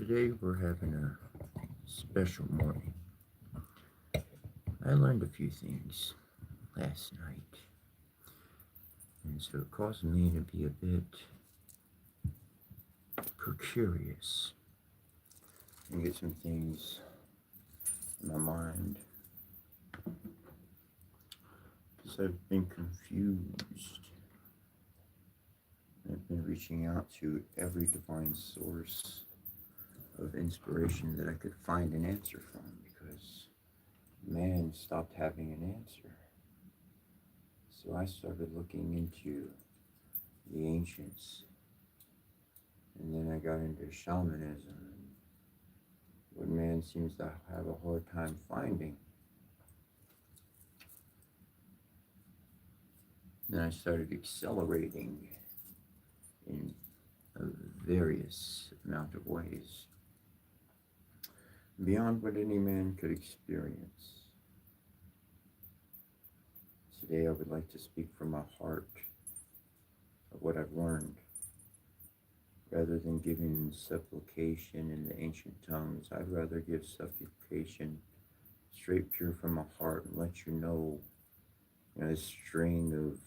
Today we're having a special morning. I learned a few things last night, and so it caused me to be a bit curious and get some things in my mind because I've been confused. I've been reaching out to every divine source of inspiration that I could find an answer from because man stopped having an answer. So I started looking into the ancients, and then I got into shamanism, and what man seems to have a hard time finding. Then I started accelerating in a various amount of ways, beyond what any man could experience. Today I would like to speak from my heart of what I've learned. Rather than giving supplication in the ancient tongues, I'd rather give supplication straight pure from my heart and let you know, a string of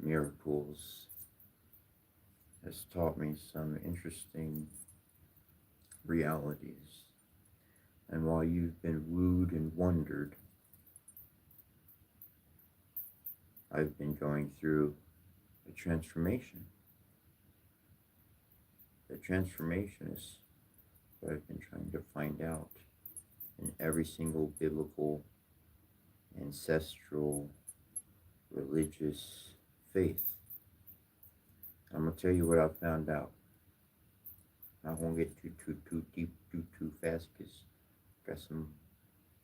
miracles has taught me some interesting realities. And while you've been wooed and wondered, I've been going through a transformation. The transformation is what I've been trying to find out in every single biblical, ancestral, religious faith. I'm going to tell you what I found out. I won't get too deep, too fast because I got some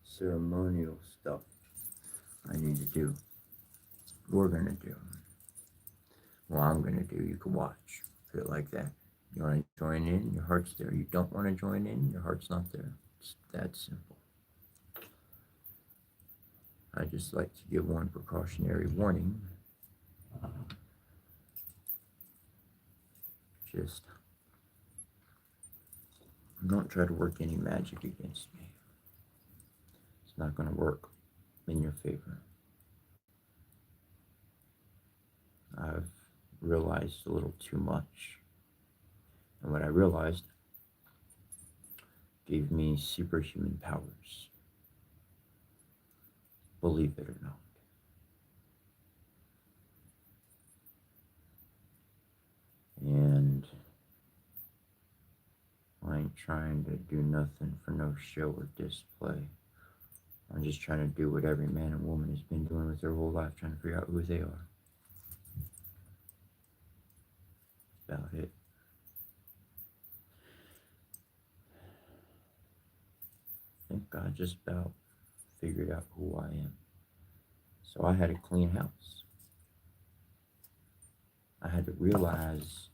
ceremonial stuff I need to do. We're going to do. Well, I'm going to do. You can watch. Put it like that. You want to join in, your heart's there. You don't want to join in, your heart's not there. It's that simple. I just like to give one precautionary warning. Just don't try to work any magic against me. It's not going to work in your favor. I've realized a little too much. And what I realized gave me superhuman powers. Believe it or not. And I ain't trying to do nothing for no show or display. I'm just trying to do what every man and woman has been doing with their whole life, trying to figure out who they are. That's about it. I think I just about figured out who I am. So I had to clean house. I had to realize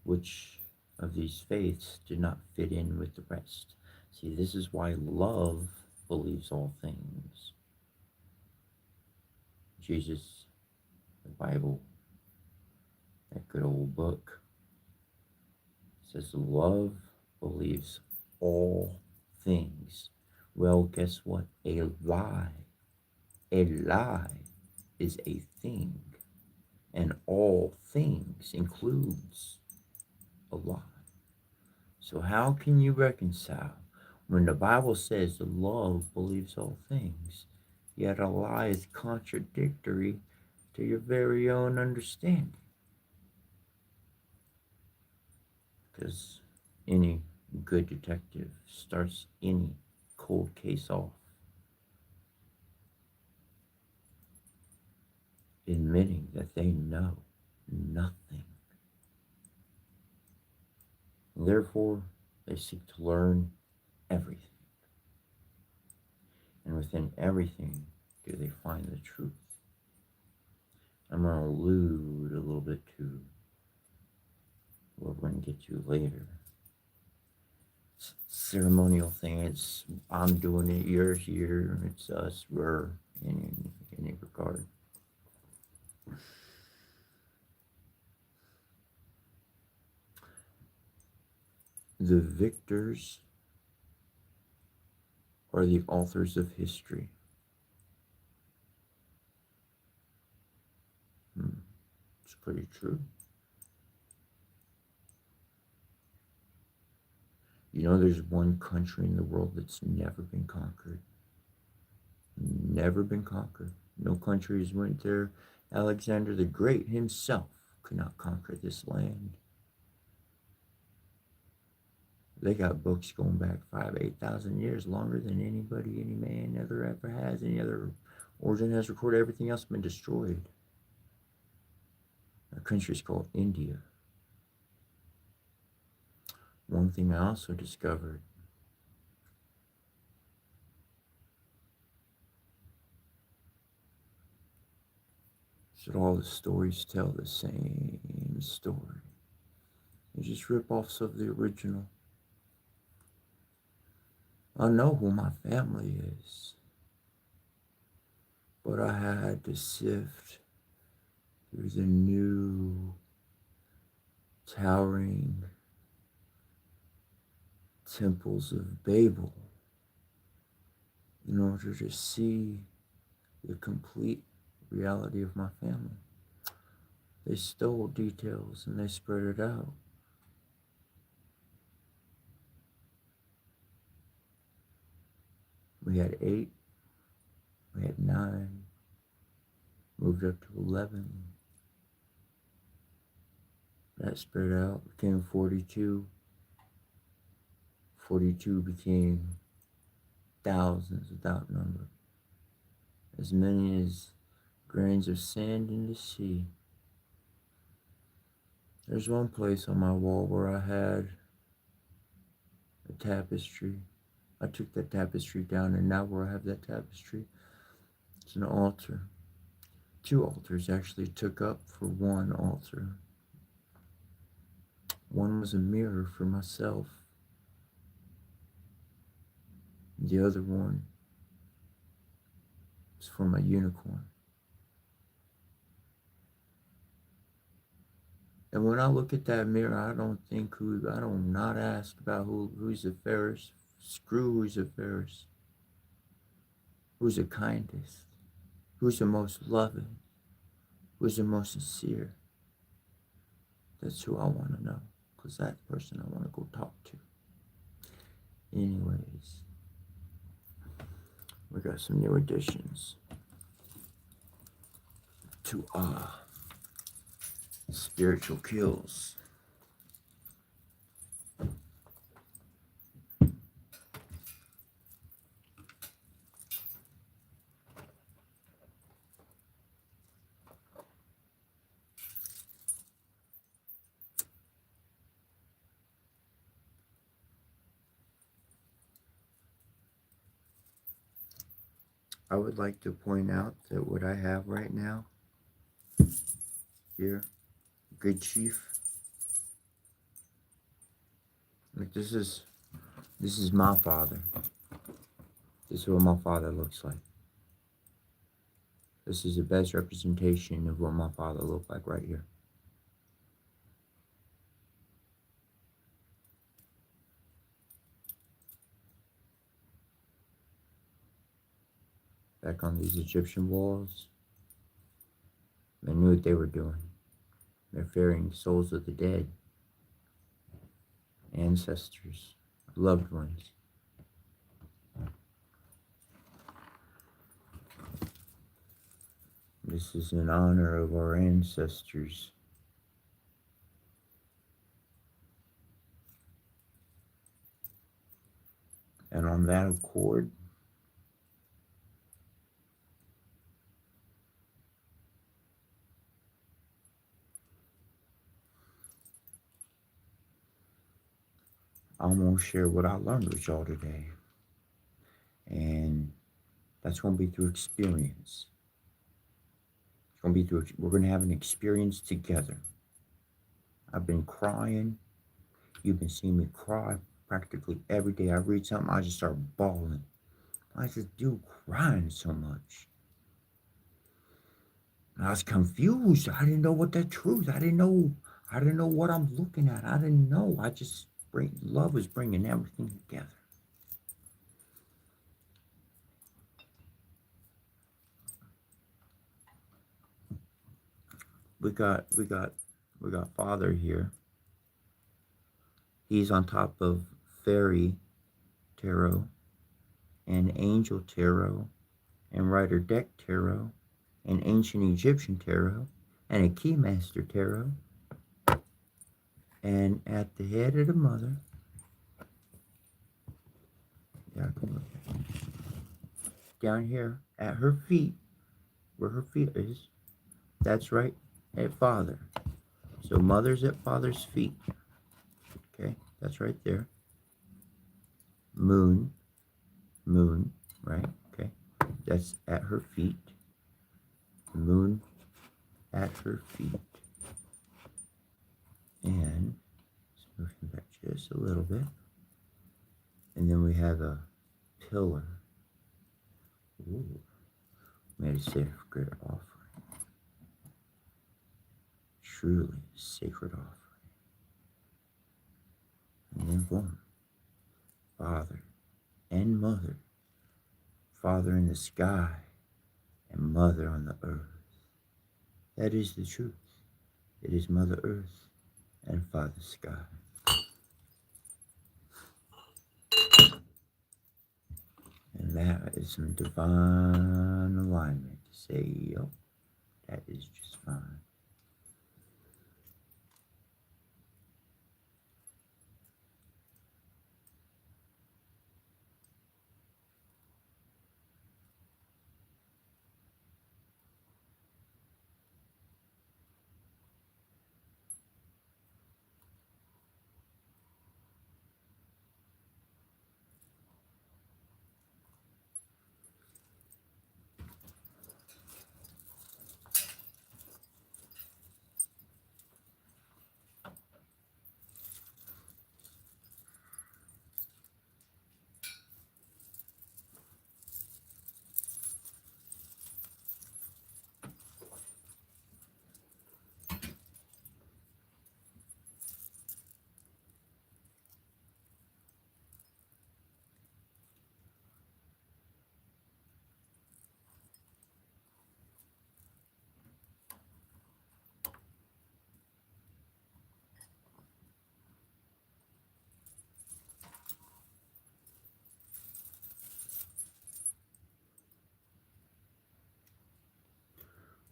which of these faiths did not fit in with the rest. See, this is why love believes all things. Jesus, the Bible, that good old book, says love believes all things. Well, guess what? A lie is a thing, and all things includes a lie. So how can you reconcile when the Bible says that love believes all things, yet a lie is contradictory to your very own understanding? Because any good detective starts any cold case off admitting that they know nothing. Therefore, they seek to learn everything. And within everything, do they find the truth? I'm going to allude a little bit to what we're going to get to later. Ceremonial thing, it's I'm doing it, you're here, it's us, we're in any regard. The victors are the authors of history. It's pretty true. You know, there's one country in the world that's never been conquered. Never been conquered. No countries went there. Alexander the Great himself could not conquer this land. They got books going back 8,000 years, longer than anybody, any man ever has, any other origin has recorded. Everything else has been destroyed. Our country is called India. One thing I also discovered is that all the stories tell the same story. They're just rip-offs of the original. I know who my family is, but I had to sift through the new towering temples of Babel in order to see the complete reality of my family. They stole details and they spread it out. We had 8, we had 9, moved up to 11. That spread out, became 42. 42 became thousands without number. As many as grains of sand in the sea. There's one place on my wall where I had a tapestry. I took that tapestry down, and now where I have that tapestry, it's an altar. 2 altars actually took up for one altar. One was a mirror for myself. The other one was for my unicorn. And when I look at that mirror, I don't not ask about who's the fairest. Screw who's the fairest. Who's the kindest? Who's the most loving? Who's the most sincere? That's who I want to know, because that's the person I want to go talk to. Anyways, we got some new additions to spiritual kills. I would like to point out that what I have right now here, Good Chief, like this is my father. This is what my father looks like. This is the best representation of what my father looked like right here. Back on these Egyptian walls, they knew what they were doing. They're ferrying souls of the dead, ancestors, loved ones. This is in honor of our ancestors. And on that accord, I'm going to share what I learned with y'all today. And that's going to be through experience. It's going to be through, we're going to have an experience together. I've been crying. You've been seeing me cry practically every day. I read something, I just start bawling. I just do crying so much. And I was confused. I didn't know what the truth. I didn't know what I'm looking at. I didn't know. I just love was bringing everything together. We got Father here. He's on top of Fairy Tarot and Angel Tarot and Rider Deck Tarot and Ancient Egyptian Tarot and a Keymaster Tarot. And at the head of the Mother, down here at her feet, where her feet is, that's right at Father. So Mother's at Father's feet. Okay, that's right there. Moon, right? Okay, that's at her feet. Moon at her feet. And let's move back just a little bit. And then we have a pillar. Ooh, made a sacred offering. Truly sacred offering. And then boom, Father and Mother. Father in the sky and Mother on the earth. That is the truth. It is Mother Earth and Father Sky. And that is some divine alignment to say, yo, that is just fine.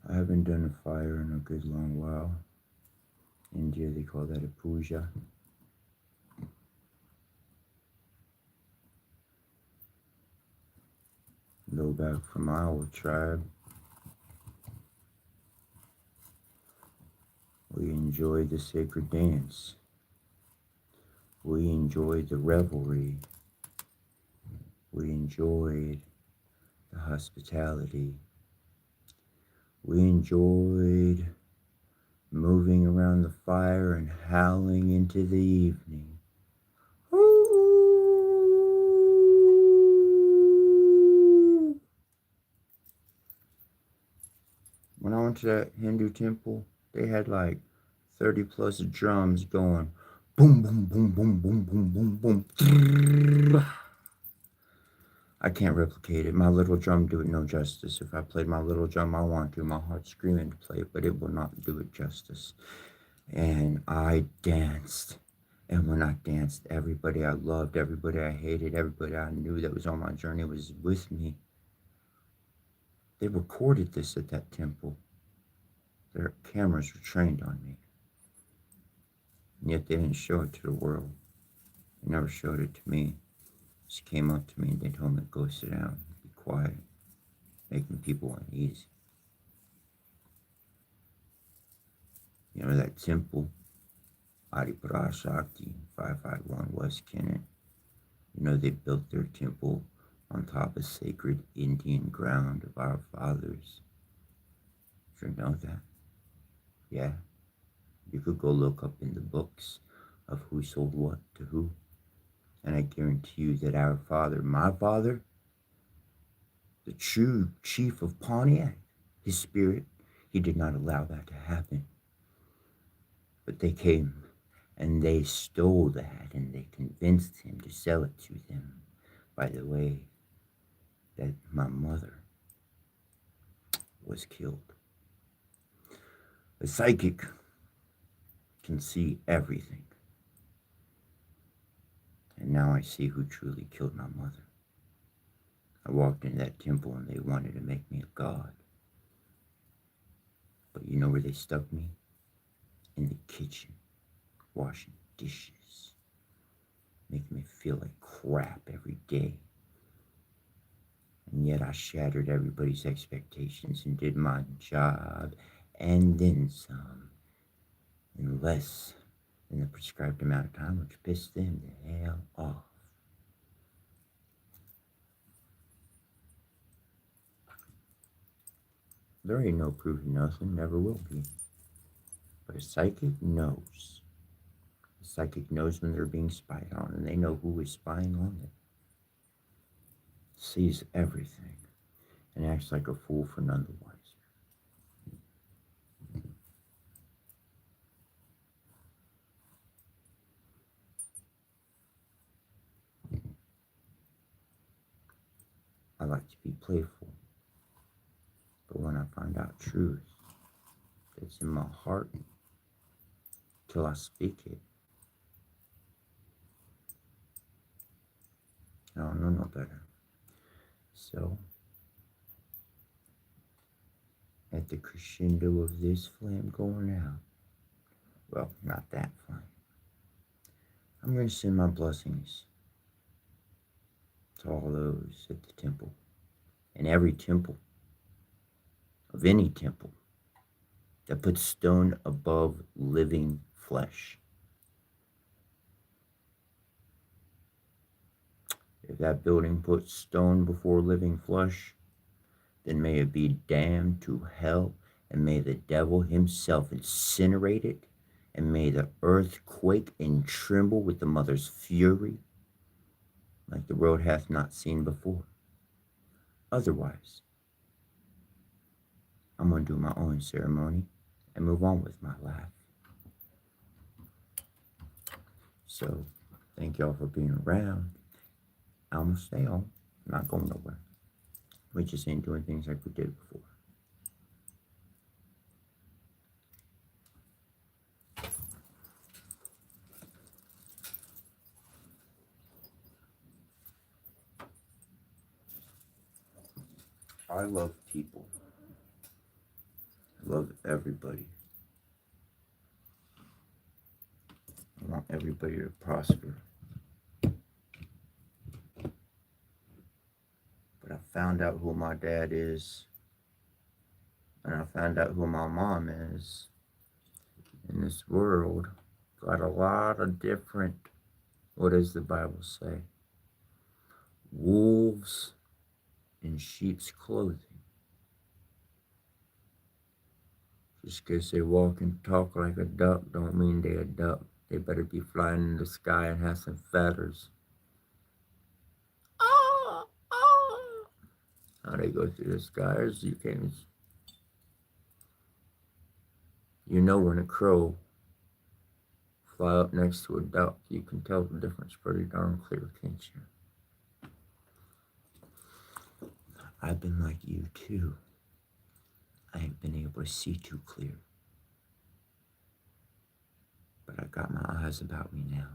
I haven't done a fire in a good long while. In India, they call that a puja. Go back from our tribe. We enjoyed the sacred dance. We enjoyed the revelry. We enjoyed the hospitality. We enjoyed moving around the fire and howling into the evening. When I went to that Hindu temple, they had like 30 plus drums going boom, boom, boom, boom, boom, boom, boom, boom. I can't replicate it. My little drum do it no justice. If I played my little drum, I want to. My heart's screaming to play it, but it will not do it justice. And I danced. And when I danced, everybody I loved, everybody I hated, everybody I knew that was on my journey was with me. They recorded this at that temple. Their cameras were trained on me. And yet they didn't show it to the world. They never showed it to me. Just came up to me and they told me, go sit down, be quiet, making people uneasy. You know, that temple, Adiparashakti, 551 West Kennett. You know, they built their temple on top of sacred Indian ground of our fathers. Sure know that. Yeah. You could go look up in the books of who sold what to who. And I guarantee you that our father, my father, the true chief of Pontiac, his spirit, he did not allow that to happen. But they came And they stole that, and they convinced him to sell it to them. By the way, that my mother was killed. A psychic can see everything. And now I see who truly killed my mother. I walked in that temple and they wanted to make me a god. But you know where they stuck me? In the kitchen, washing dishes, making me feel like crap every day. And yet I shattered everybody's expectations and did my job, and then some, in less than the prescribed amount of time, which pissed them the hell off. There ain't no proving nothing, never will be. But a psychic knows. A psychic knows when they're being spied on, and they know who is spying on them. Sees everything, and acts like a fool for none the wiser. I like to be playful, but when I find out truth that's in my heart, till I speak it, I don't know no better. So, at the crescendo of this flame going out, well, not that flame, I'm going to send my blessings to all those at the temple, and every temple, of any temple, that puts stone above living flesh. If that building puts stone before living flesh, then may it be damned to hell, and may the devil himself incinerate it, and may the earth quake and tremble with the mother's fury, like the world hath not seen before. Otherwise, I'm going to do my own ceremony and move on with my life. So, thank y'all for being around. I'm going to stay on. I'm not going nowhere. We just ain't doing things like we did before. I love people. I love everybody. I want everybody to prosper. But I found out who my dad is, and I found out who my mom is. In this world, got a lot of different, what does the Bible say? Wolves in sheep's clothing. Just because they walk and talk like a duck don't mean they a duck. They better be flying in the sky and have some feathers. How they go through the sky, as you can. You know when a crow fly up next to a duck, you can tell the difference pretty darn clear, can't you? I've been like you too. I ain't been able to see too clear. But I got my eyes about me now.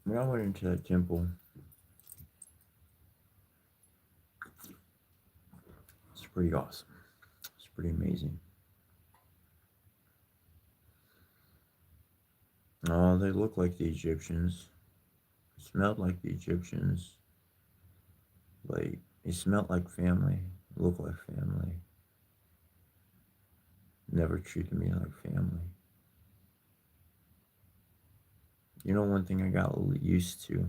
when I went into that temple, it's pretty awesome. It's pretty amazing. Oh, they look like the Egyptians. Smelled like the Egyptians. Like, it smelled like family. Looked like family. Never treated me like family. You know, one thing I got used to,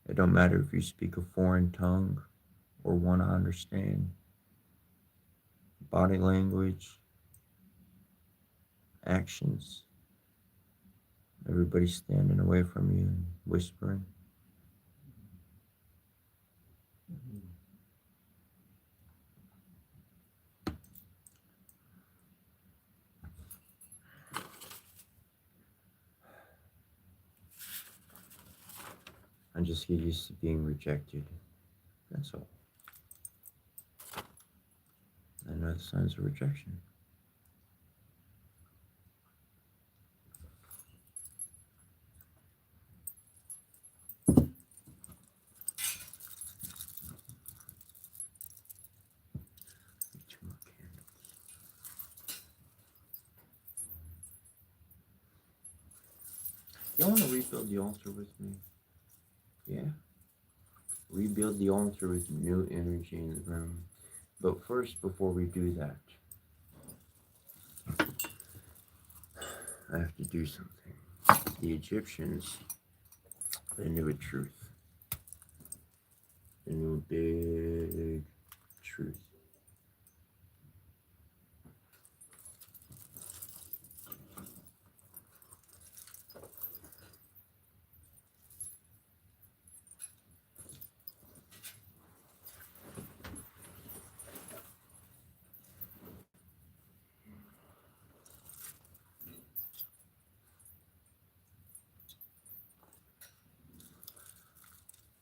it don't matter if you speak a foreign tongue or one I understand. Body language, actions, everybody standing away from you and whispering. I just get used to being rejected. That's all. I know the signs of rejection. Two more candles. You want to rebuild the altar with me? Yeah. Rebuild the altar with new energy in the room. But first, before we do that, I have to do something. The Egyptians, they knew a truth. They knew a big truth.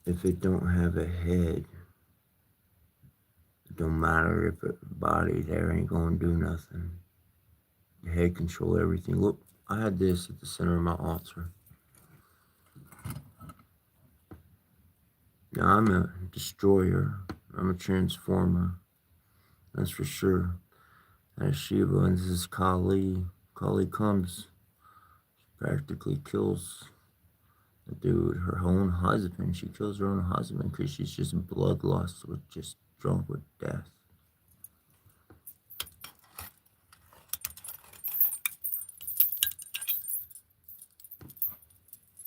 If it don't have a head, it don't matter if a body there ain't gonna do nothing. The head control everything. Look, I had this at the center of my altar. Now I'm a destroyer. I'm a transformer. That's for sure. That's Shiva, and this is Kali. Kali comes, practically kills the dude, her own husband. She kills her own husband because she's just bloodlust, with just drunk with death.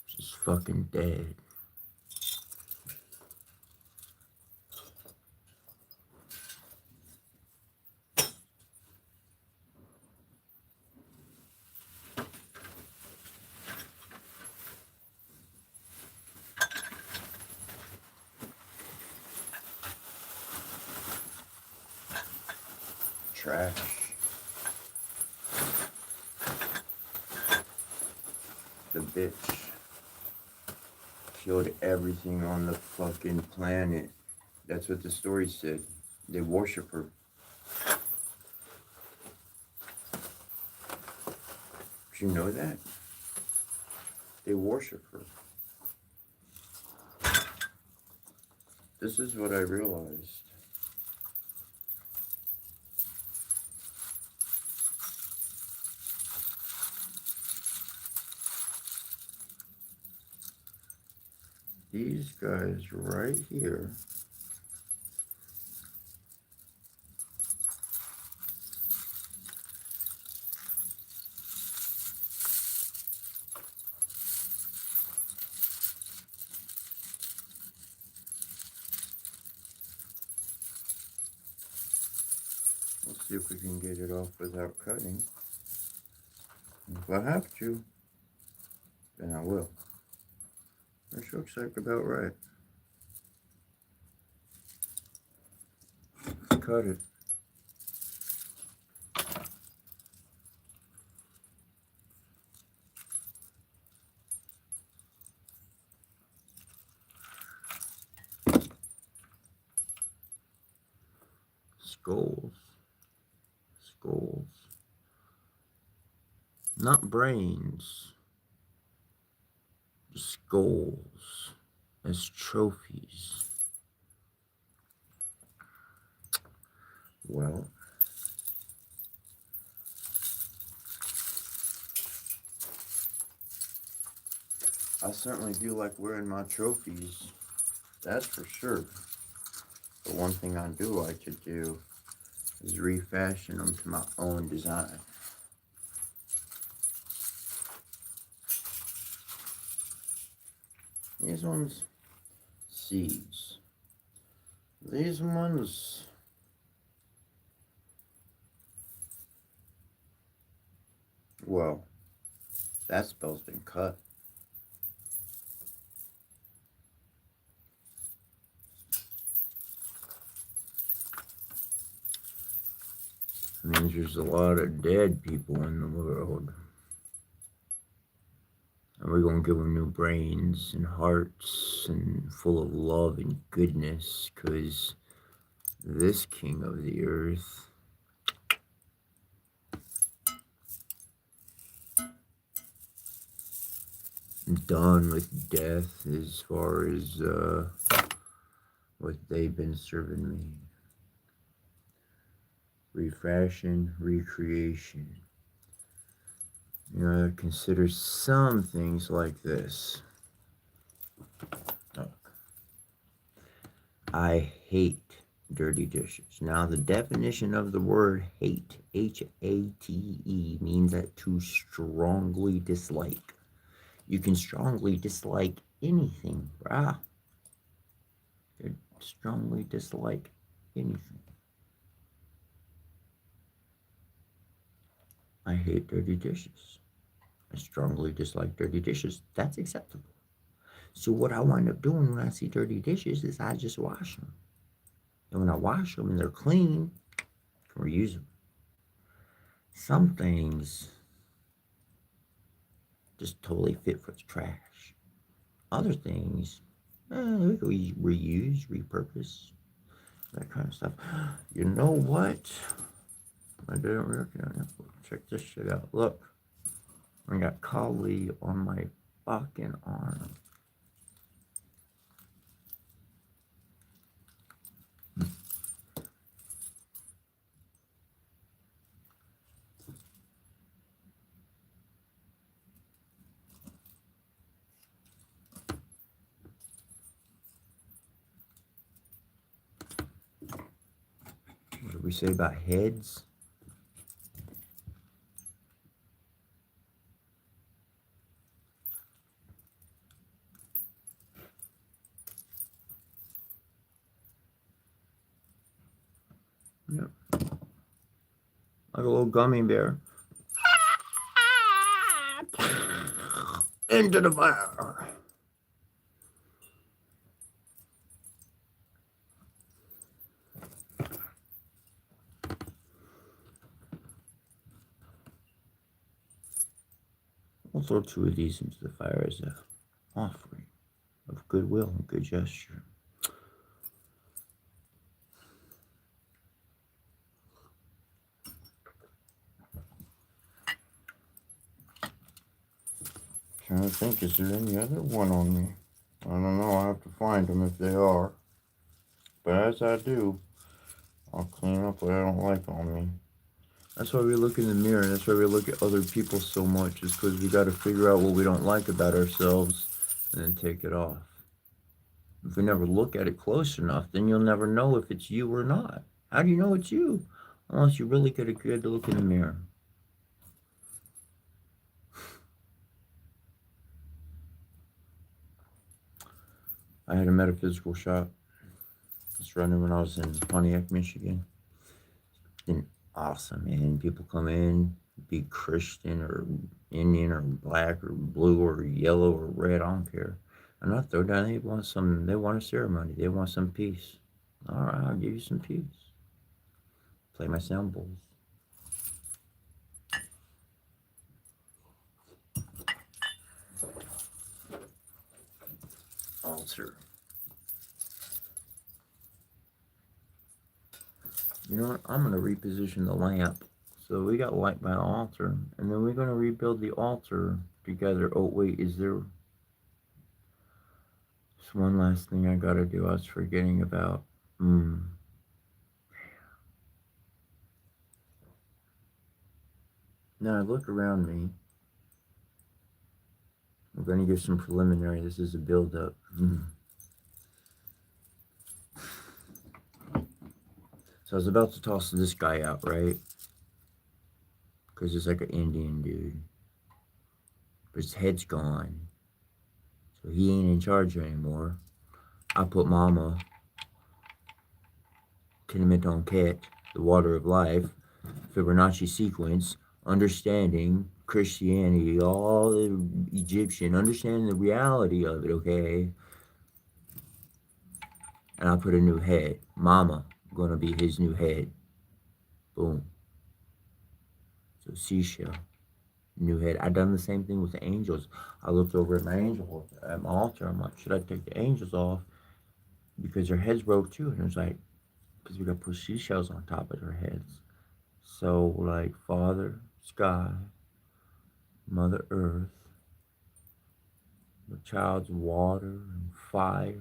She's fucking dead. Trash. The bitch killed everything on the fucking planet. That's what the story said. They worship her. Did you know that? They worship her. This is what I realized. These guys right here let's see if we can get it off without cutting. If I have to, then I will. This looks like about right. Cut it. Skulls. Skulls. Not brains. skulls as trophies. Well, I certainly do like wearing my trophies, that's for sure. But one thing I do like to do is refashion them to my own design. These ones, seeds. These ones, well, that spell's been cut. It means there's a lot of dead people in the world. And we're going to give them new brains and hearts and full of love and goodness, because this king of the earth done with death as far as what they've been serving me. Refashion, recreation. You know, consider some things like this. Look, I hate dirty dishes. Now, the definition of the word hate, H-A-T-E, means that to strongly dislike. You can strongly dislike anything, brah. You strongly dislike anything. I hate dirty dishes. I strongly dislike dirty dishes. That's acceptable. So what I wind up doing when I see dirty dishes is I just wash them. And when I wash them and they're clean, I can reuse them. Some things just totally fit for the trash. Other things, we can reuse, repurpose, that kind of stuff. You know what? I didn't recognize. Check this shit out. Look, I got Kali on my fucking arm. What did we say about heads? Yep. Like a little gummy bear. Into the fire. I'll throw 2 of these into the fire as an offering of goodwill and good gesture. Trying to think, is there any other one on me? I don't know, I'll have to find them if they are. But as I do, I'll clean up what I don't like on me. That's why we look in the mirror, and that's why we look at other people so much, is because we got to figure out what we don't like about ourselves and then take it off. If we never look at it close enough, then you'll never know if it's you or not. How do you know it's you? Unless you really get a good look in the mirror. I had a metaphysical shop. It's running when I was in Pontiac, Michigan. It's been awesome, man. People come in, be Christian or Indian or black or blue or yellow or red, I don't care. And I throw down, they want a ceremony, they want some peace. All right, I'll give you some peace. Play my sound bowls. Altar. You know what? I'm going to reposition the lamp. So we got light by altar, and then we're going to rebuild the altar together. Oh, wait, is there... It's one last thing I gotta do. I was forgetting about. Now I look around me. I'm gonna give some preliminary. This is a build-up. So I was about to toss this guy out, right? Because it's like an Indian dude. But his head's gone. So he ain't in charge anymore. I put Mama, Kinameton Ket, the water of life, Fibonacci sequence, understanding Christianity, all the Egyptian, understanding the reality of it, okay? And I put a new head. Mama, gonna be his new head. Boom. So seashell, new head. I done the same thing with the angels. I looked over at my angel, at my altar. I'm like, should I take the angels off? Because their heads broke too. And it was like, because we got to put seashells on top of their heads. So like Father, Sky, Mother Earth, the child's water and fire.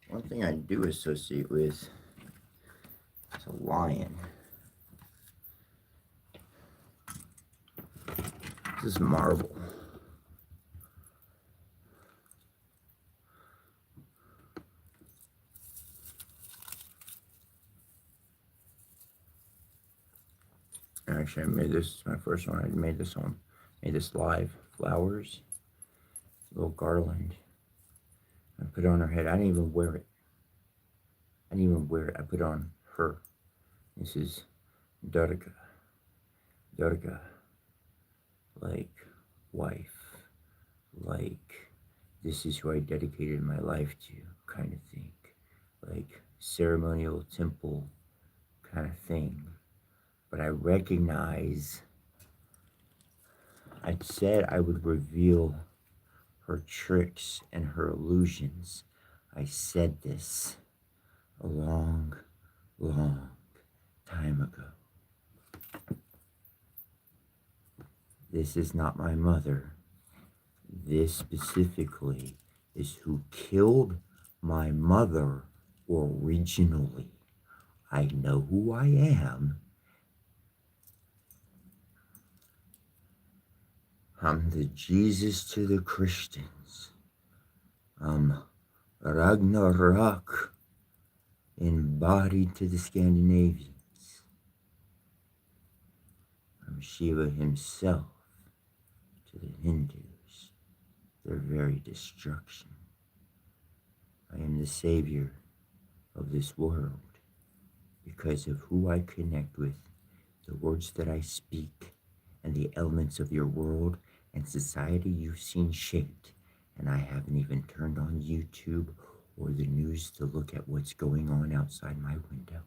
One thing I do associate with is a lion. This is marble. Actually, I made this my first one. I made this live flowers, little garland. I put it on her head. I didn't even wear it. I put it on her. This is Dodika. Like wife. Like this is who I dedicated my life to, kind of thing. Like ceremonial temple kind of thing. But I recognize I said I would reveal her tricks and her illusions. I said this a long time ago. This is not my mother. This specifically is who killed my mother originally. I know who I am. I'm the Jesus to the Christians. I'm Ragnarok embodied to the Scandinavians. I'm Shiva himself to the Hindus, their very destruction. I am the savior of this world because of who I connect with, the words that I speak, and the elements of your world and society you've seen shaped. And I haven't even turned on YouTube or the news to look at what's going on outside my window.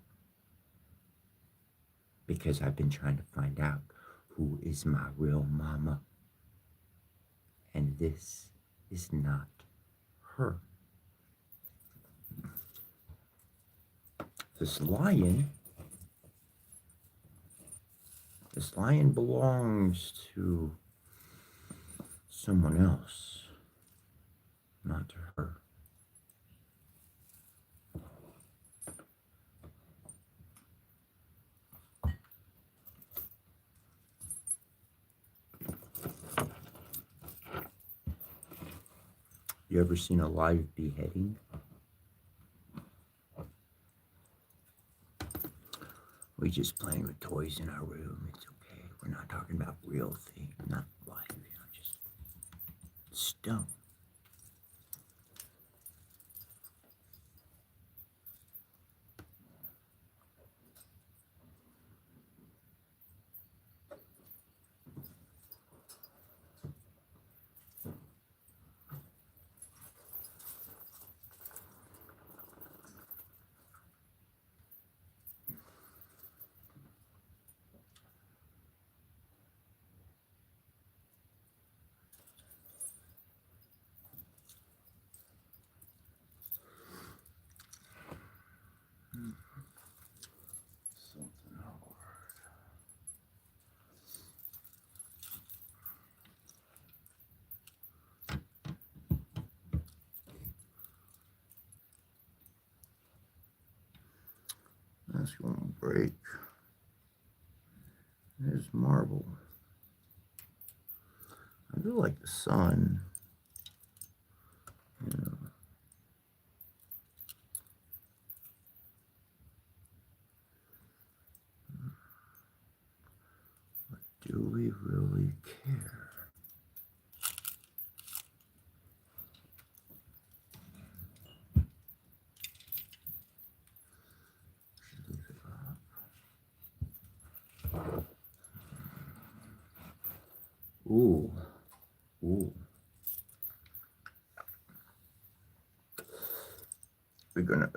Because I've been trying to find out who is my real mama. And this is not her. This lion belongs to someone else, not to her. You ever seen a live beheading? We just playing with toys in our room. It's okay. We're not talking about real things, not live, just stone. Something hard. That's gonna break. There's marble. I do like the sun. You know. But do we really care? Leave it up. Ooh. Ooh. We're gonna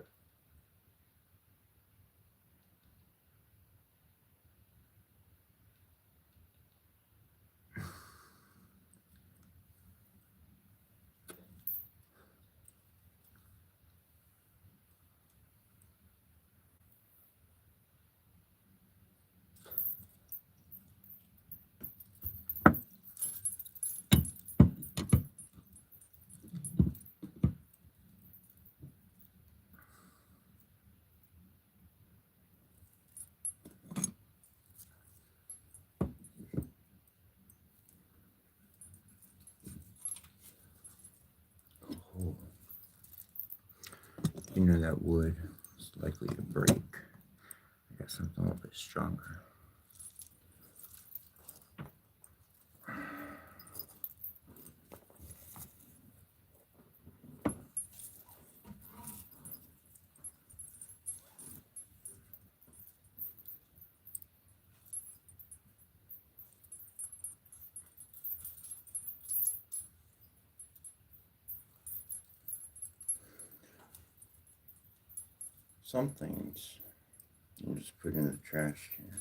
you know that wood is likely to break. I got something a little bit stronger. Some things you just put in the trash can.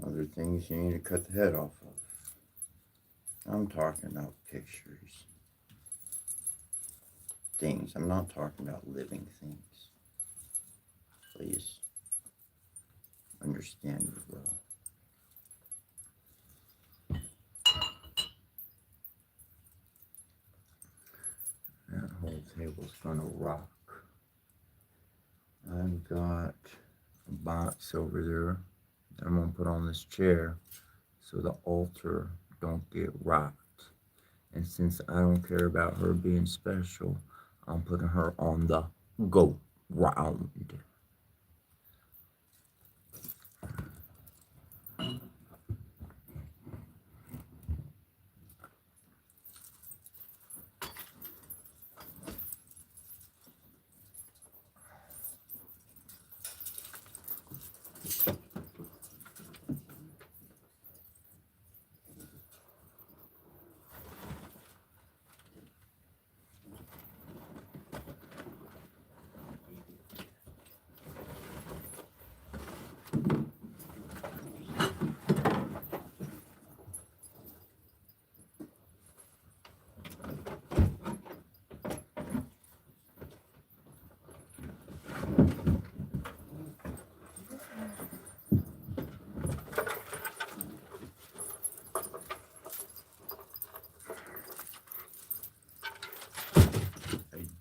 Other things you need to cut the head off of. I'm talking about pictures. Things. I'm not talking about living things. Please understand me well. That whole table's gonna rock. I've got a box over there that I'm gonna put on this chair so the altar don't get rocked. And since I don't care about her being special, I'm putting her on the go round.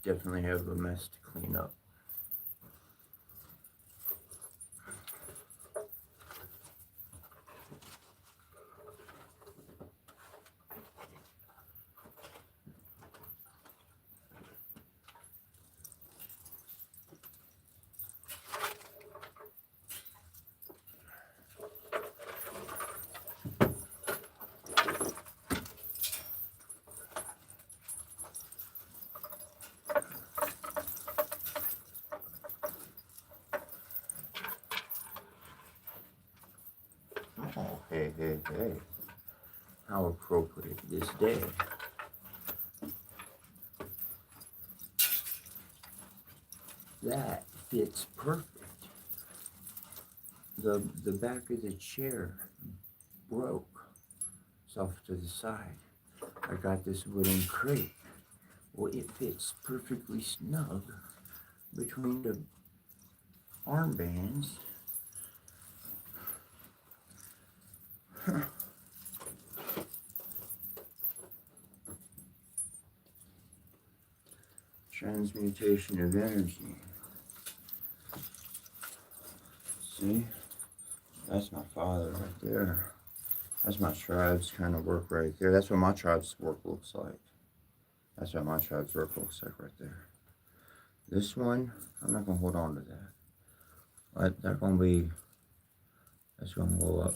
definitely have a mess to clean up. Oh, hey, hey, hey. How appropriate this day. That fits perfect. The back of the chair broke. It's off to the side. I got this wooden crate. Well, it fits perfectly snug between the armbands. Transmutation of energy. See? That's my father right there. That's my tribe's kind of work right there. That's what my tribe's work looks like. That's what my tribe's work looks like right there. This one, I'm not going to hold on to that. But that's going to go up.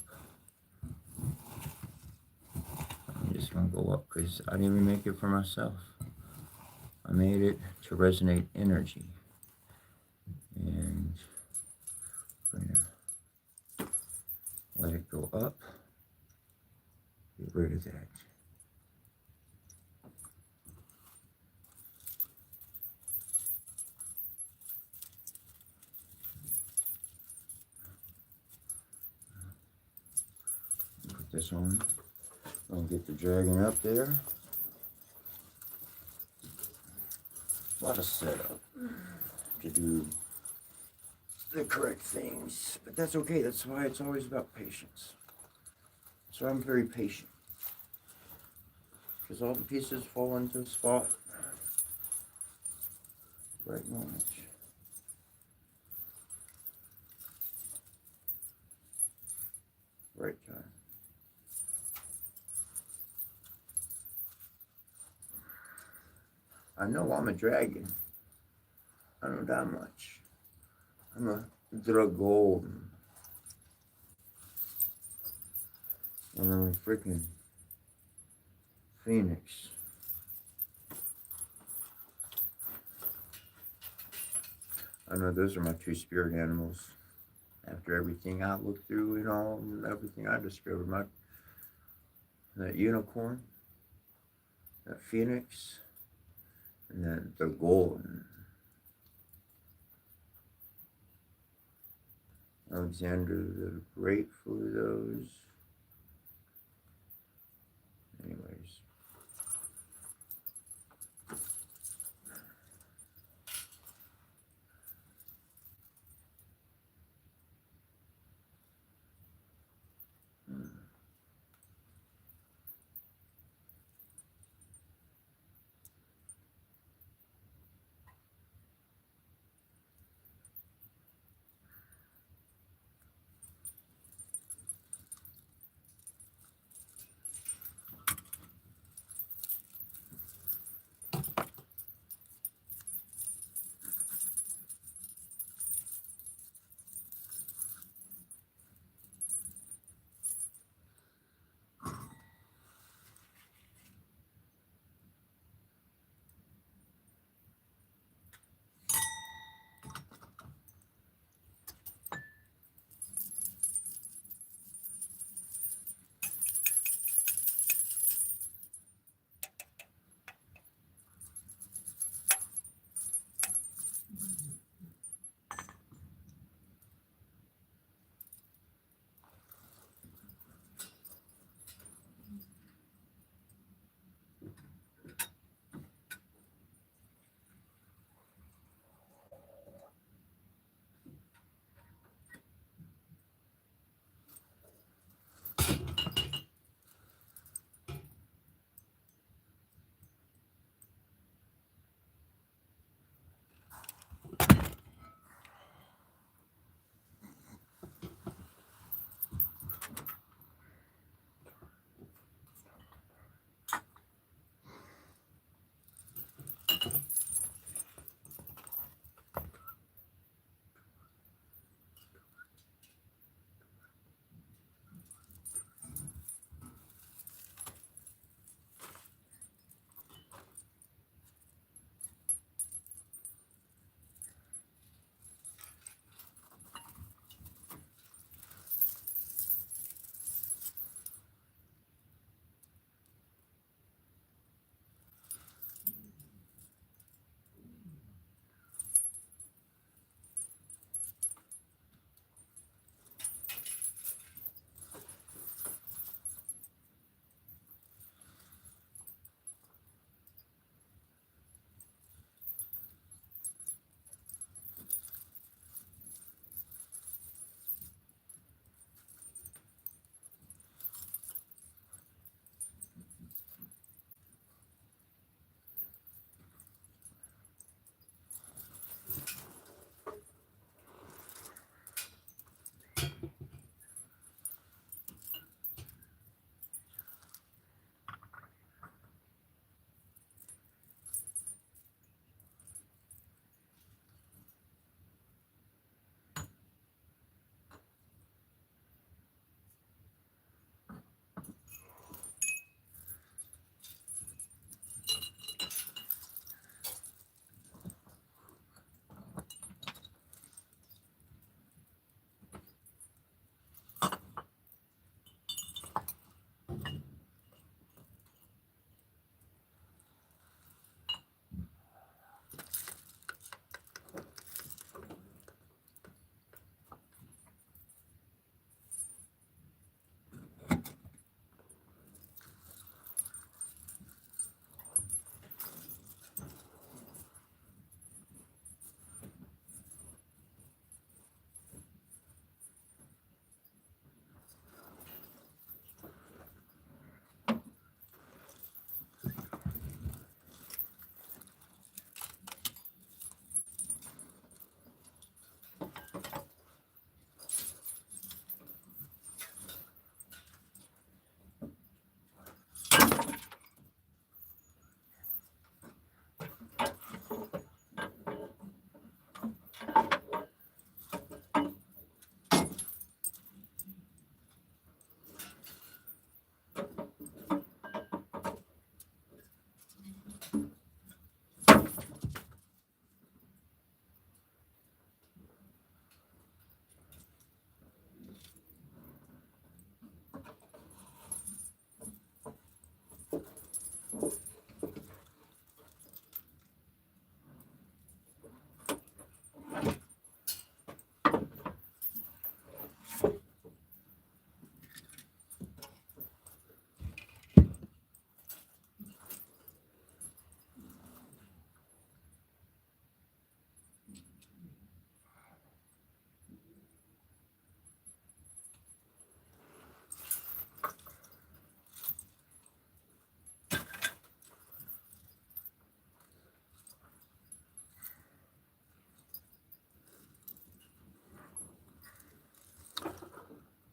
I'm just going to go up because I didn't even make it for myself. I made it to resonate energy. And I'm going to let it go up. Get rid of that. Put this on. I'll get the dragon up there. A lot of setup to do the correct things, but that's okay. That's why it's always about patience. So I'm very patient because all the pieces fall into a spot. Right moment. Right time. I know I'm a dragon. I know that much. I'm a dragon. And I'm a freaking phoenix. I know those are my two spirit animals. After everything I looked through and all, everything I discovered, that unicorn, that phoenix, and then the golden. Alexander the Great flew those. Anyways.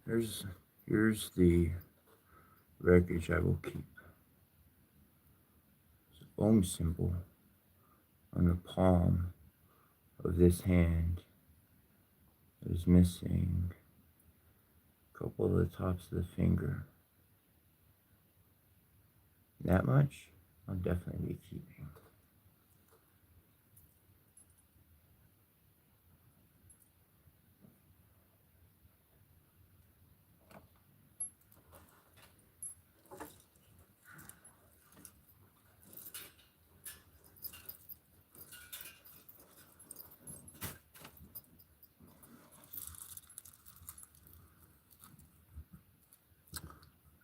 Here's the wreckage I will keep. It's an Om symbol on the palm of this hand. There's missing a couple of the tops of the finger. That much I'll definitely be keeping.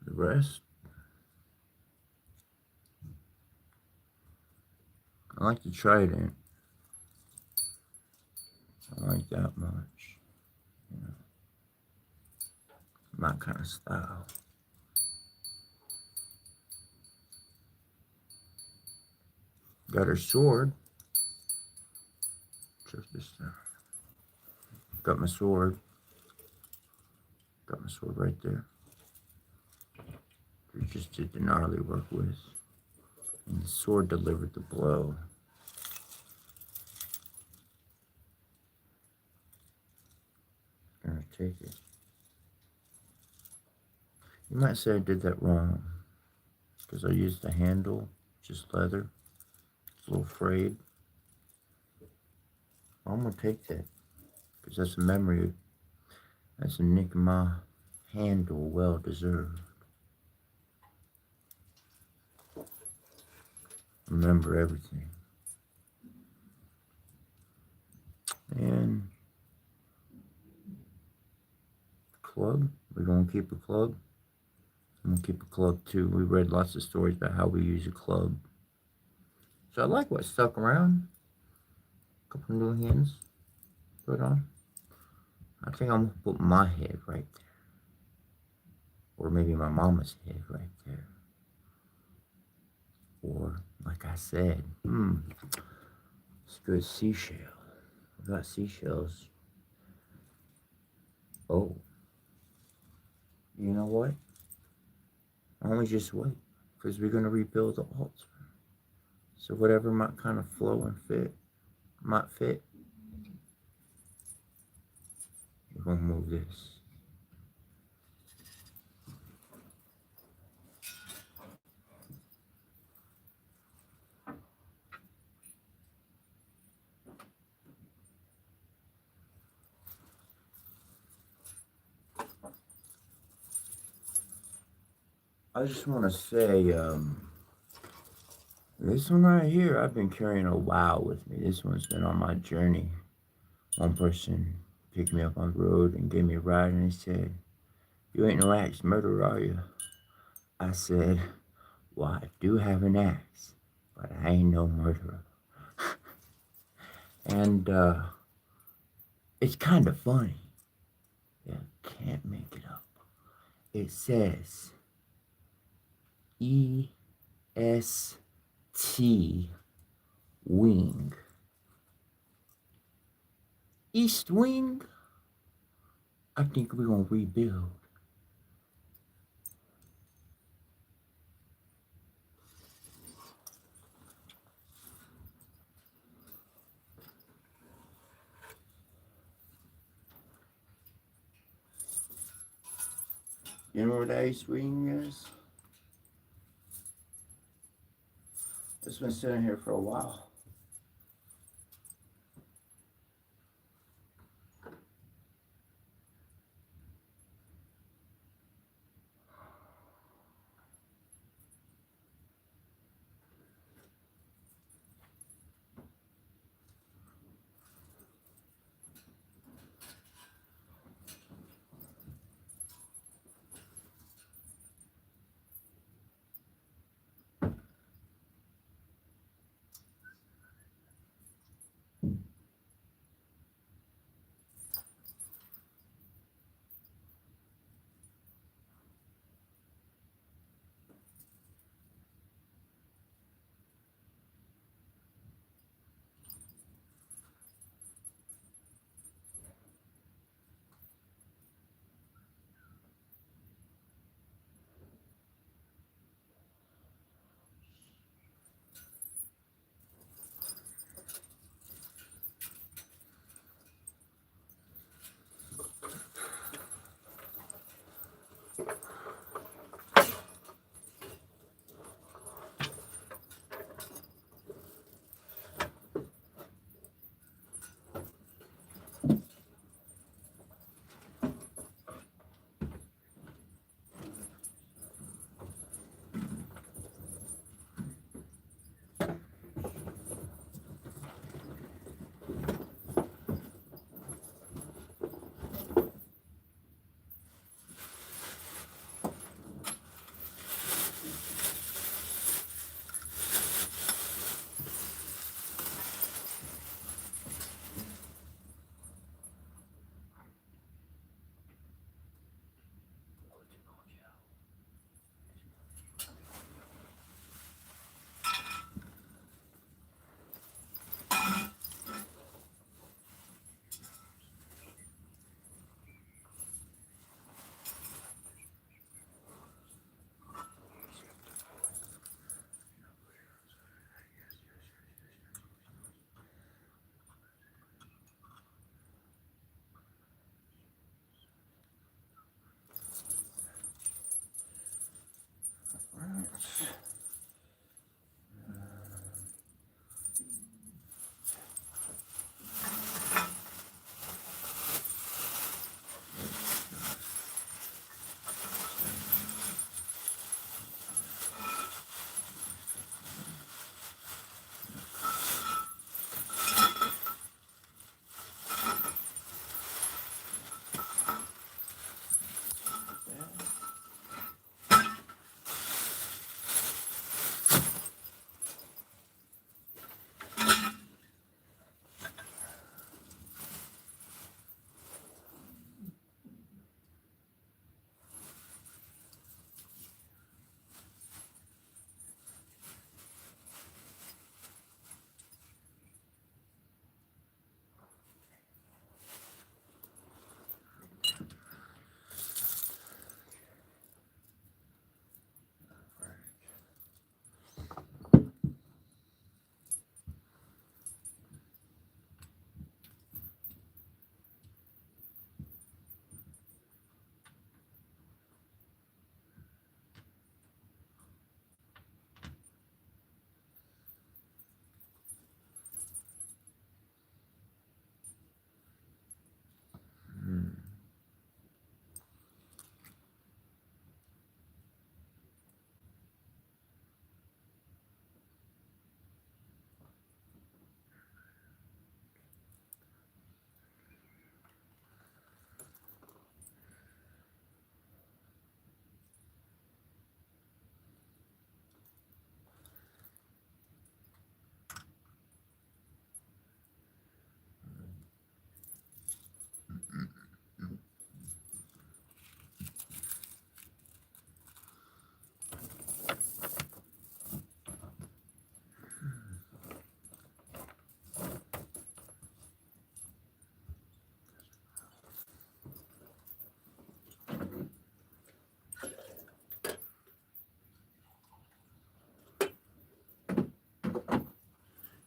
The rest, I like the trident. I like that much. You know, my kind of style. Got her sword. Check this out. Got my sword. Got my sword right there. We just did the gnarly work with. And the sword delivered the blow. Gonna take it. You might say I did that wrong, because I used the handle, just leather. It's a little frayed. I'm gonna take that, because that's a memory. That's a Nikma handle, well deserved. Remember everything. And club, we're gonna keep a club. I'm gonna keep a club too. We read lots of stories about how we use a club. So I like what stuck around. A couple new hands put on. I think I'm gonna put my head right there. Or maybe my mama's head right there. Or, like I said, it's a good seashell. We got seashells. Oh, you know what? Only just wait, because we're gonna rebuild the altar. So whatever might kind of flow and might fit. We're gonna move this. I just want to say, this one right here, I've been carrying a while with me. This one's been on my journey. One person picked me up on the road and gave me a ride, and he said, "You ain't no axe murderer, are you?" I said, "Well, I do have an axe, but I ain't no murderer." And it's kind of funny. Yeah, can't make it up. It says EST wing. East wing? I think we're gonna rebuild. You know what that East wing is? It's been sitting here for a while.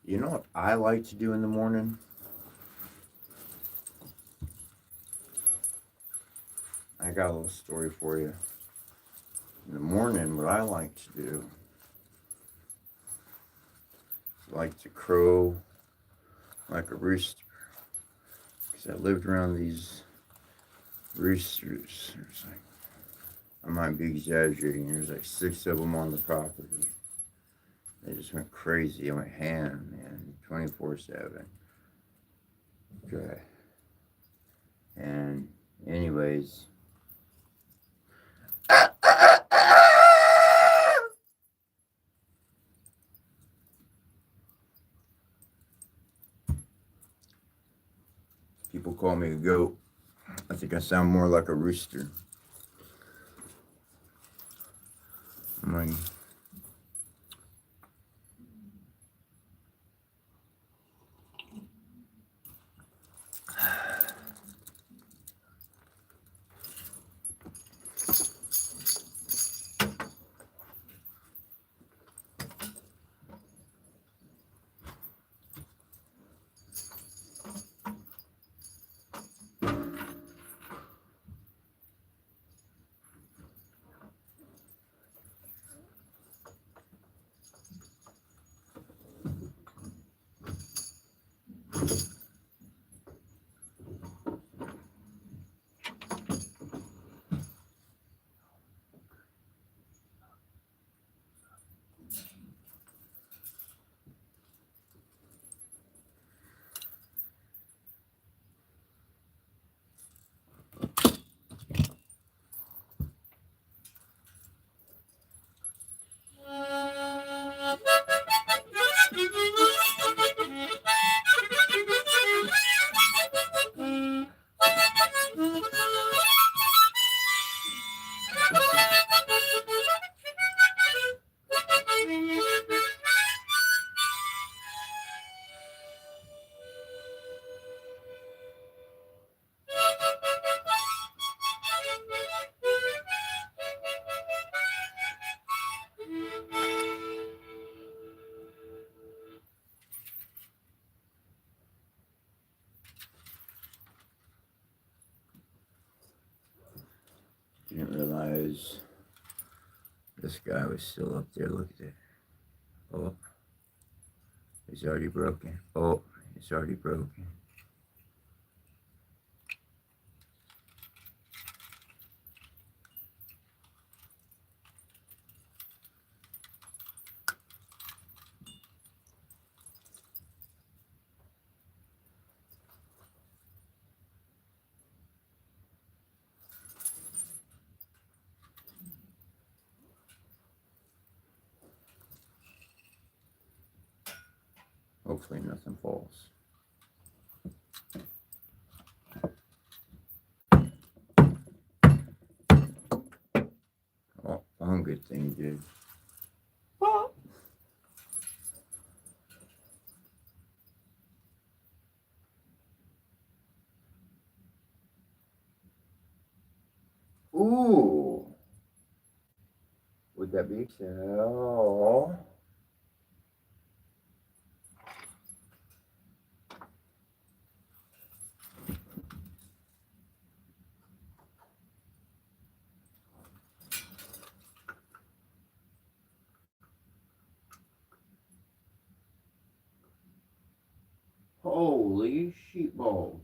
You know what I like to do in the morning? I got a little story for you. In the morning, what I like to do, I like to crow like a rooster. Because I lived around these roosters. There's like, I might be exaggerating, there's like 6 of them on the property. They just went crazy. I went ham, man, 24/7. Okay. And anyways, people call me a goat. I think I sound more like a rooster. I'm like, didn't realize this guy was still up there. Look at it. Oh, it's already broken. Oh, it's already broken. Hopefully nothing falls. Oh, one good thing did. Oh. Ooh. Would that be so? Holy sheep balls.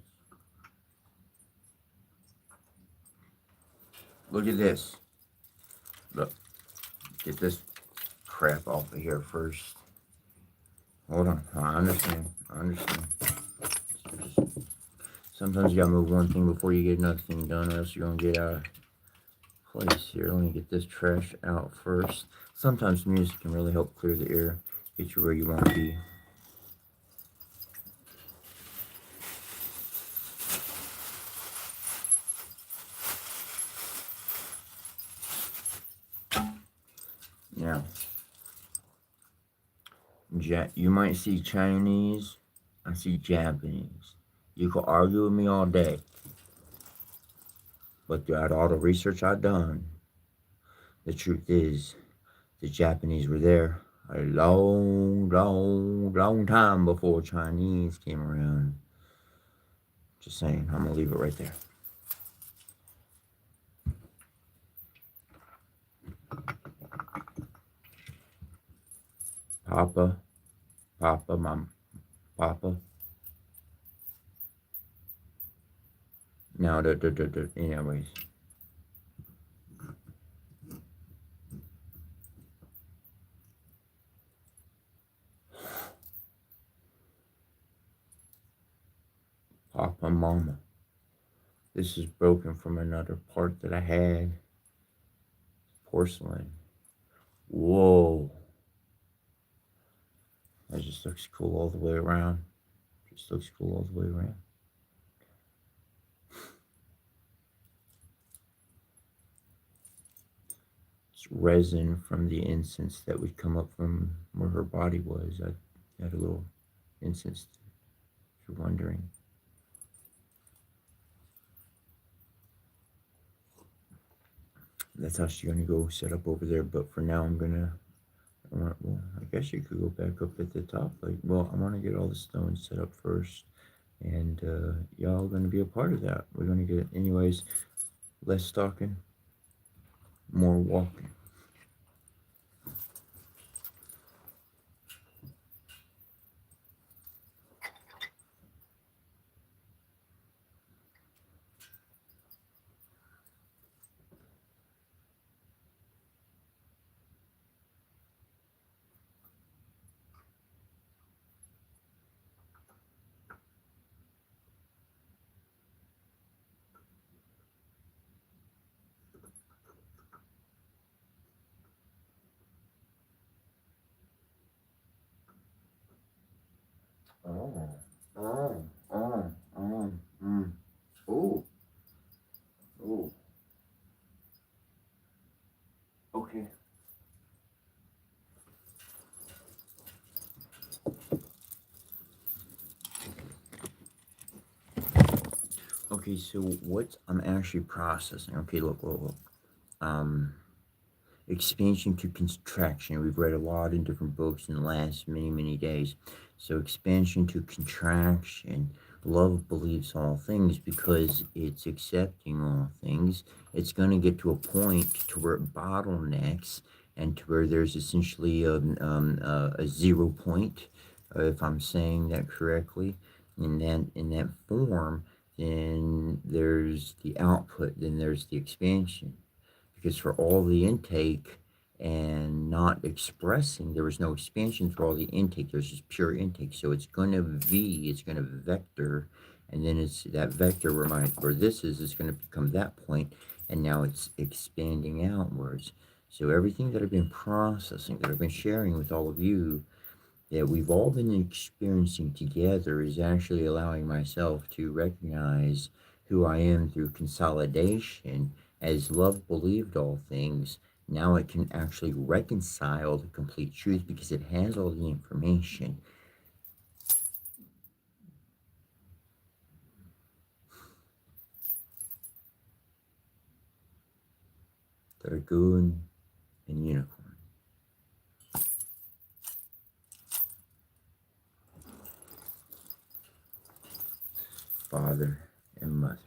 Look at this. Look. Get this crap off of here first. Hold on. I understand. Sometimes you gotta move one thing before you get another thing done, or else you're gonna get out of place here. Let me get this trash out first. Sometimes music can really help clear the air, get you where you want to be. Now, you might see Chinese, I see Japanese. You can argue with me all day, but throughout all the research I've done, the truth is the Japanese were there a long, long, long time before Chinese came around. Just saying, I'm gonna leave it right there. Papa, Mom, Papa. No, anyways. Papa, Mama. This is broken from another part that I had. Porcelain. Whoa. That just looks cool all the way around. Just looks cool all the way around. It's resin from the incense that would come up from where her body was. I had a little incense, if you're wondering. That's how she's going to go set up over there. But for now, well, I guess you could go back up at the top. Like, well, I want to get all the stones set up first. And y'all going to be a part of that. We're going to get, anyways, less talking, more walking. Oh, oh, oh, oh, oh, oh. Okay. Okay, so what I'm actually processing. Okay, look. Expansion to contraction. We've read a lot in different books in the last many days. So expansion to contraction. Love believes all things because it's accepting all things. It's going to get to a point to where it bottlenecks and to where there's essentially a 0 point, if I'm saying that correctly. In that form, then there's the output, then there's the expansion. Because for all the intake and not expressing, there was no expansion for all the intake. There's just pure intake. So it's going to it's going to vector, and then it's that vector where this is going to become that point, and now it's expanding outwards. So everything that I've been processing, that I've been sharing with all of you, that we've all been experiencing together, is actually allowing myself to recognize who I am through consolidation. As love believed all things, now it can actually reconcile the complete truth because it has all the information. Dragoon and unicorn. Father and mother.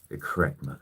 The correct mother.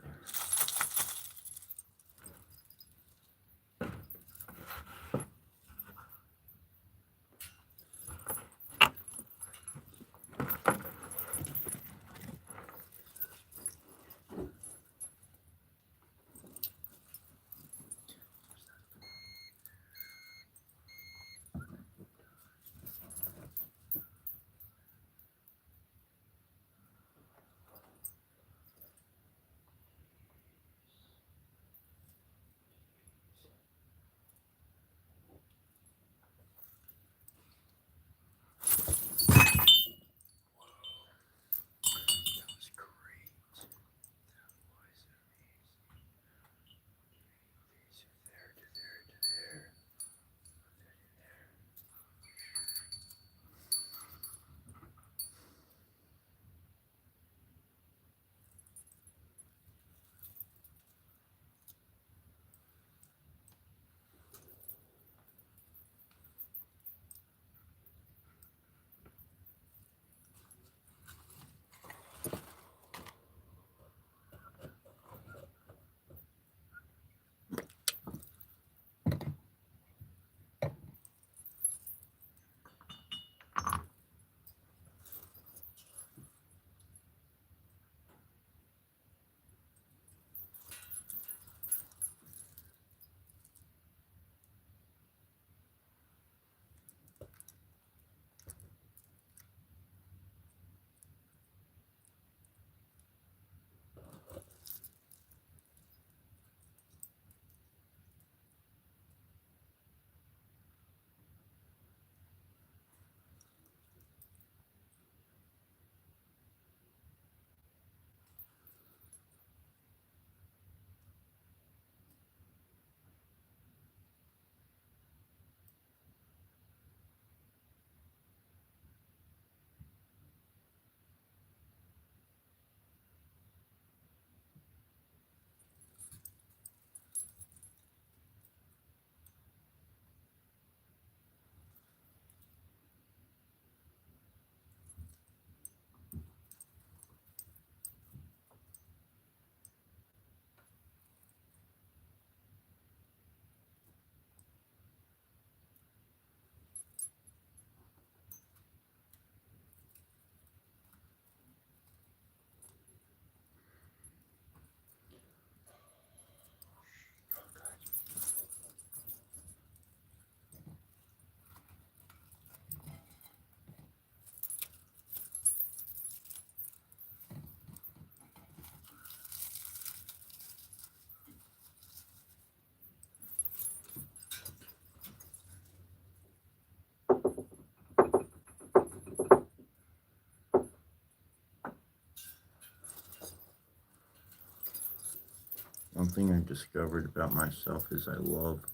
Something I discovered about myself is I love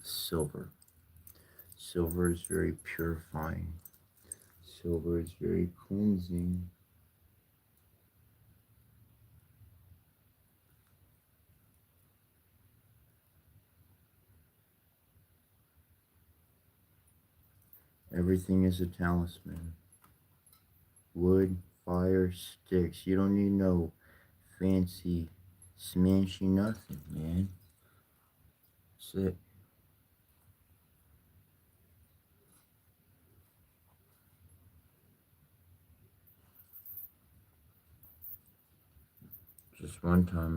silver. Silver is very purifying. Silver is very cleansing. Everything is a talisman. Wood, fire, sticks. You don't need no fancy smashy nothing, man. That's it. Just one time,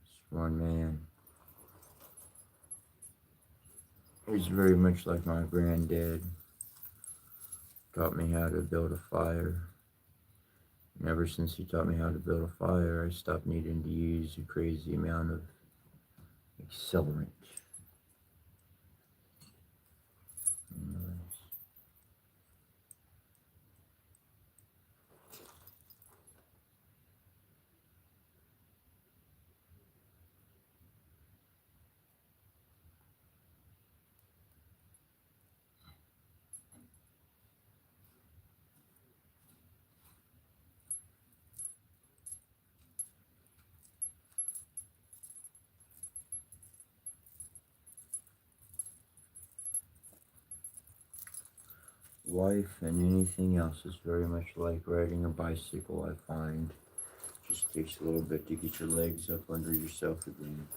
just one man. He's very much like my granddad. Taught me how to build a fire. And ever since he taught me how to build a fire, I stopped needing to use a crazy amount of accelerant. Life and anything else is very much like riding a bicycle, I find. Just takes a little bit to get your legs up under yourself again.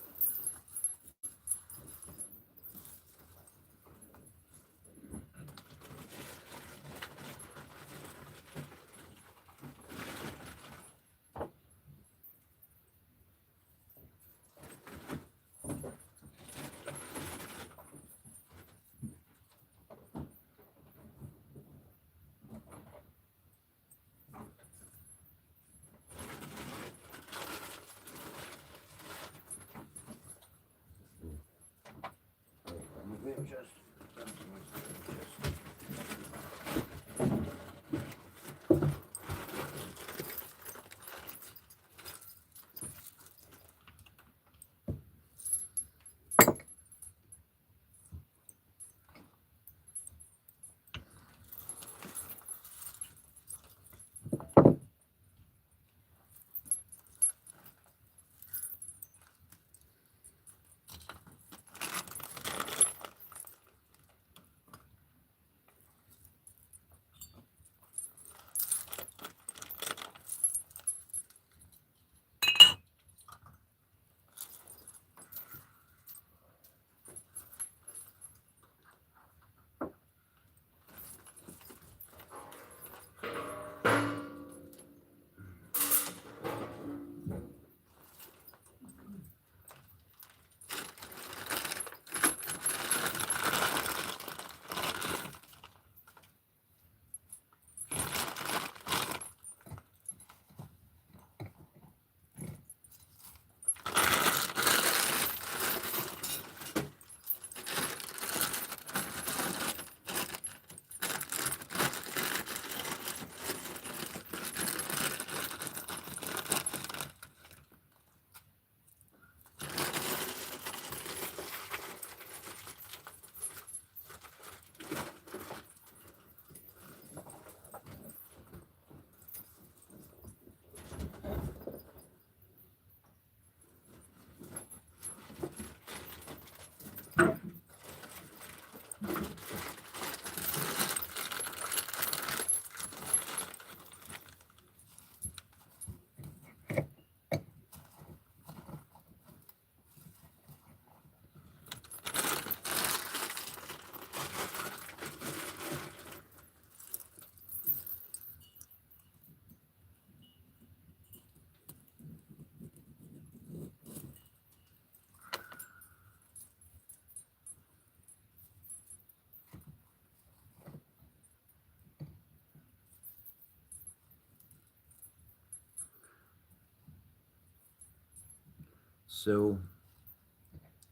So,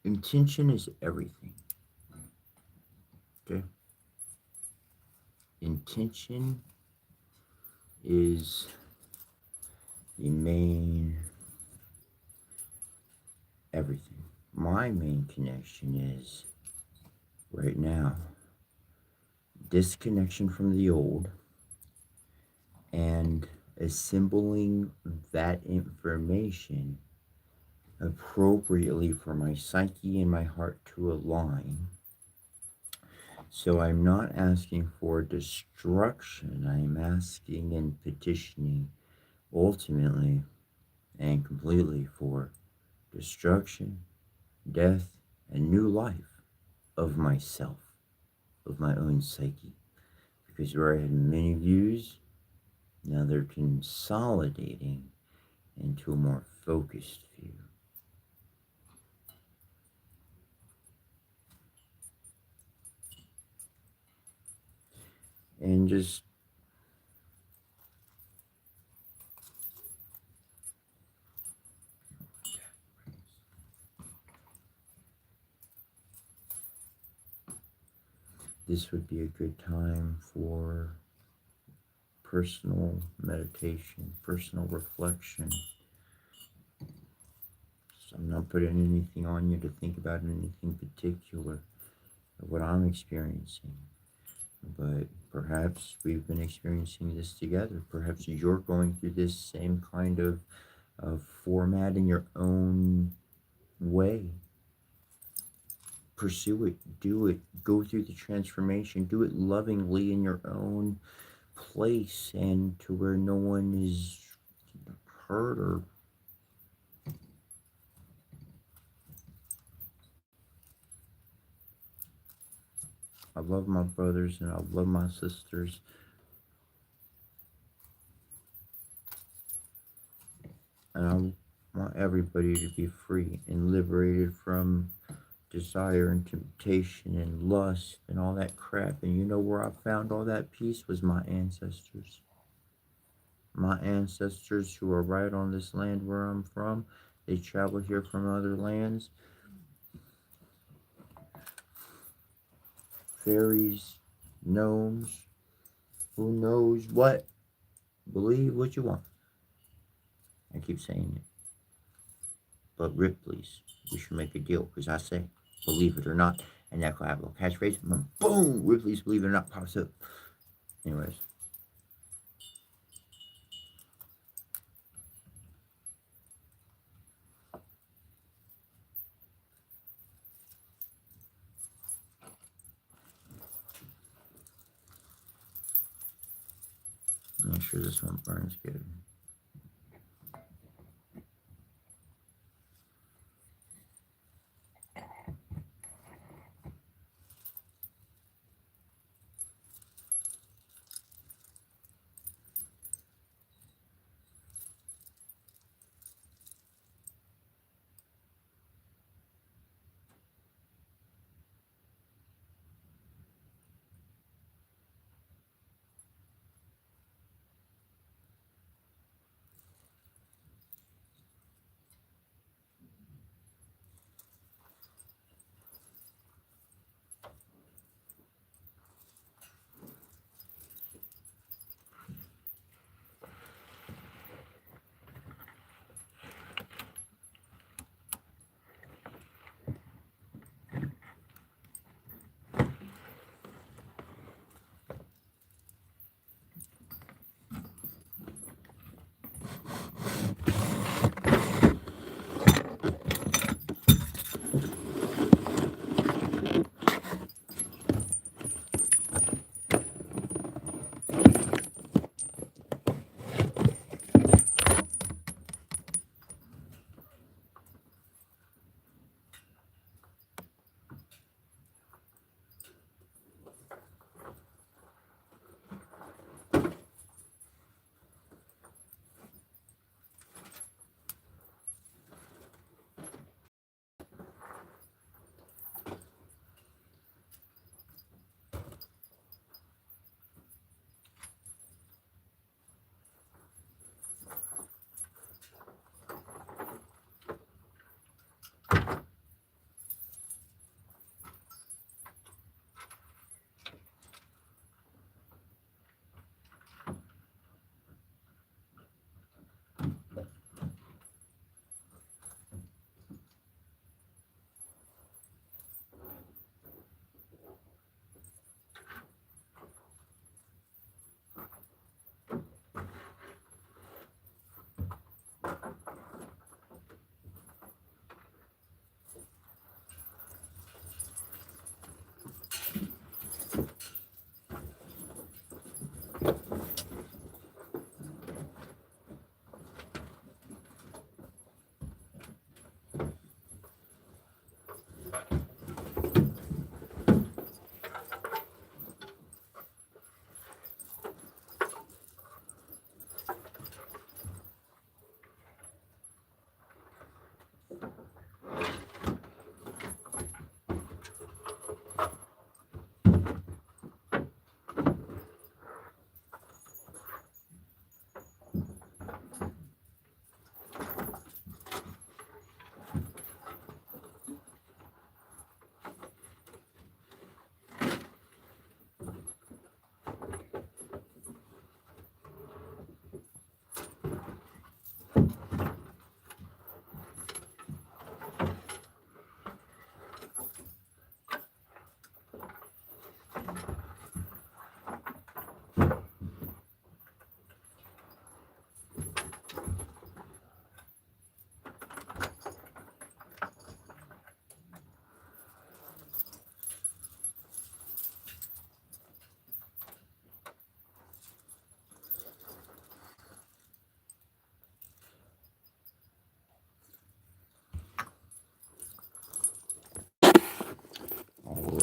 intention is everything. Okay? Intention is the main everything. My main connection is right now disconnection from the old and assembling that information appropriately for my psyche and my heart to align. So I'm not asking for destruction, I'm asking and petitioning ultimately and completely for destruction, death, and new life of myself, of my own psyche. Because where I had many views, now they're consolidating into a more focused view. And just this would be a good time for personal meditation, personal reflection. So I'm not putting anything on you to think about anything particular of what I'm experiencing. But perhaps we've been experiencing this together. Perhaps you're going through this same kind of format in your own way. Pursue it, do it, go through the transformation, do it lovingly in your own place and to where no one is hurt or I love my brothers and I love my sisters. And I want everybody to be free and liberated from desire and temptation and lust and all that crap. And you know where I found all that peace was my ancestors. My ancestors who are right on this land where I'm from. They travel here from other lands. Fairies, gnomes, who knows what. Believe what you want. I keep saying it. But Ripley's, we should make a deal because I say, believe it or not, and that will have a little catchphrase. Boom! Ripley's Believe It or Not pops up. Anyways. Make sure this one burns good.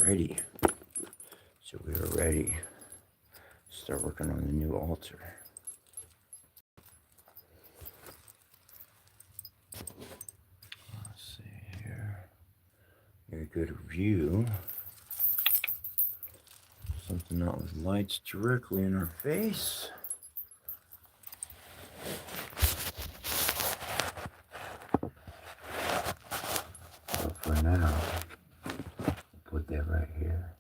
ready. So we are ready to start working on the new altar. Let's see here. Get a good view. Something not with lights directly in our face. But for now, we'll put that right here.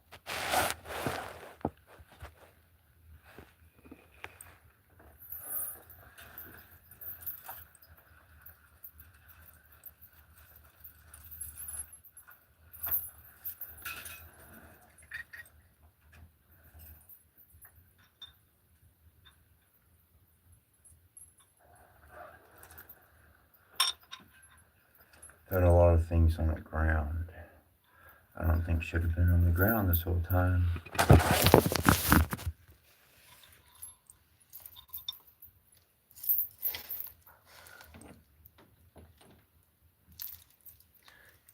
Had a lot of things on the ground. I don't think should have been on the ground this whole time.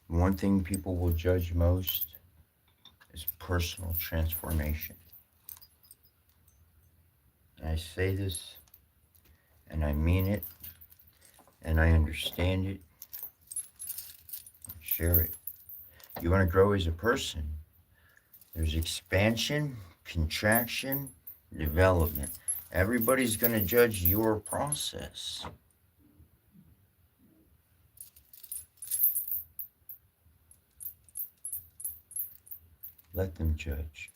One thing people will judge most is personal transformation. And I say this, and I mean it, and I understand it. Share it. You want to grow as a person. There's expansion, contraction, development. Everybody's going to judge your process. Let them judge.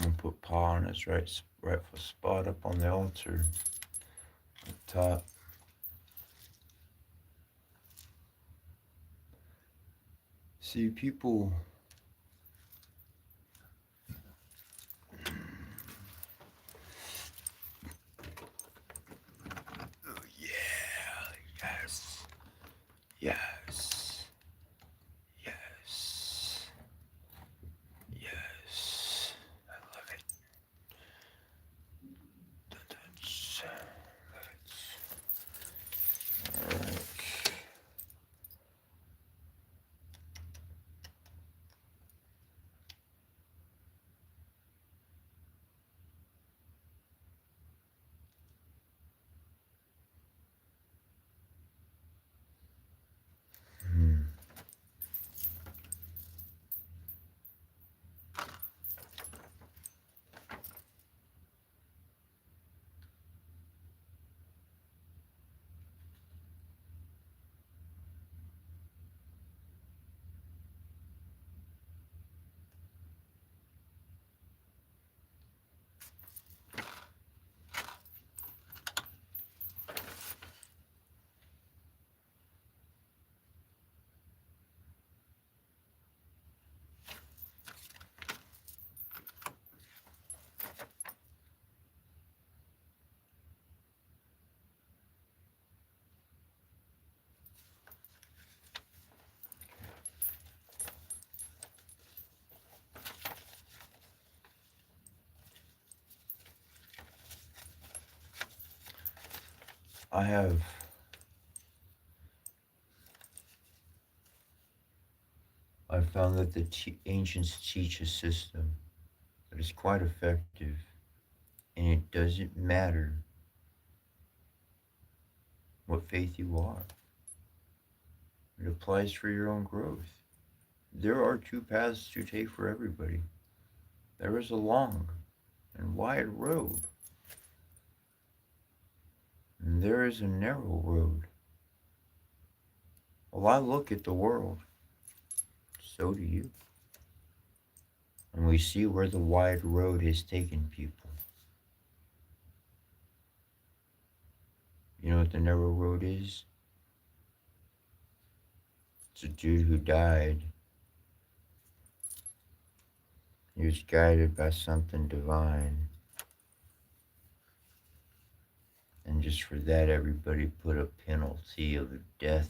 And put paw on its rightful spot up on the altar at the top. See, people oh yeah, yes, yes, yes, yes. I love it. That's, love it. All right. I've found that the ancients teach a system that is quite effective And it doesn't matter what faith you are. It applies for your own growth. There are two paths to take for everybody. There is a long and wide road, and there is a narrow road. Well, I look at the world, so do you. And we see where the wide road has taken people. You know what the narrow road is? It's a dude who died. He was guided by something divine. And just for that, everybody put a penalty of death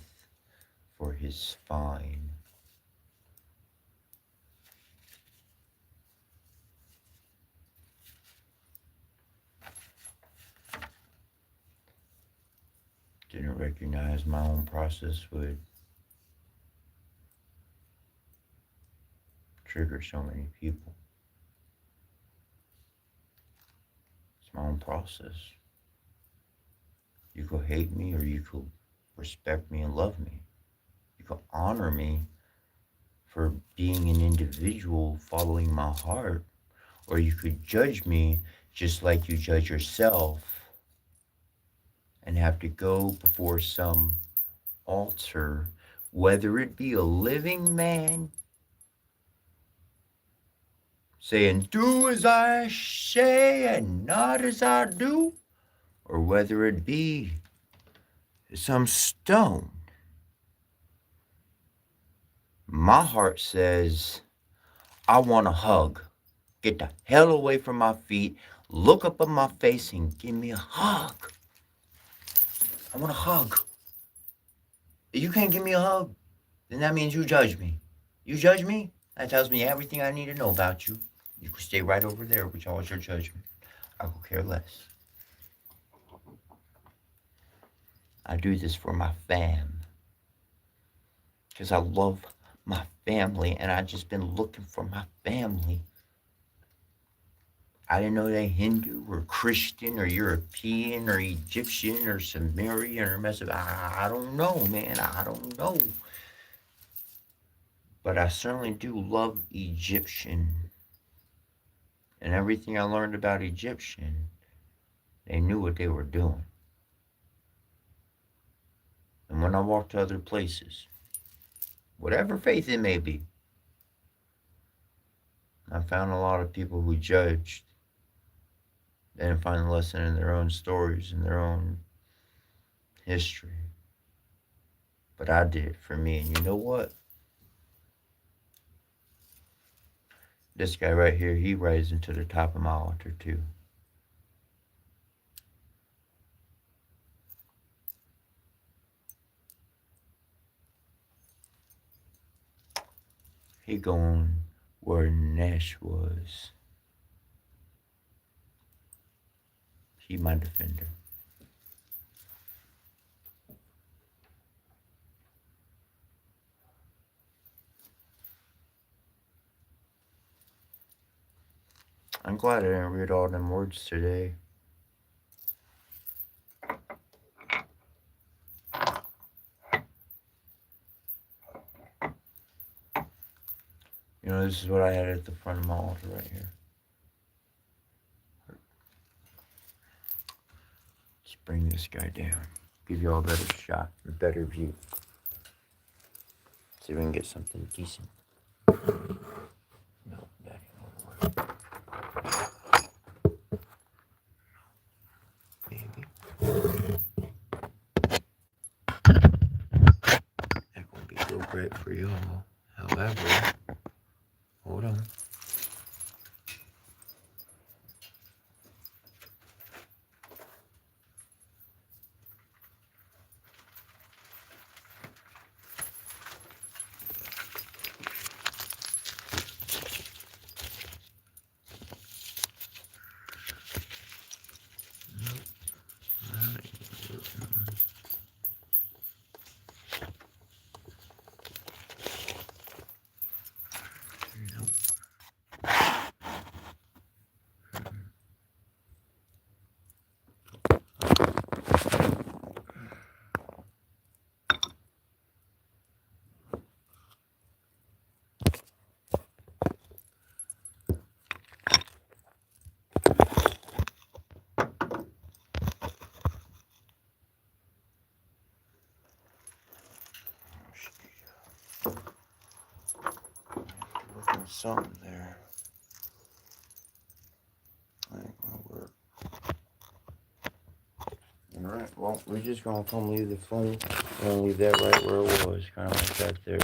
for his fine. Didn't recognize my own process would trigger so many people. It's my own process. You could hate me or you could respect me and love me. You could honor me for being an individual following my heart, or you could judge me just like you judge yourself and have to go before some altar, whether it be a living man saying, do as I say and not as I do, or whether it be some stone. My heart says, I want a hug. Get the hell away from my feet, look up in my face and give me a hug. I want a hug. If you can't give me a hug, then that means you judge me. You judge me? That tells me everything I need to know about you. You can stay right over there with all your judgment. I could care less. I do this for my fam. Because I love my family and I just been looking for my family. I didn't know they Hindu or Christian or European or Egyptian or Sumerian or Mesopotamian. I don't know, man. I don't know. But I certainly do love Egyptian. And everything I learned about Egyptian, they knew what they were doing. And when I walk to other places, whatever faith it may be, I found a lot of people who judged. They didn't find the lesson in their own stories and their own history. But I did for me. And you know what? This guy right here, he rises to the top of my altar too. He going where Nash was. He my defender. I'm glad I didn't read all them words today. You know, this is what I had at the front of my altar right here. Let's bring this guy down. Give you all a better shot, a better view. See if we can get something decent. No, that ain't gonna work. Maybe. That won't be real great for y'all. However, hold on. something there. That ain't gonna work. Alright, well, we're just gonna come leave the phone. We're gonna leave that right where it was, kind of like that there.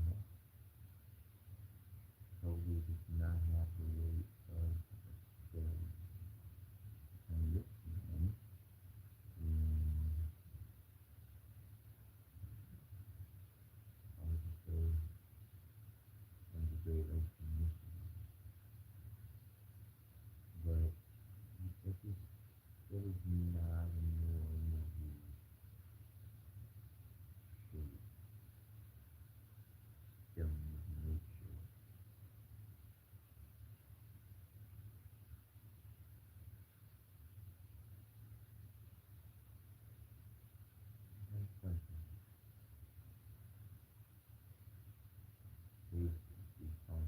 health. So we did not have the weight of the conditioning I would say, in the grade of conditioning. But it is not a normal state of nature. That's something basically fun.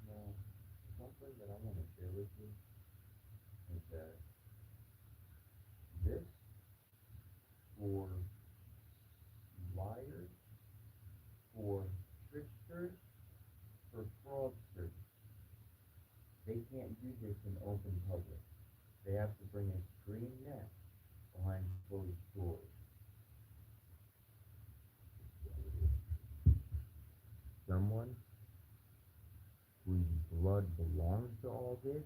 Now, something that I want to share with you is that this for liars, for tricksters, for fraudsters. They can't do this in open public. They have to bring a screen net behind closed doors. Someone whose blood belongs to all this,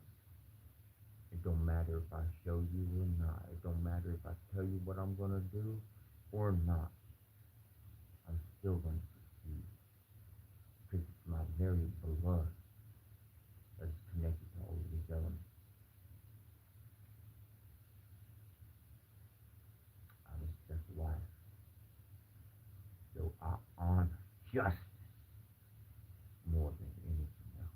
it don't matter if I show you or not. It don't matter if I tell you what I'm going to do or not. I'm still going to succeed. Because it's my very blood that's connected to all of these elements. I respect life. So I honor justice more than anything else.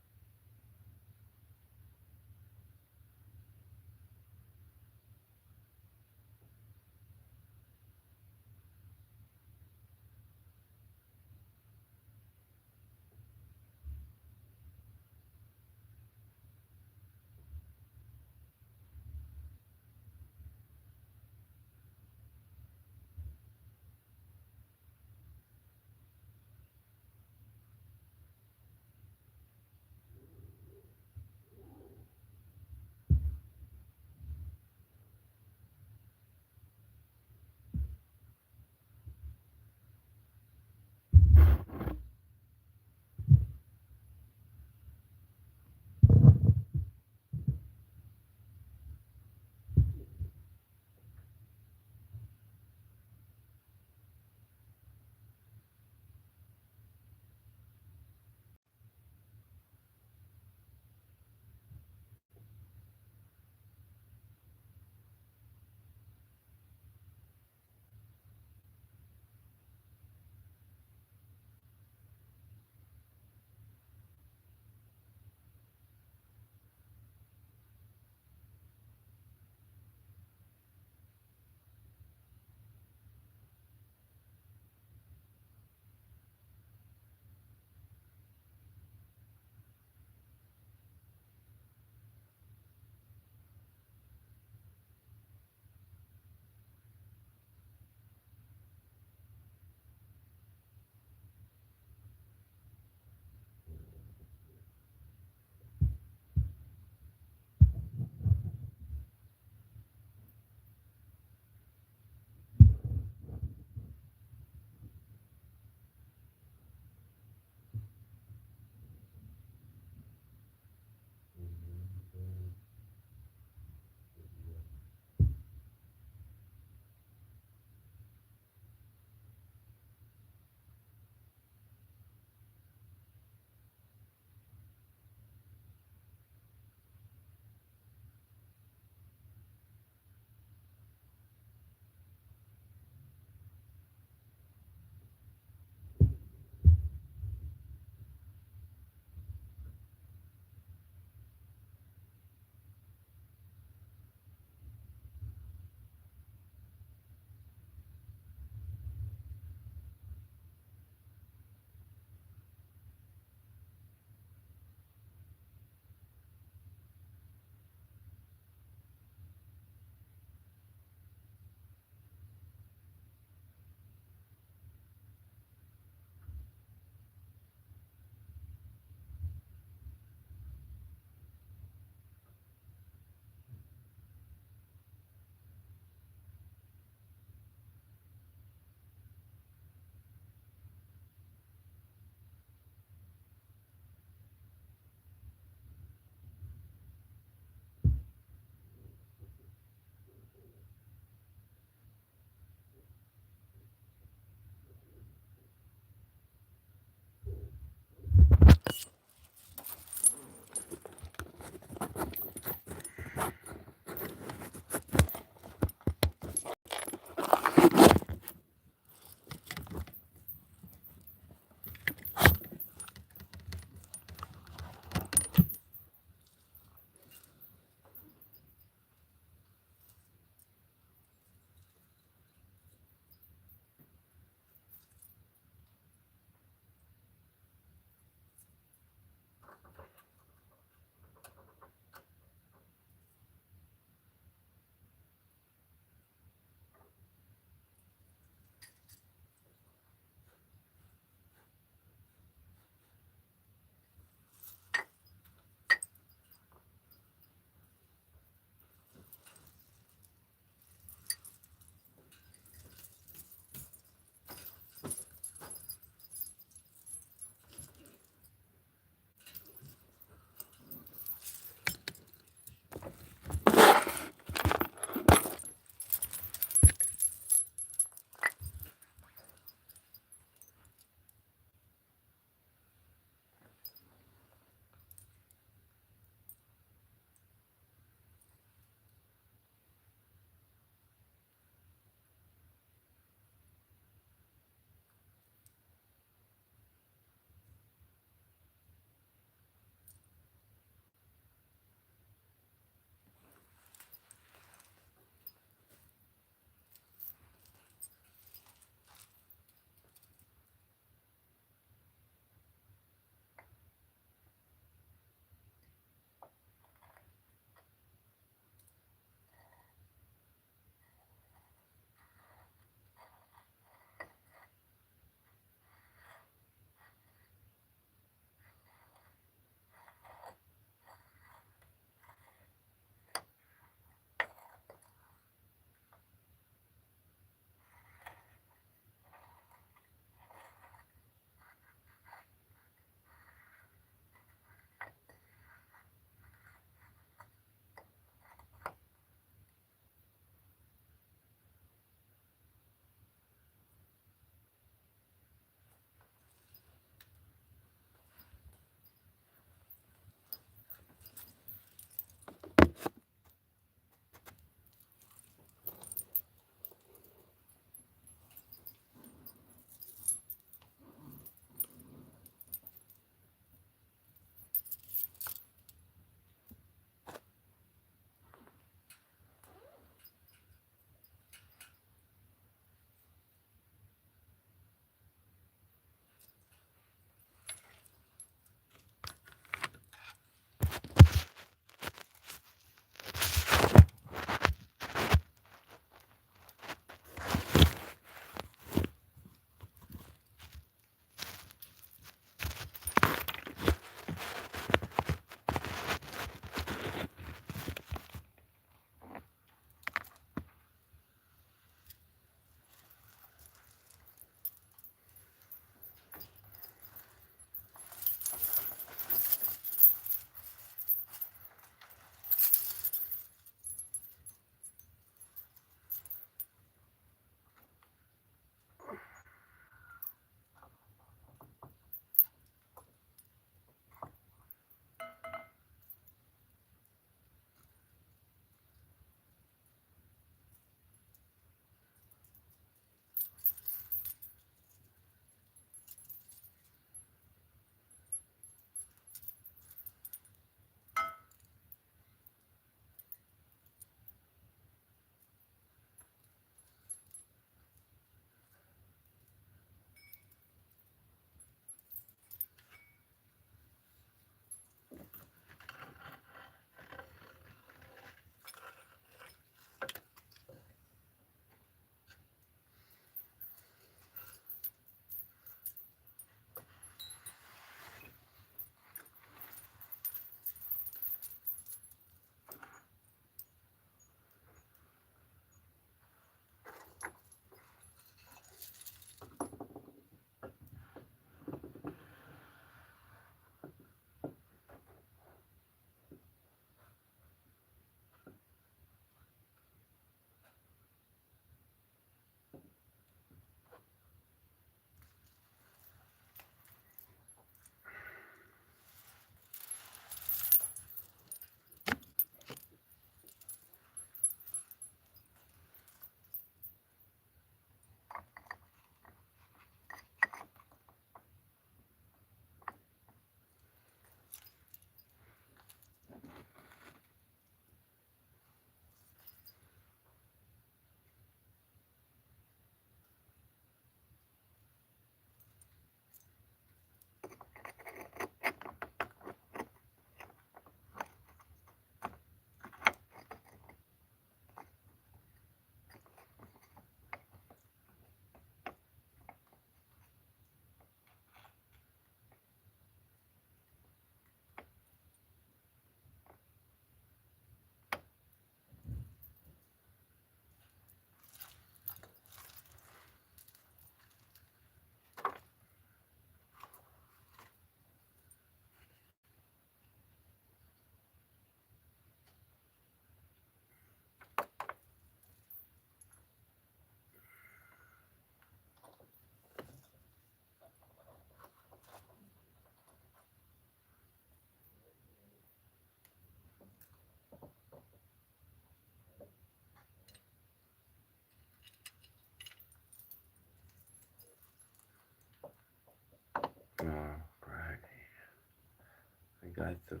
got the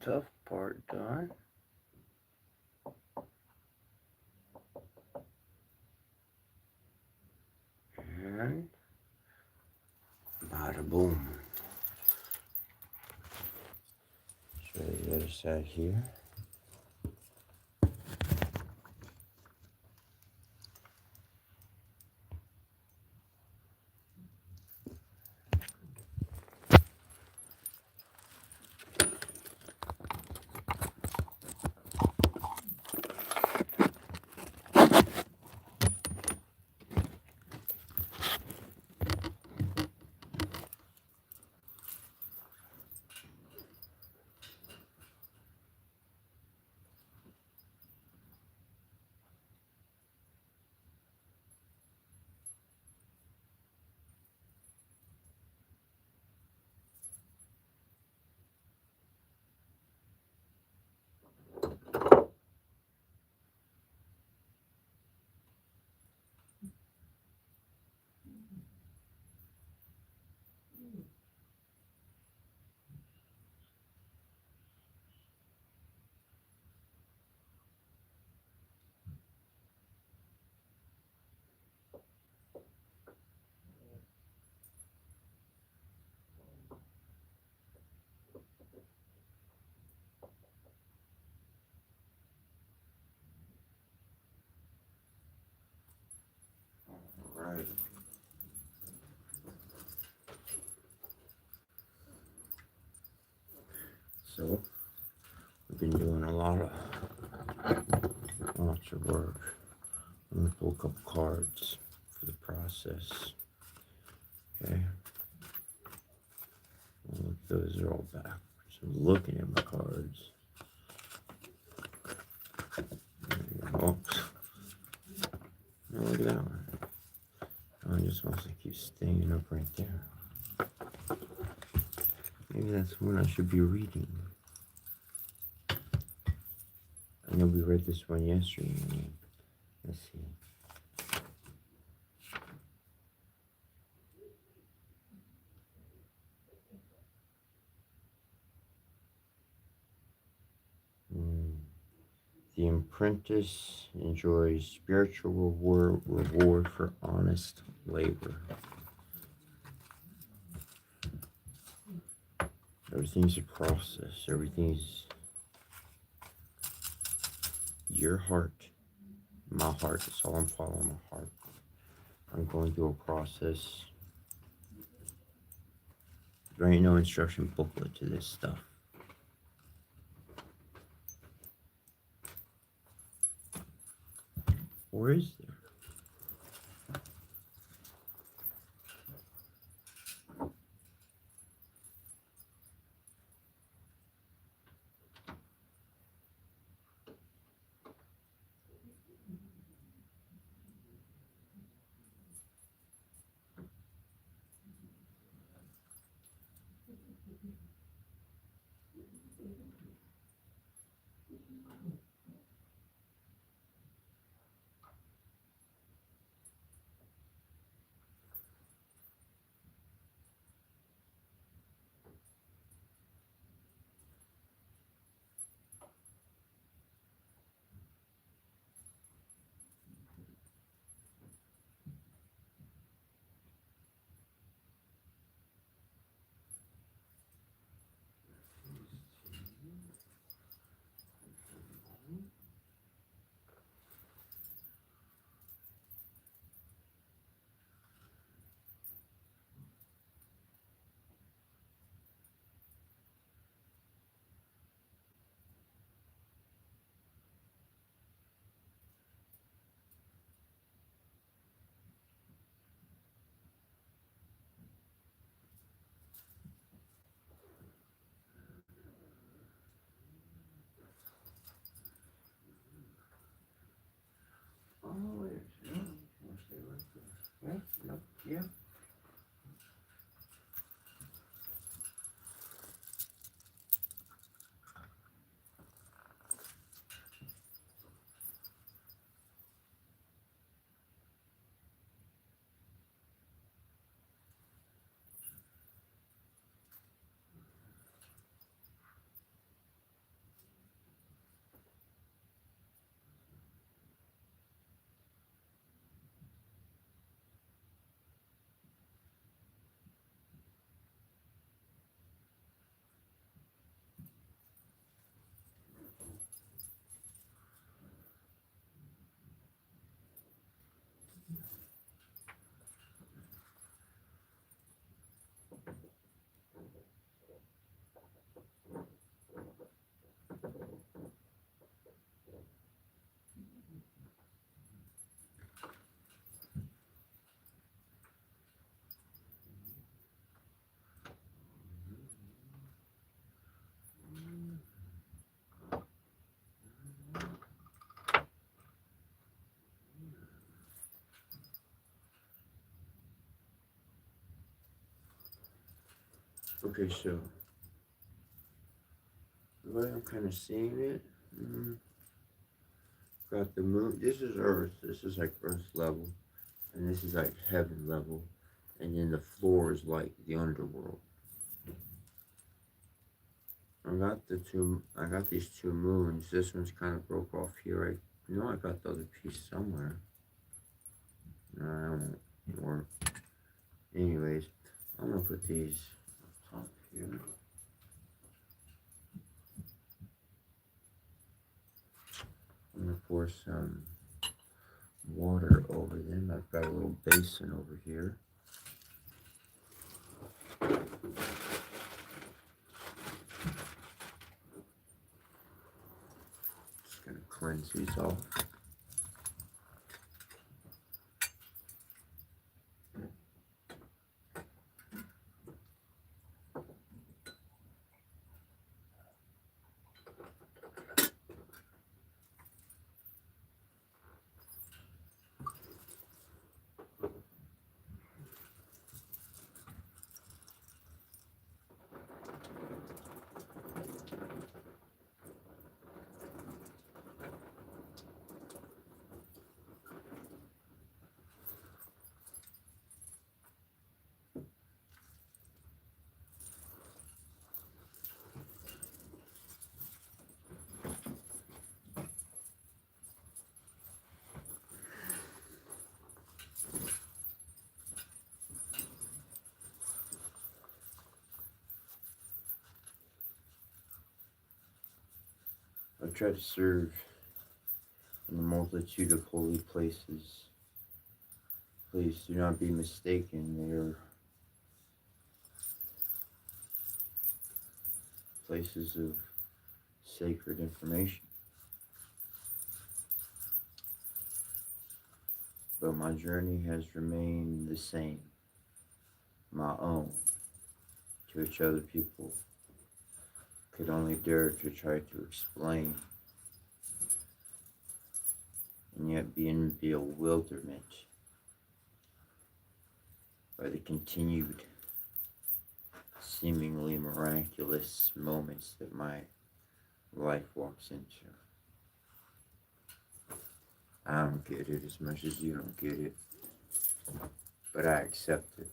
tough part done. And bada boom. Show you the other side here. Right. So we've been doing lots of work. I'm gonna pull a couple cards for the process. Okay. Look, those are all backwards. I'm looking at my cards. Oh, look at that one. Oh, it just wants to keep staying up right there. Maybe that's one I should be reading. I know we read this one yesterday. Let's see. The apprentice enjoys spiritual reward for honest labor. Everything's a process. Everything's your heart, my heart. That's all I'm following, my heart. I'm going through a process. There ain't no instruction booklet to this stuff. Or is there? Oh, yeah. Okay, so the way I'm kind of seeing it, got the moon. This is Earth. This is like Earth level, and this is like heaven level, and then the floor is like the underworld. I got the two. I got these two moons. This one's kind of broke off here. I know I got the other piece somewhere. No, I don't work. Anyways, I'm gonna put these up top here. I'm gonna pour some water over them. I've got a little basin over here. Just gonna cleanse these off. I try to serve in a multitude of holy places. Please do not be mistaken. They are places of sacred information. But my journey has remained the same, my own, to which other people could only dare to try to explain, and yet be in bewilderment by the continued, seemingly miraculous moments that my life walks into. I don't get it as much as you don't get it, but I accept it.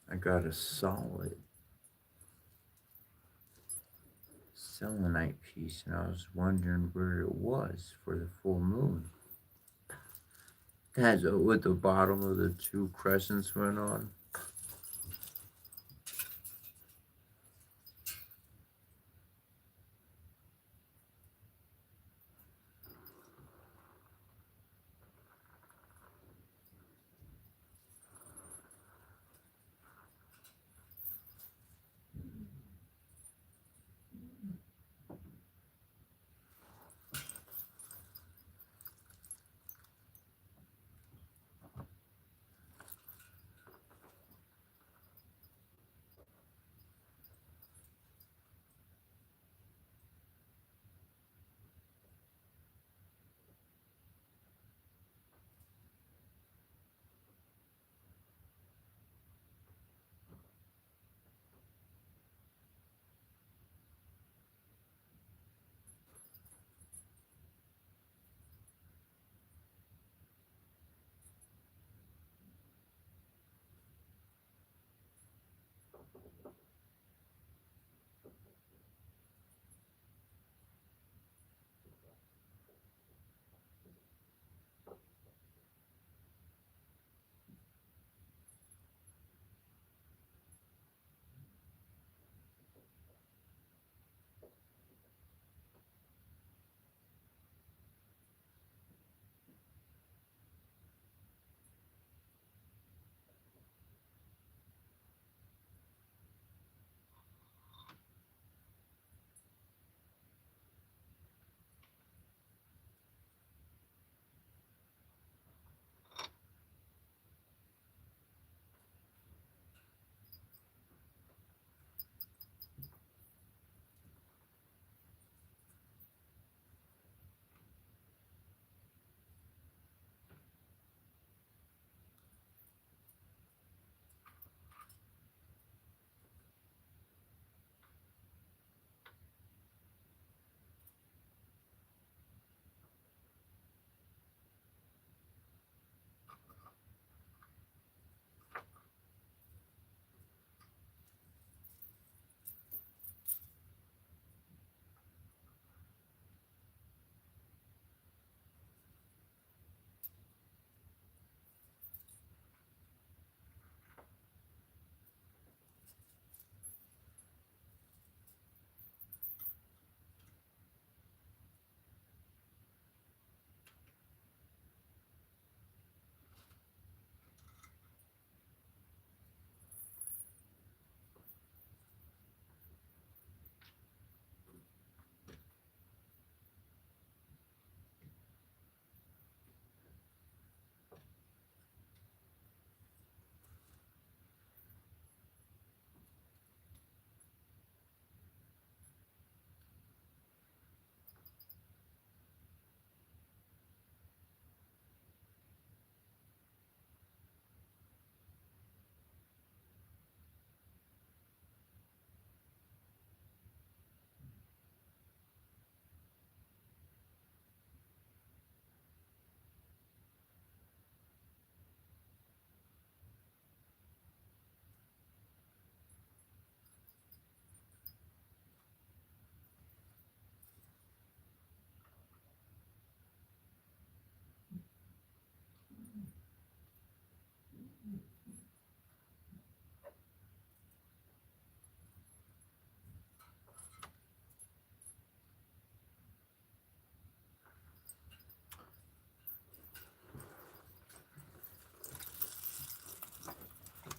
I got a solid selenite piece, and I was wondering where it was for the full moon. That's what the bottom of the two crescents went on.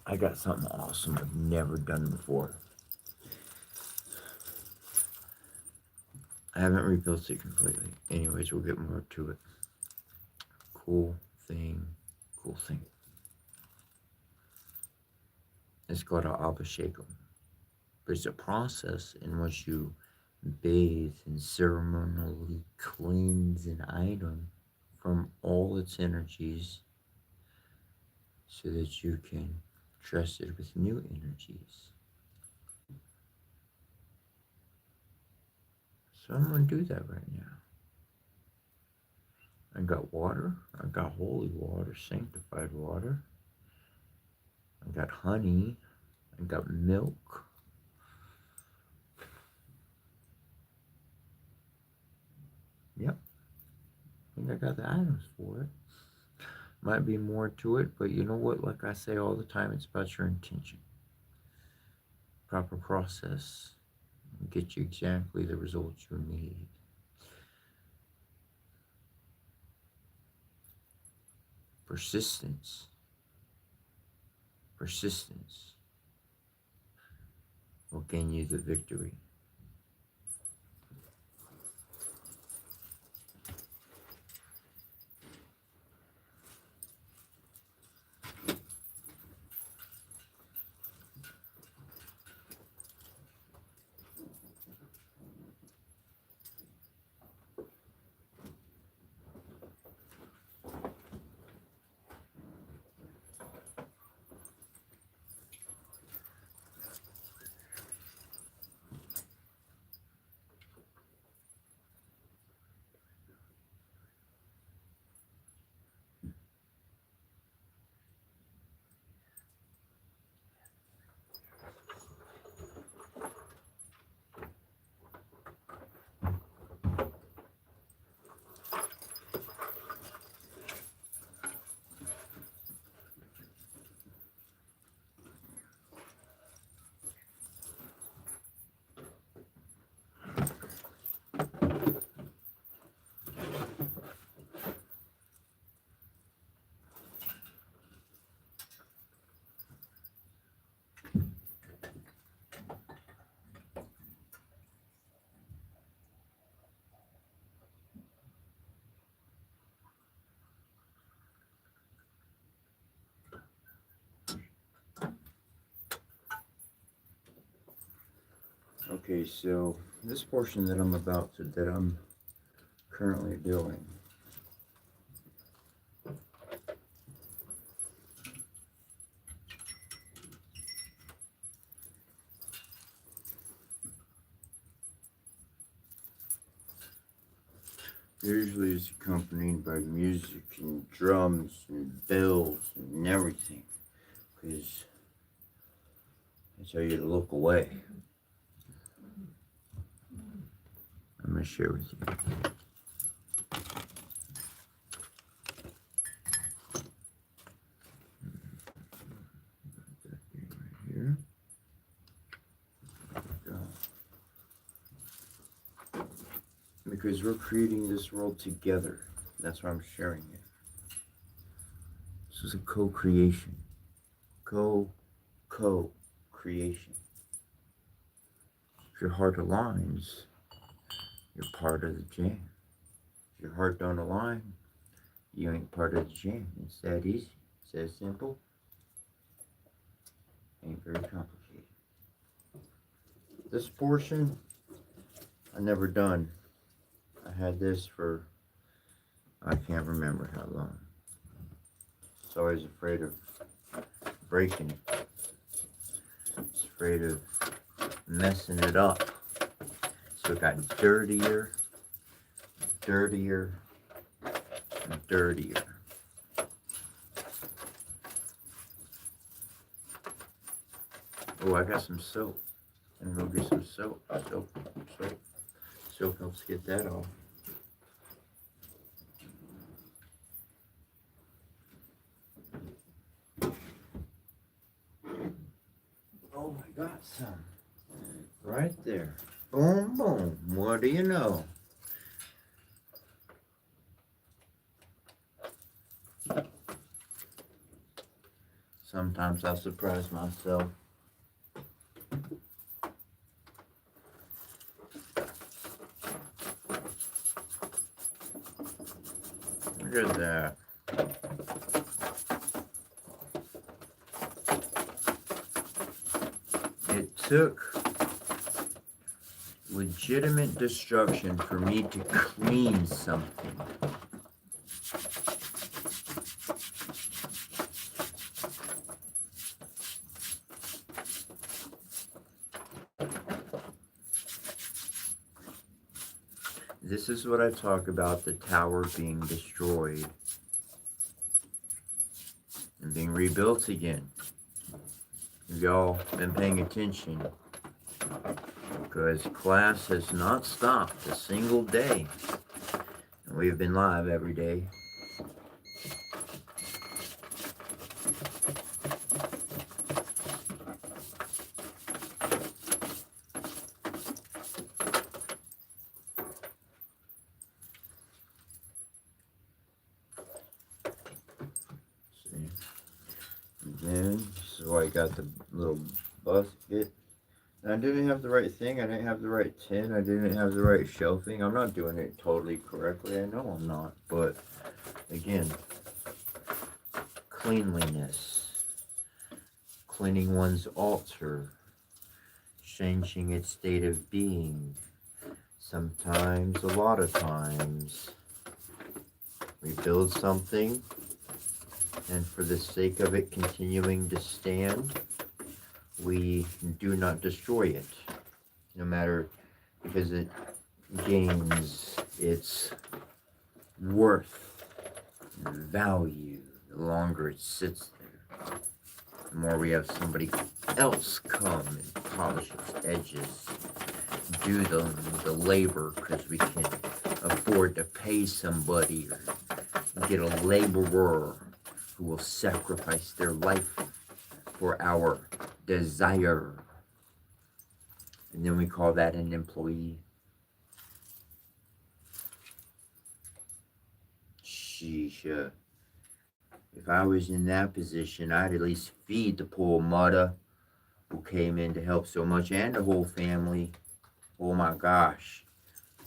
I got something awesome I've never done before. I haven't rebuilt it completely. Anyways, we'll get more to it. Cool thing. It's called an abhishekam. But it's a process in which you bathe and ceremonially cleanse an item from all its energies so that you can trust it with new energies. So I'm going to do that right now. I got water. I got holy water, sanctified water. I got honey. I got milk. Yep. I think I got the items for it. Might be more to it, but you know what? Like I say all the time, it's about your intention. Proper process will get you exactly the results you need. Persistence will gain you the victory. Okay, so this portion that I'm currently doing, usually is accompanied by music and drums and bells and everything, because I tell you to look away. I'm going to share with you. Right here. Because we're creating this world together. That's why I'm sharing it. This is a co-creation. Co-creation. If your heart aligns, you're part of the jam. If your heart don't align, you ain't part of the jam. It's that easy. It's that simple. Ain't very complicated. This portion, I never done. I had this for, I can't remember how long. It's always afraid of breaking it. It's afraid of messing it up. So it got dirtier, and dirtier. Oh, I got some soap. I'm gonna go get some soap. Soap helps get that off. Oh, I got some. Right there. Boom, boom. What do you know? Sometimes I surprise myself. Look at that. It took legitimate destruction for me to clean something. This is what I talk about, the tower being destroyed and being rebuilt again. Y'all been paying attention, because class has not stopped a single day. And we've been live every day. Then, so I got the little basket. I didn't have the right thing. I didn't have the right tin. I didn't have the right shelving. I'm not doing it totally correctly. I know I'm not. But, again, cleanliness. Cleaning one's altar. Changing its state of being. Sometimes, a lot of times, we build something, and for the sake of it continuing to stand, we do not destroy it, no matter, because it gains its worth and value the longer it sits there. The more we have somebody else come and polish its edges, do the labor, because we can afford to pay somebody or get a laborer who will sacrifice their life for our desire. And then we call that an employee. Sheesh. If I was in that position, I'd at least feed the poor mother who came in to help so much, and the whole family. Oh my gosh.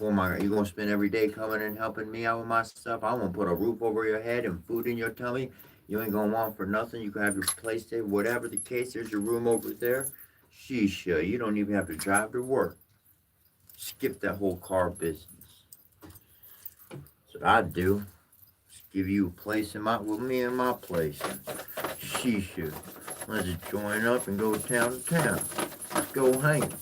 Oh my God, you gonna spend every day coming and helping me out with my stuff? I want to put a roof over your head and food in your tummy. You ain't gonna want for nothing. You can have your place there, whatever the case. There's your room over there. Sheesh, you don't even have to drive to work. Skip that whole car business. That's what I'd do. Just give you a place in with me in my place. Sheesh, let's just join up and go town to town. Let's go hang.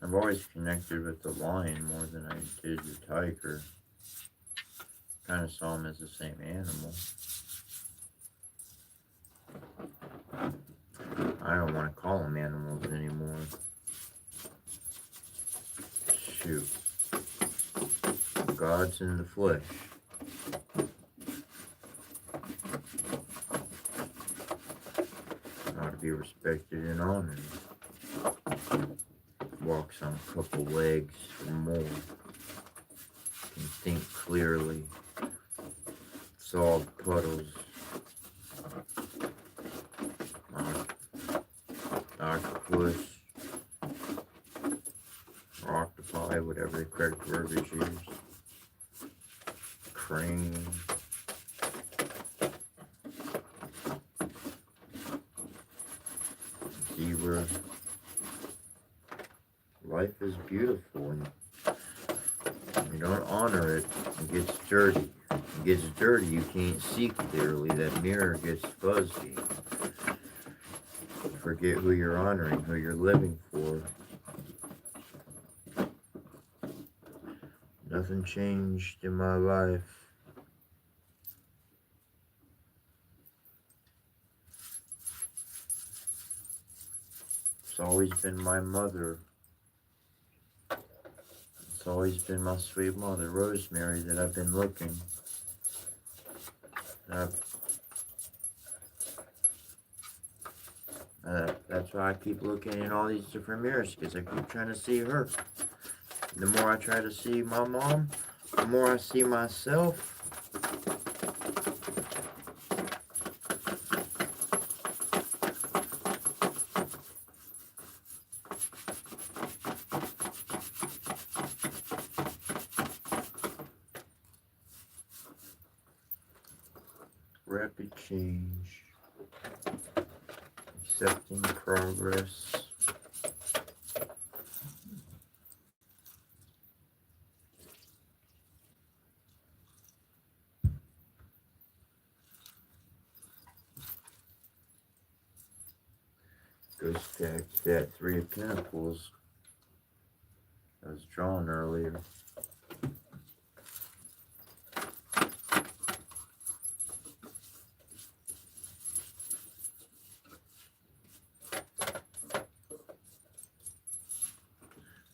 I've always connected with the lion more than I did the tiger. Kind of saw them as the same animal. I don't want to call them animals anymore. Shoot. God's in the flesh. Ought to be respected and honored. Walks on a couple legs or more. Can think clearly. Solve puddles. Octopus. Or octopi, whatever the correct verb is used. Crane. Zebra. Life is beautiful, and you don't honor it, it gets dirty. It gets dirty, you can't see clearly, that mirror gets fuzzy. Forget who you're honoring, who you're living for. Nothing changed in my life. It's always been my mother. It's always been my sweet mother, Rosemary, that I've been looking. That's why I keep looking in all these different mirrors, because I keep trying to see her. The more I try to see my mom, the more I see myself. Rapid change. Accepting progress. Goes back to that Three of Pentacles that was drawn earlier.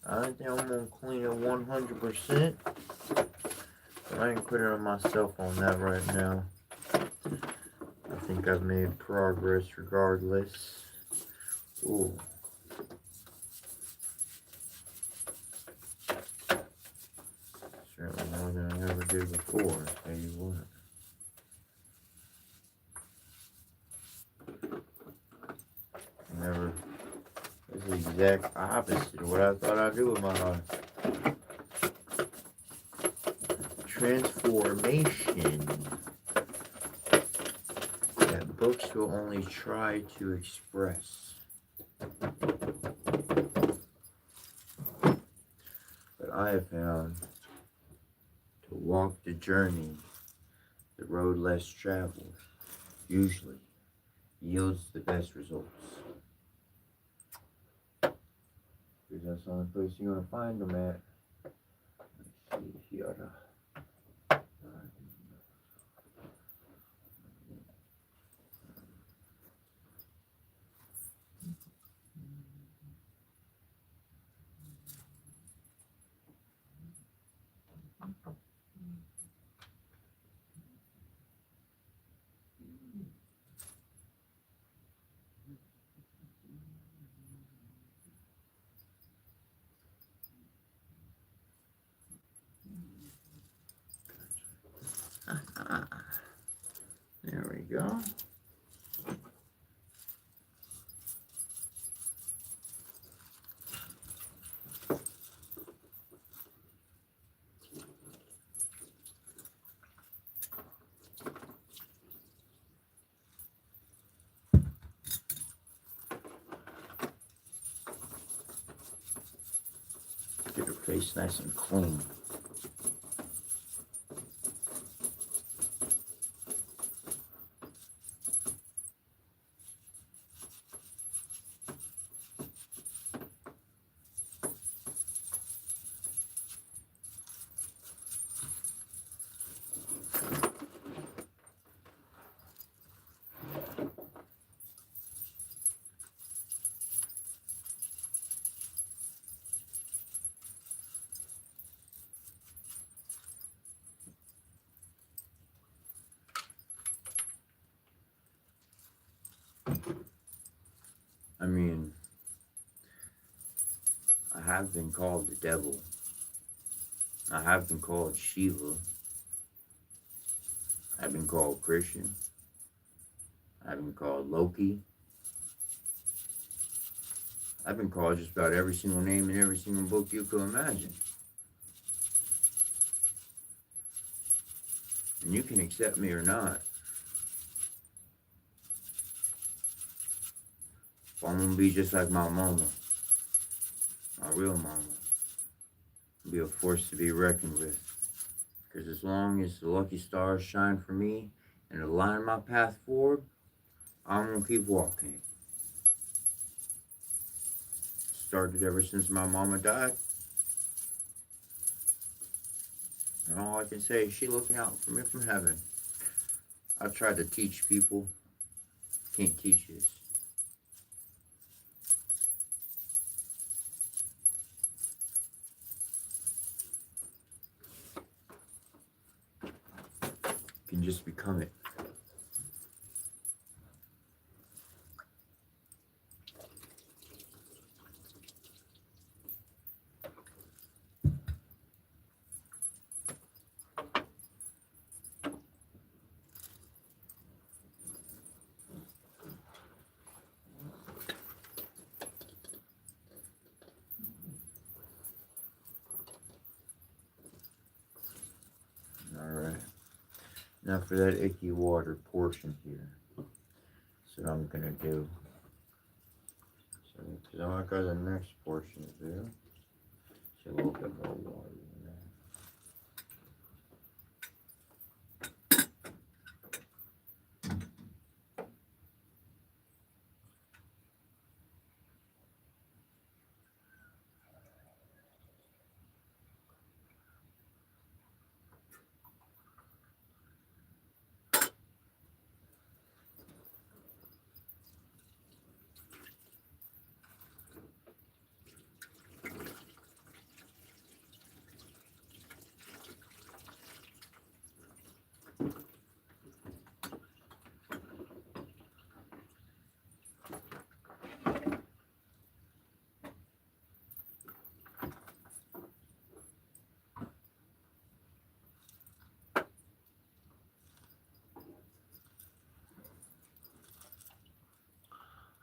I think I'm going to clean it 100%. But I ain't quitting on myself on that right now. I think I've made progress regardless. Ooh. Certainly more than I ever did before, I'll tell you what. Never. It's the exact opposite of what I thought I'd do with my life. Transformation. That books will only try to express. But I have found to walk the journey, the road less traveled, usually yields the best results. Because that's the only place you're going to find them at. Let's see here. There we go. Get her face nice and clean. I mean, I have been called the devil. I have been called Shiva. I've been called Christian. I've been called Loki. I've been called just about every single name in every single book you could imagine. And you can accept me or not. I'm going to be just like my mama. My real mama. Be a force to be reckoned with. Because as long as the lucky stars shine for me and align my path forward, I'm going to keep walking. Started ever since my mama died. And all I can say is she looking out for me from heaven. I tried to teach people. Can't teach this. can just become it. Alright. Now for that icky water portion here. That's what I'm gonna do. So, because I got the next portion to do. So a little bit more water in there.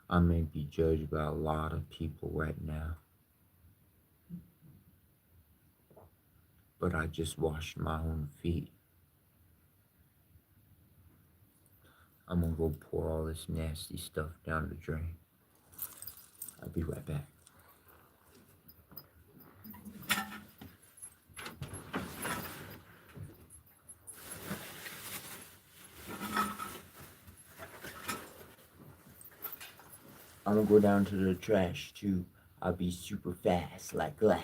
I may be judged by a lot of people right now, but I just washed my own feet. I'm gonna go pour all this nasty stuff down the drain. I'll be right back. I'm gonna go down to the trash too. I'll be super fast like glass.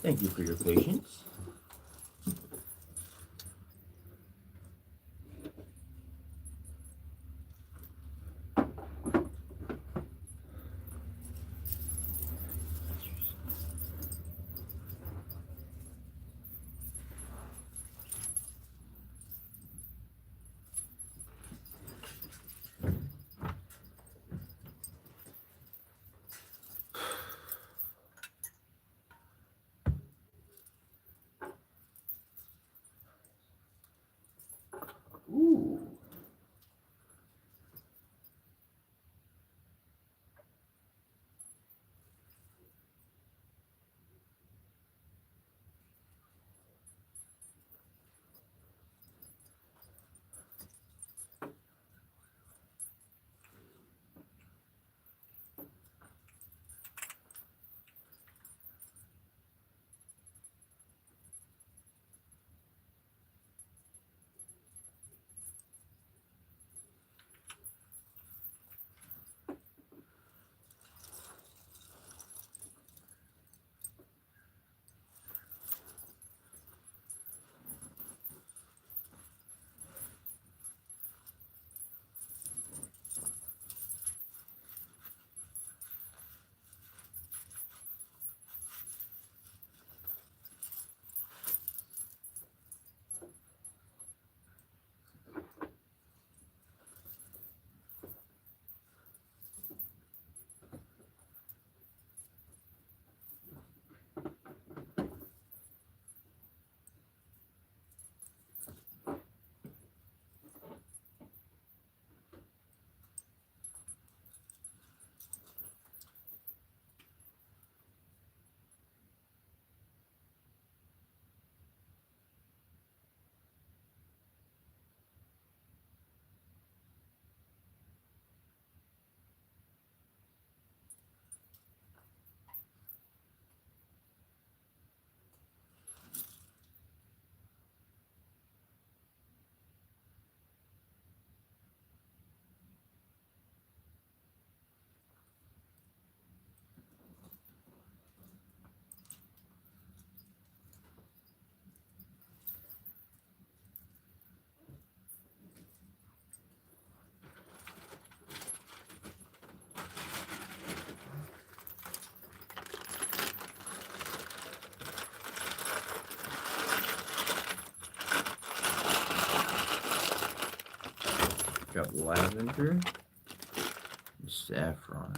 Thank you for your patience. Ooh. Got lavender and saffron.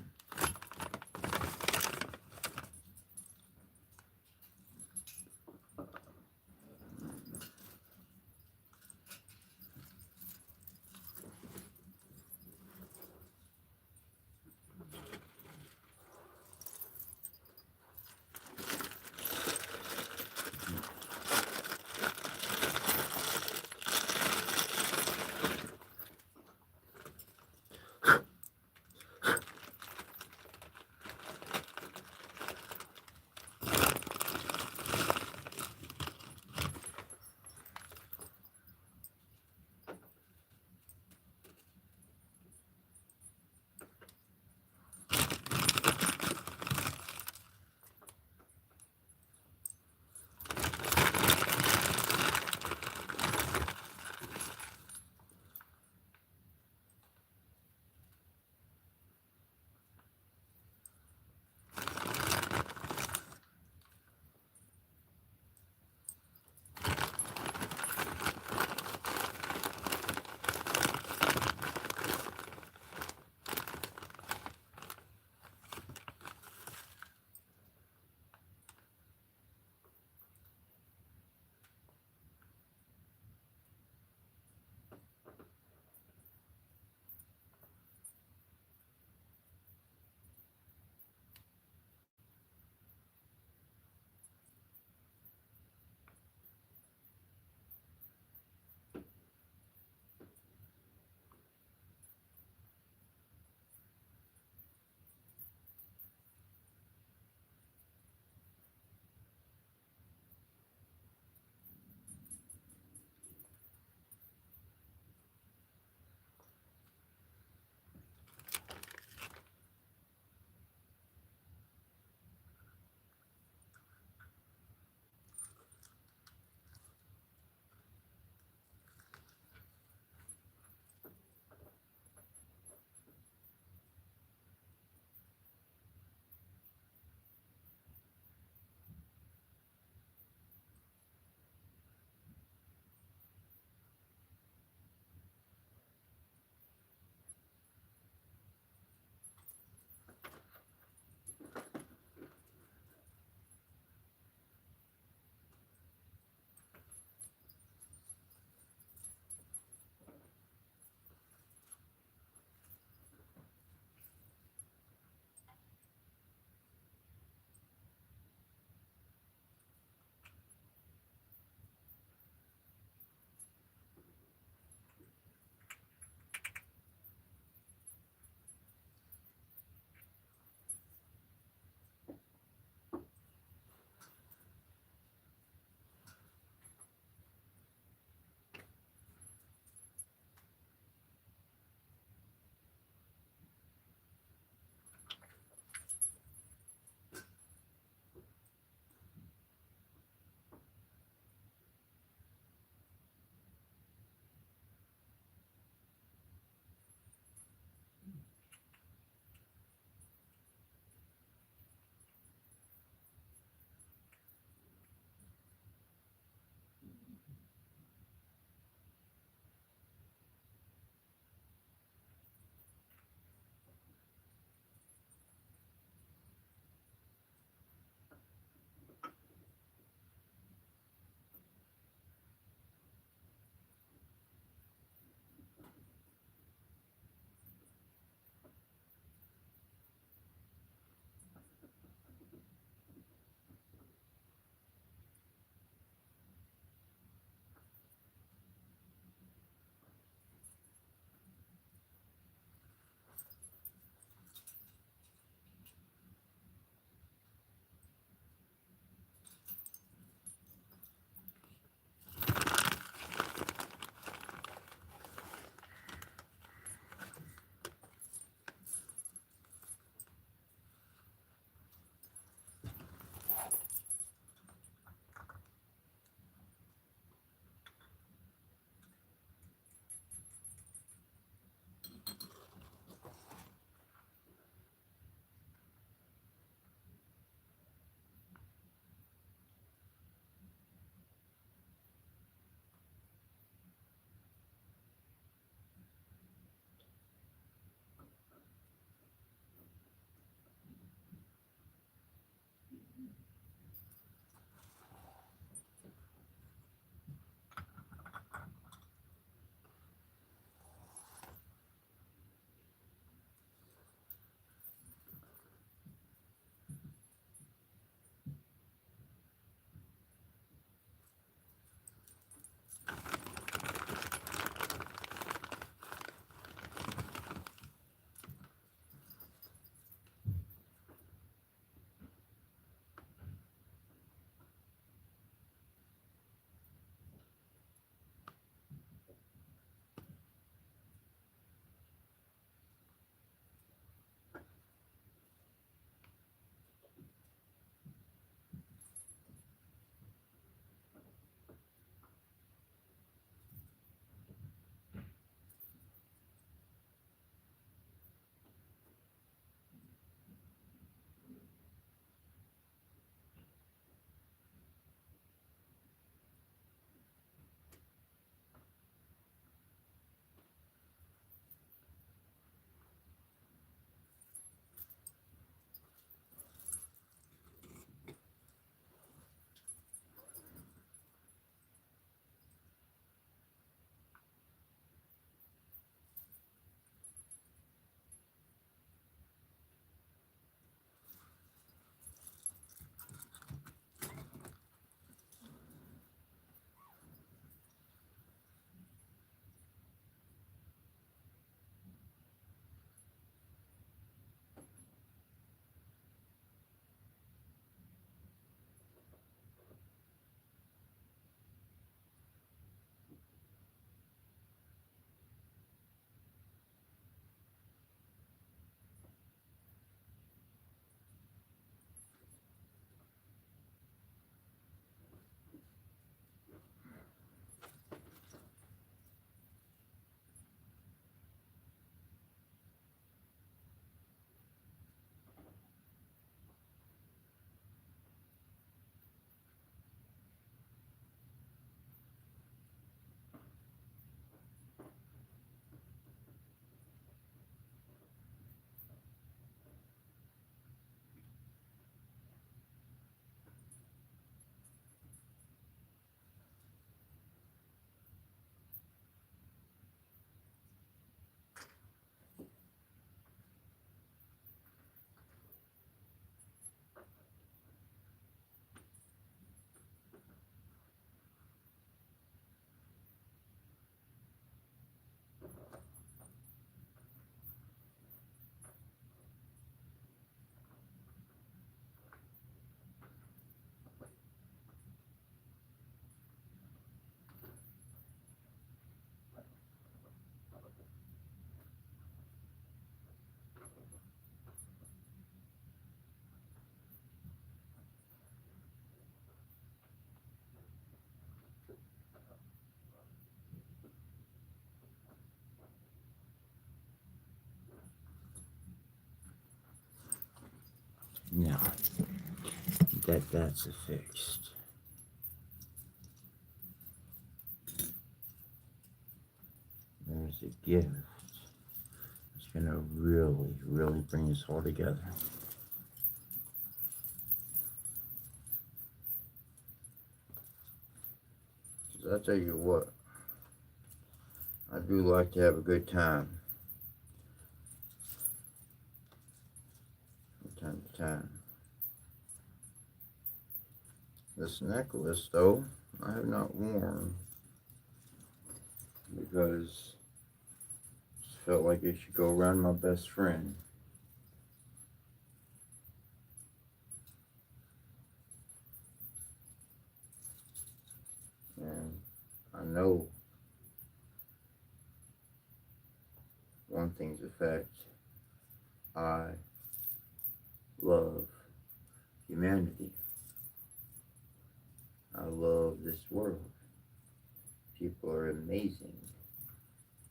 Now that that's affixed, there's a gift. It's going to really, really bring us all together. I'll tell you what, I do like to have a good time from time to time. This necklace, though, I have not worn because I felt like it should go around my best friend. And I know one thing's a fact. I love humanity. I love this world. People are amazing.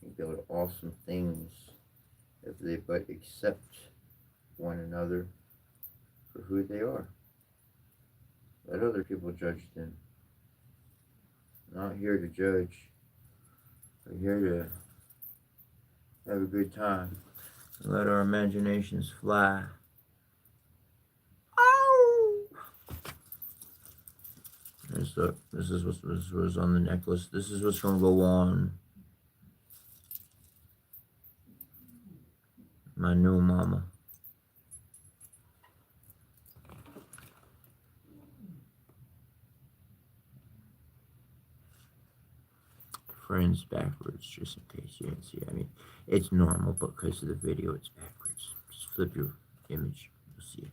They build awesome things if they but accept one another for who they are. Let other people judge them. I'm not here to judge. We're here to have a good time. Let our imaginations fly. Oh! This is what's on the necklace. This is what's gonna go on my new mama. Friends backwards, just in case you didn't see. I mean, it's normal, but because of the video, it's backwards. Just flip your image, you'll see it.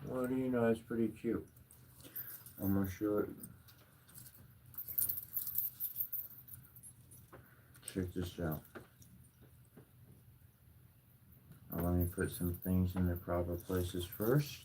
Well, you know, it's pretty cute. I'm gonna show it. Check this out. Now, let me put some things in their proper places first.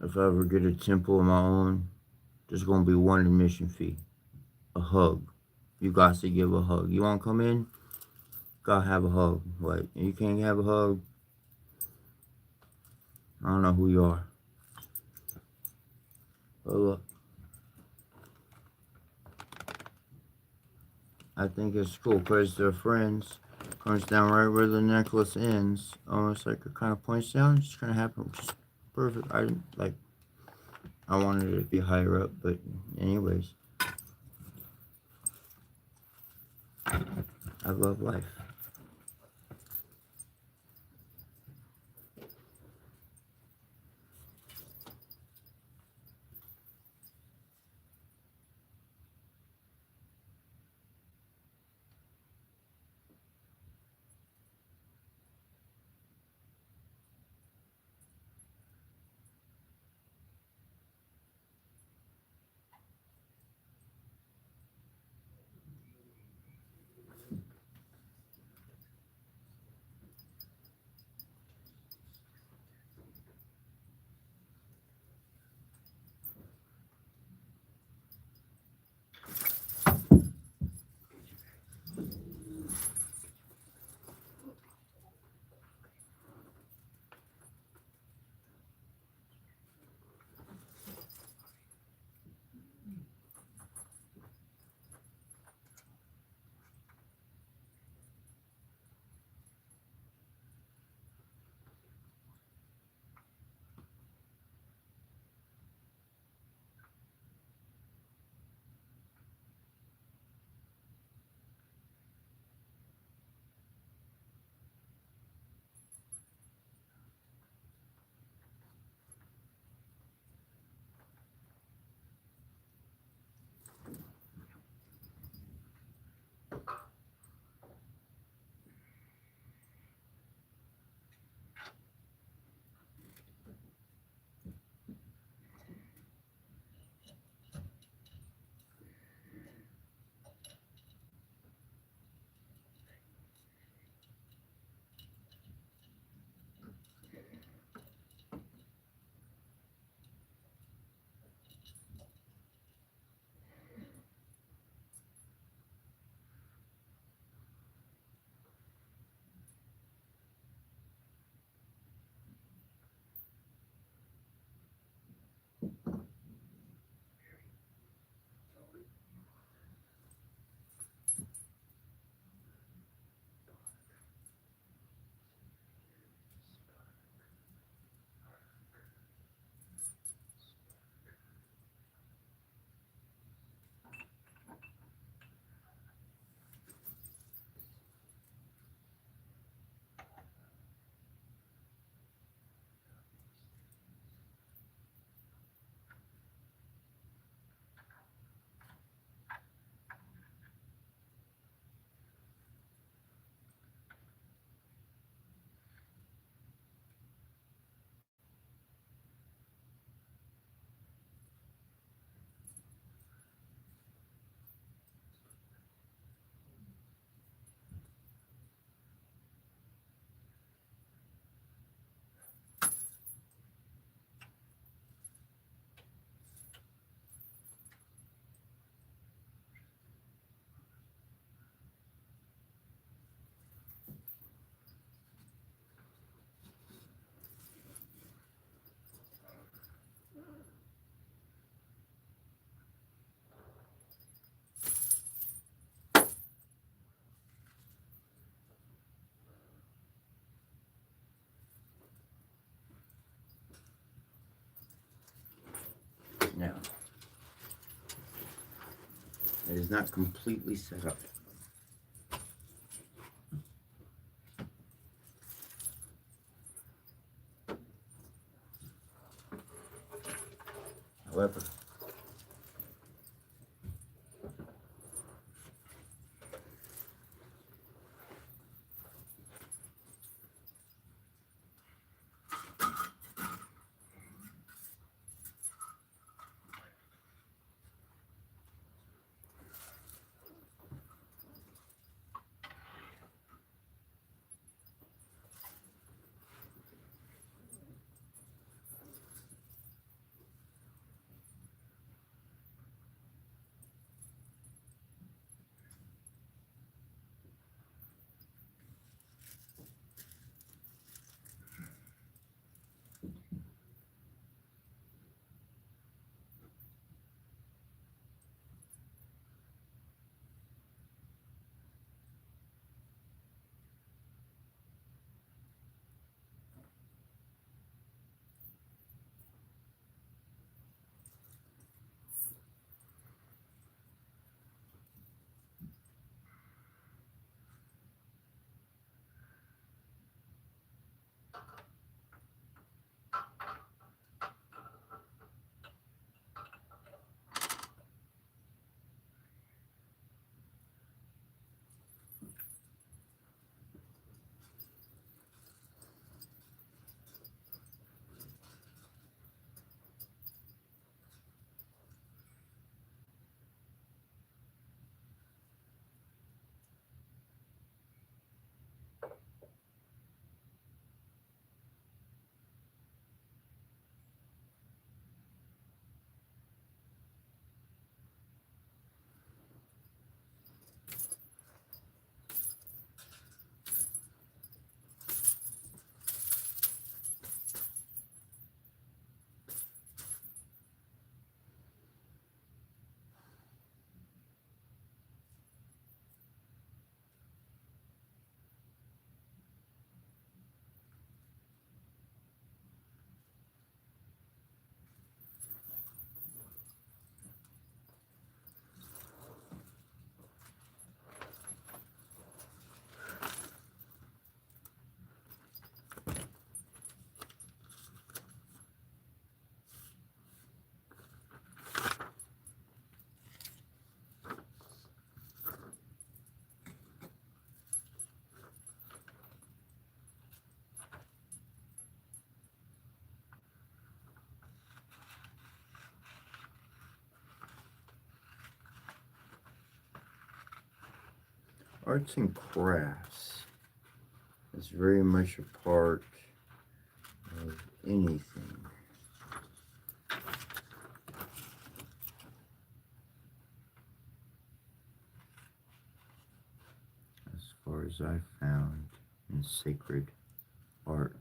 If I ever get a temple of my own, there's gonna be one admission fee. A hug. You got to give a hug. You wanna come in? Gotta have a hug. Like, you can't have a hug, I don't know who you are. But look, I think it's cool because they're friends. Comes down right where the necklace ends. Almost like it kind of points down. Just kind of happened. Just perfect. I didn't like. I wanted it to be higher up, but anyways, I love life. It is not completely set up. However, arts and crafts is very much a part of anything. As far as I've found in sacred art.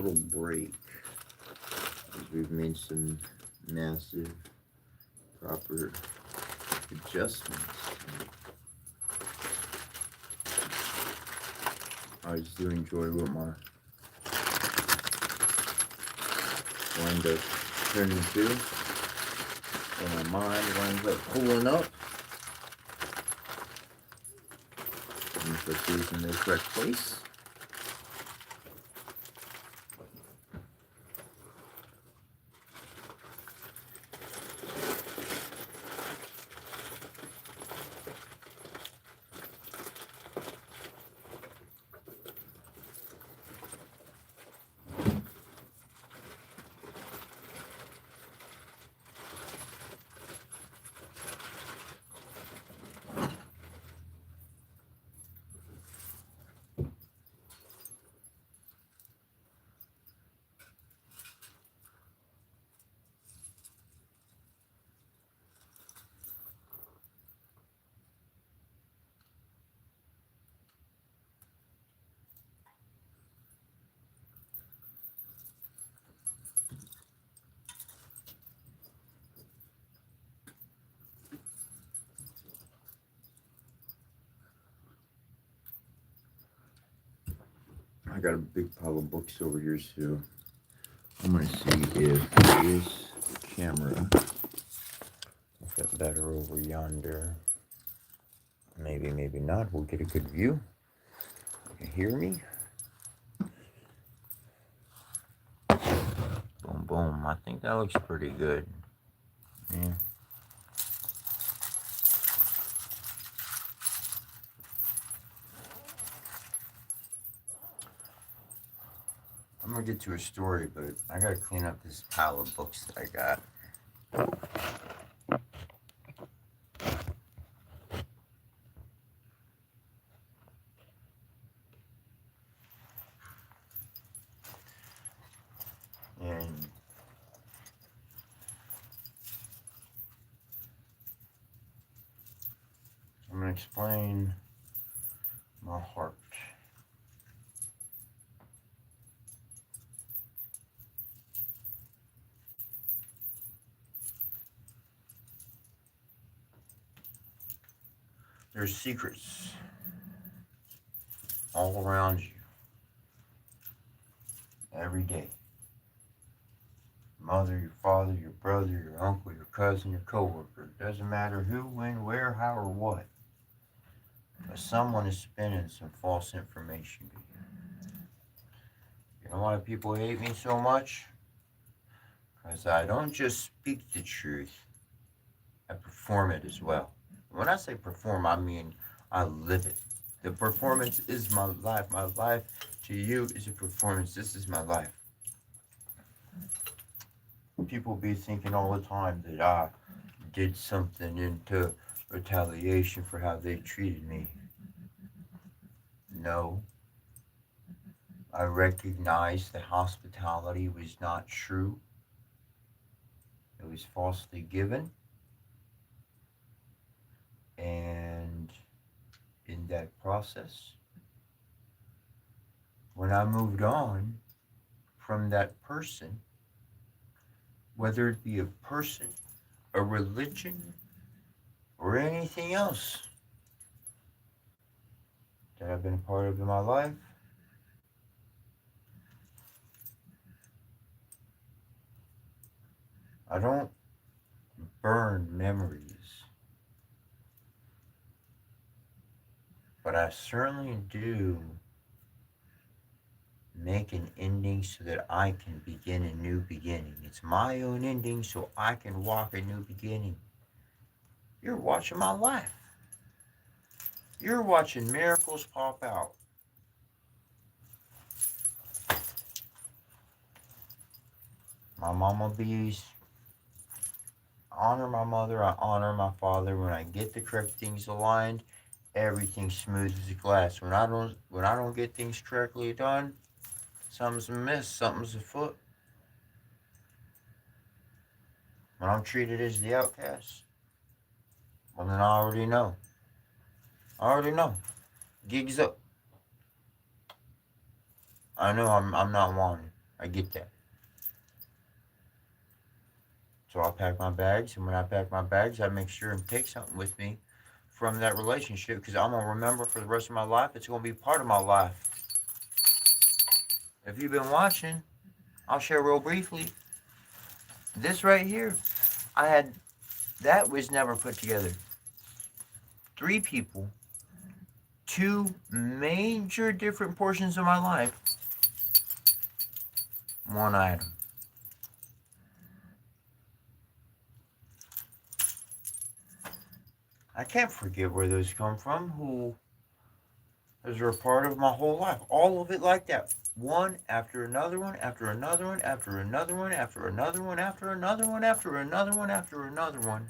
little break as we've made some massive, proper adjustments. I just do enjoy what my wind up turning to, when my mind winds up pulling up, and if it is in the correct place. I got a big pile of books over here, so I'm going to see if this camera will fit better over yonder. Maybe, maybe not. We'll get a good view. You can hear me? Boom, boom. I think that looks pretty good. Yeah. I'm going to get to a story, but I got to clean up this pile of books that I got. And I'm going to explain my heart. There's secrets all around you every day. Mother, your father, your brother, your uncle, your cousin, your coworker. It doesn't matter who, when, where, how, or what. But someone is spinning some false information to you. You know why people hate me so much? Because I don't just speak the truth, I perform it as well. When I say perform, I mean I live it. The performance is my life. My life to you is a performance. This is my life. People be thinking all the time that I did something into retaliation for how they treated me. No. I recognize that hospitality was not true. It was falsely given. And in that process, when I moved on from that person, whether it be a person, a religion, or anything else that I've been a part of in my life, I don't burn memories, but I certainly do make an ending so that I can begin a new beginning. It's my own ending so I can walk a new beginning. You're watching my life. You're watching miracles pop out. My mama bees, honor my mother, I honor my father. When I get the correct things aligned, everything's smooth as glass. When I don't get things correctly done, something's amiss, something's afoot. When I'm treated as the outcast, well then I already know. Gig's up. I know I'm not wanted. I get that. So I'll pack my bags, and when I pack my bags, I make sure and take something with me from that relationship, because I'm going to remember for the rest of my life. It's going to be part of my life. If you've been watching, I'll share real briefly. This right here, that was never put together. 3 people, 2 major different portions of my life, 1 item. I can't forget where those come from. Those are a part of my whole life. All of it like that. One after another one, after another one, after another one, after another one, after another one, after another one, after another one.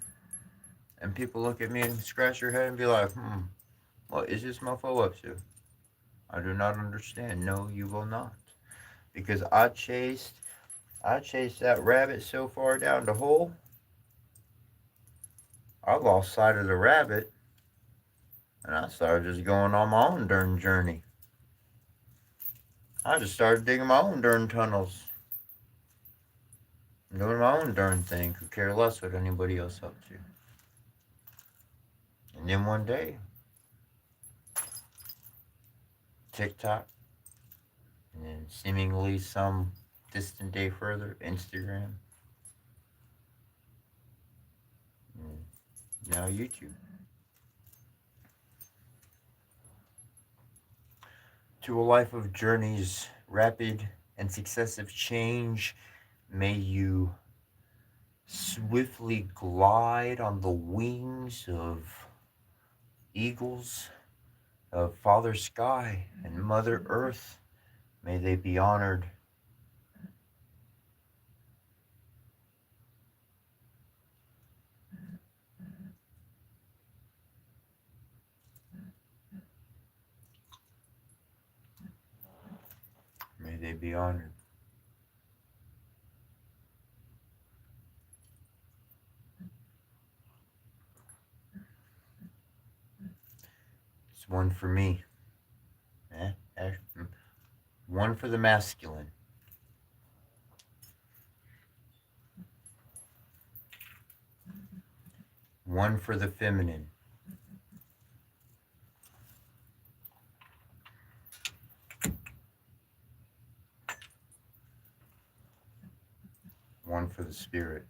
And people look at me and scratch their head and be like, what is this mofo up to? I do not understand. No, you will not. Because I chased that rabbit so far down the hole, I lost sight of the rabbit, and I started just going on my own darn journey. I just started digging my own darn tunnels. Doing my own darn thing. Could care less what anybody else up to. And then one day, TikTok, and then seemingly some distant day further, Instagram, and now YouTube. To a life of journeys, rapid and successive change, may you swiftly glide on the wings of eagles, of Father Sky and Mother Earth. May they be honored. May they be honored. It's one for me. One for the masculine. One for the feminine. One for the spirit.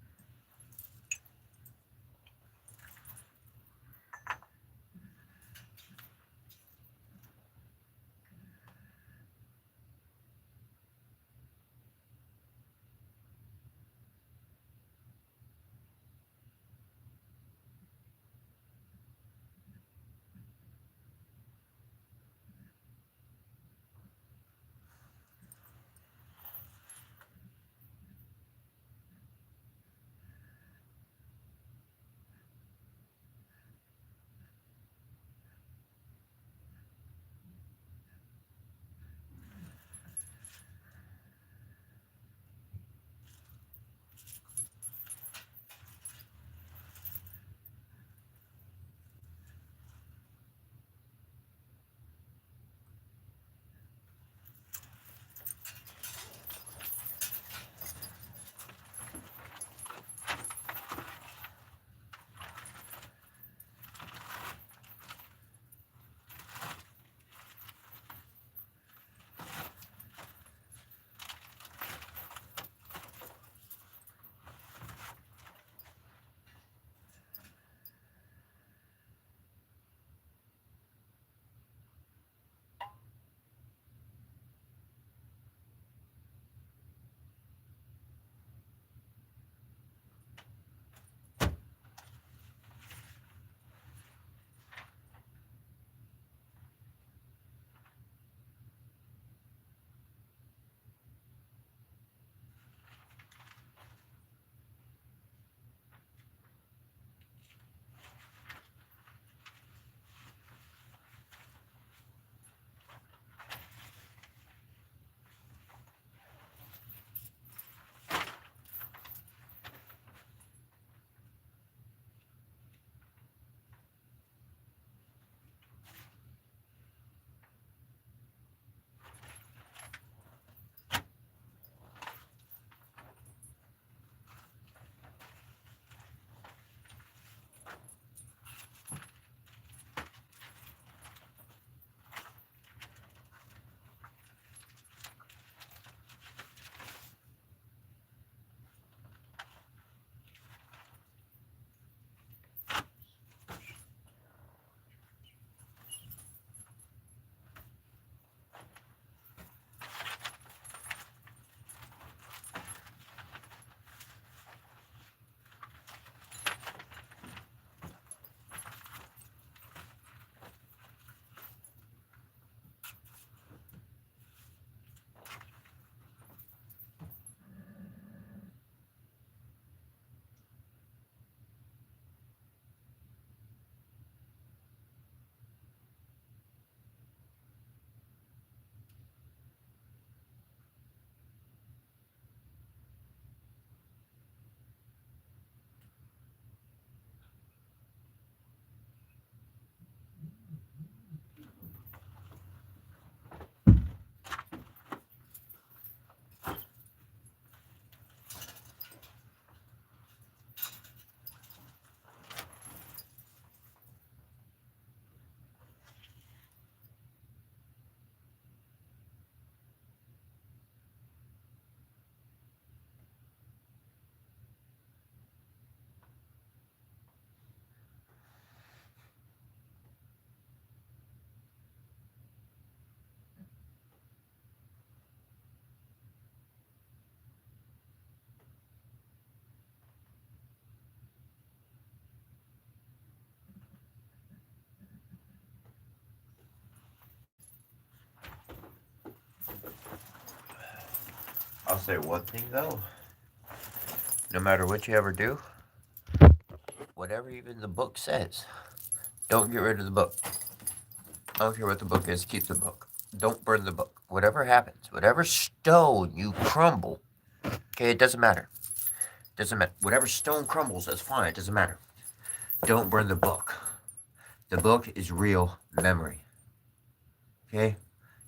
I'll say one thing though. No matter what you ever do, whatever even the book says, don't get rid of the book. I don't care what the book is, keep the book. Don't burn the book. Whatever happens, whatever stone you crumble, okay, it doesn't matter. Doesn't matter. Whatever stone crumbles, that's fine. It doesn't matter. Don't burn the book. The book is real memory. Okay?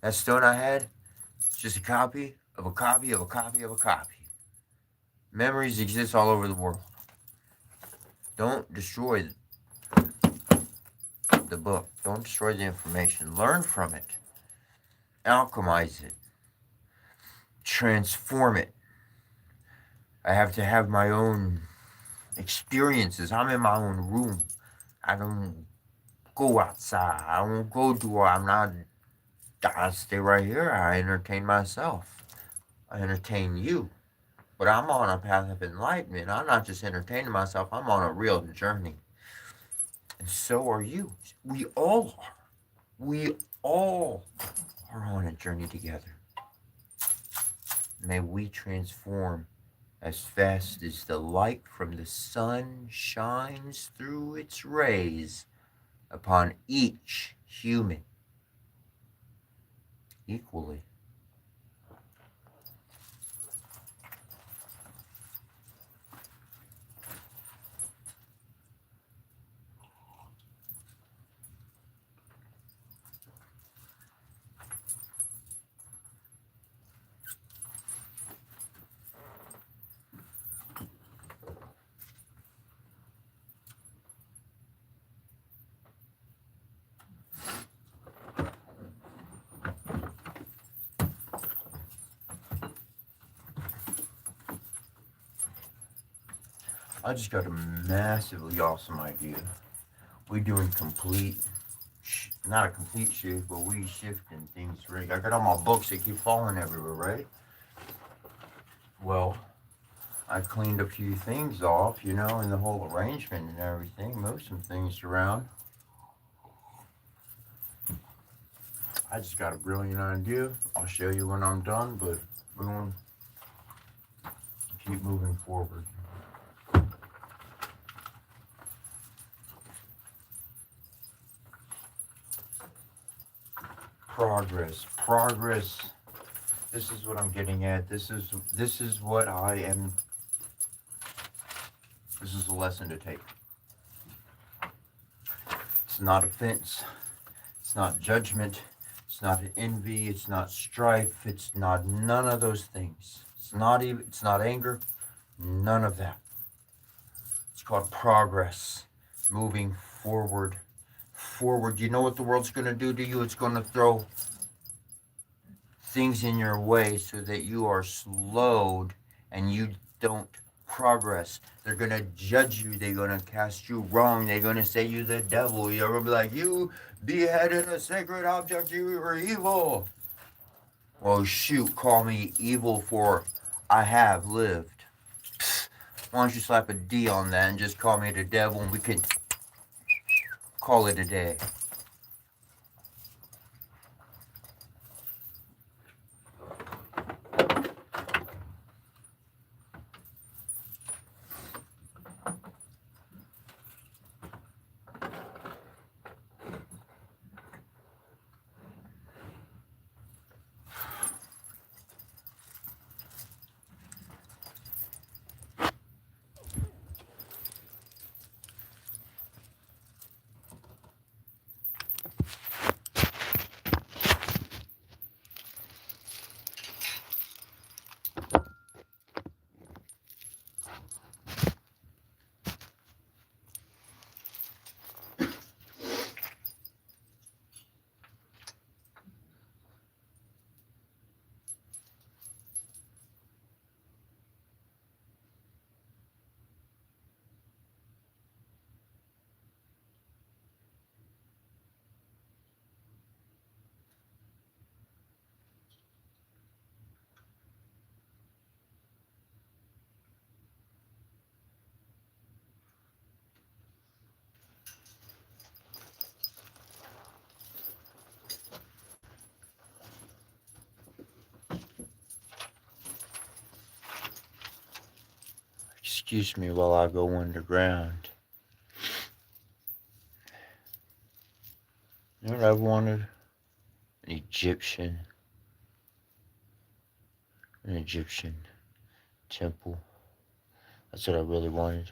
That stone I had, it's just a copy of a copy of a copy of a copy. Memories exist all over the world. Don't destroy the book. Don't destroy the information. Learn from it. Alchemize it. Transform it. I have to have my own experiences. I'm in my own room. I don't go outside. I don't go to. I stay right here. I entertain myself. I entertain you. But I'm on a path of enlightenment. I'm not just entertaining myself. I'm on a real journey. And so are you. We all are. We all are on a journey together. May we transform as fast as the light from the sun shines through its rays upon each human equally. I just got a massively awesome idea. We're doing not a complete shift, but we shifting things right. I got all my books, they keep falling everywhere, right? Well, I cleaned a few things off, in the whole arrangement and everything, moved some things around. I just got a brilliant idea. I'll show you when I'm done, but we're going to keep moving forward. Progress. This is what I'm getting at. This is what I am. This is a lesson to take. It's not offense. It's not judgment. It's not envy. It's not strife. It's not none of those things. It's not anger. None of that. It's called progress. Moving forward. You know what the world's going to do to you? It's going to throw things in your way so that you are slowed and you don't progress. They're going to judge you. They're going to cast you wrong. They're going to say you the devil. You're going to be like, you beheaded a sacred object. You were evil. Well, shoot, call me evil for I have lived. Psst, why don't you slap a D on that and just call me the devil and we can call it a day. Excuse me while I go underground. You know what I've wanted? An Egyptian temple. That's what I really wanted.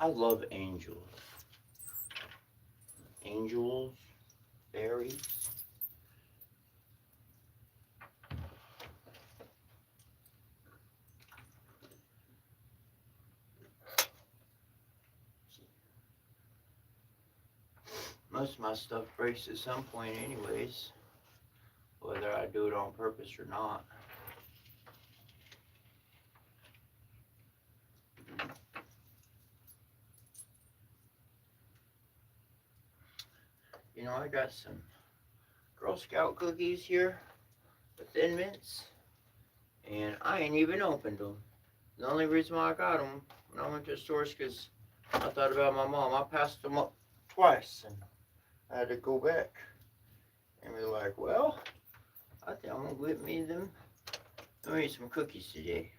I love angels. Angels, fairies. Most of my stuff breaks at some point anyways, whether I do it on purpose or not. You know, I got some Girl Scout cookies here with Thin Mints, and I ain't even opened them. The only reason why I got them when I went to the store is because I thought about my mom. I passed them up twice, and I had to go back and be like, well, I think I'm gonna get me them. I'm gonna eat some cookies today.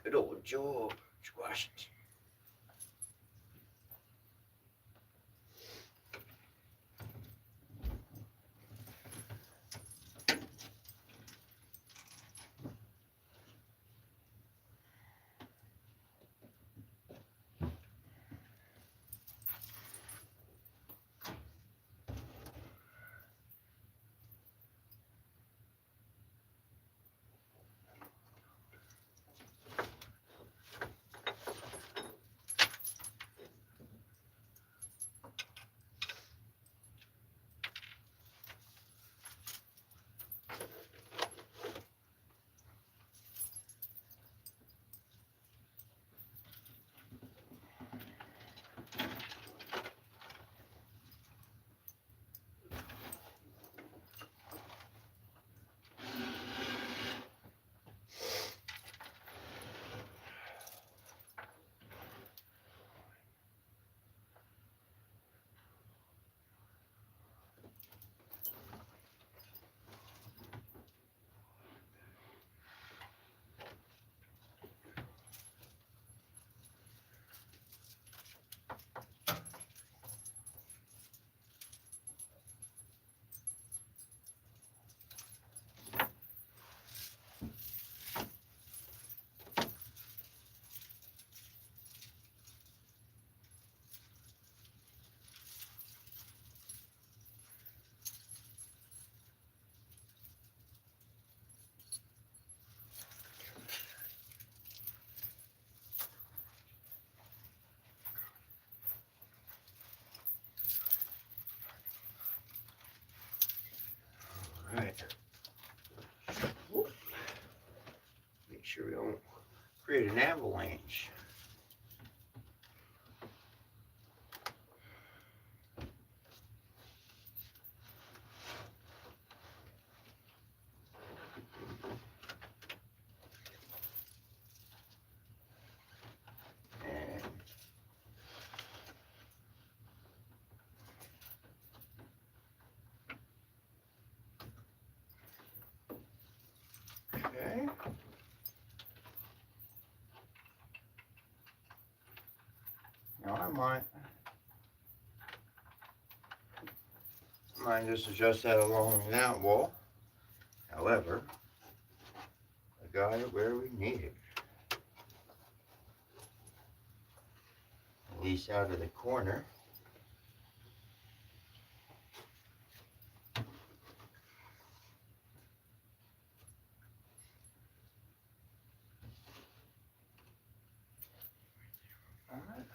Good old George Washington. we don't create an avalanche. Okay. Now I might just adjust that along that wall. However, I got it where we need it. At least out of the corner. Alright.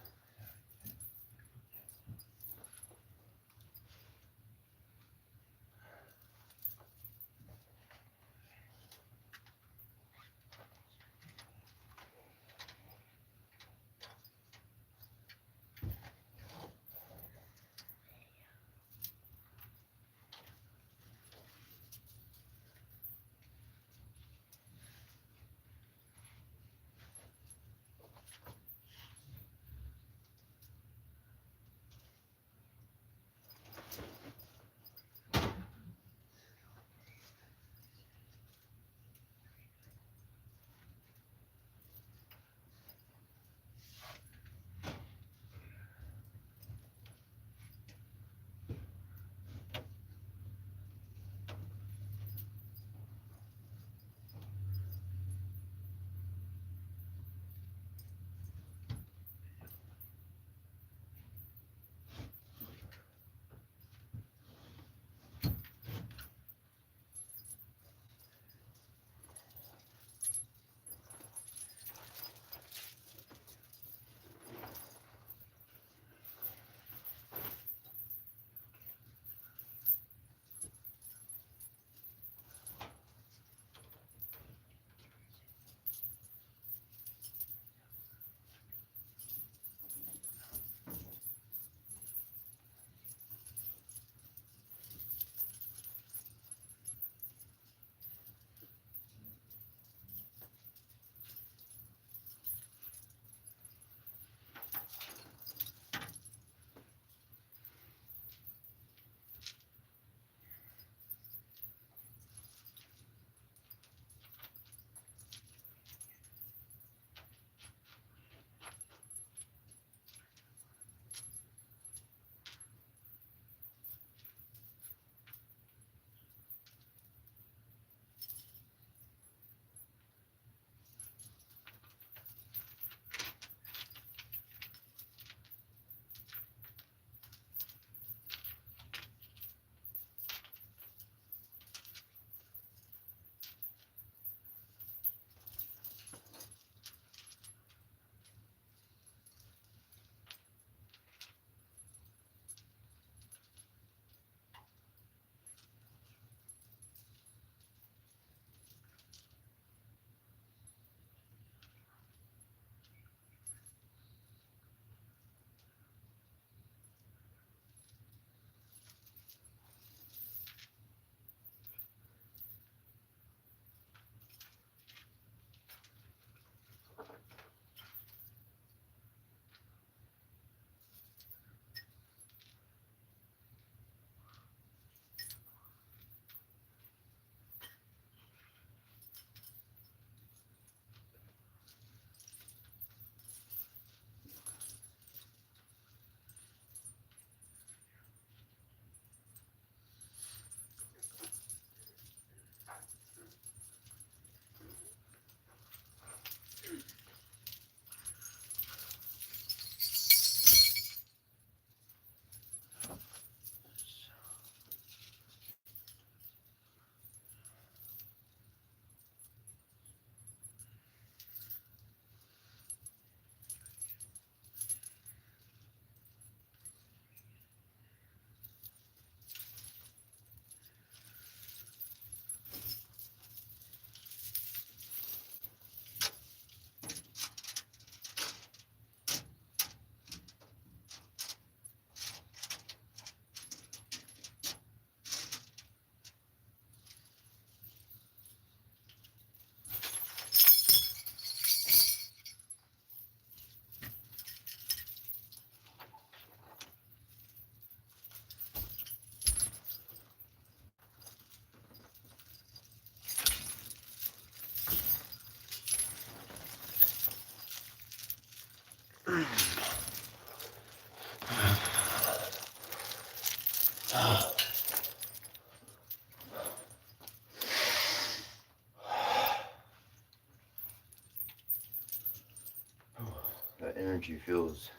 That energy feels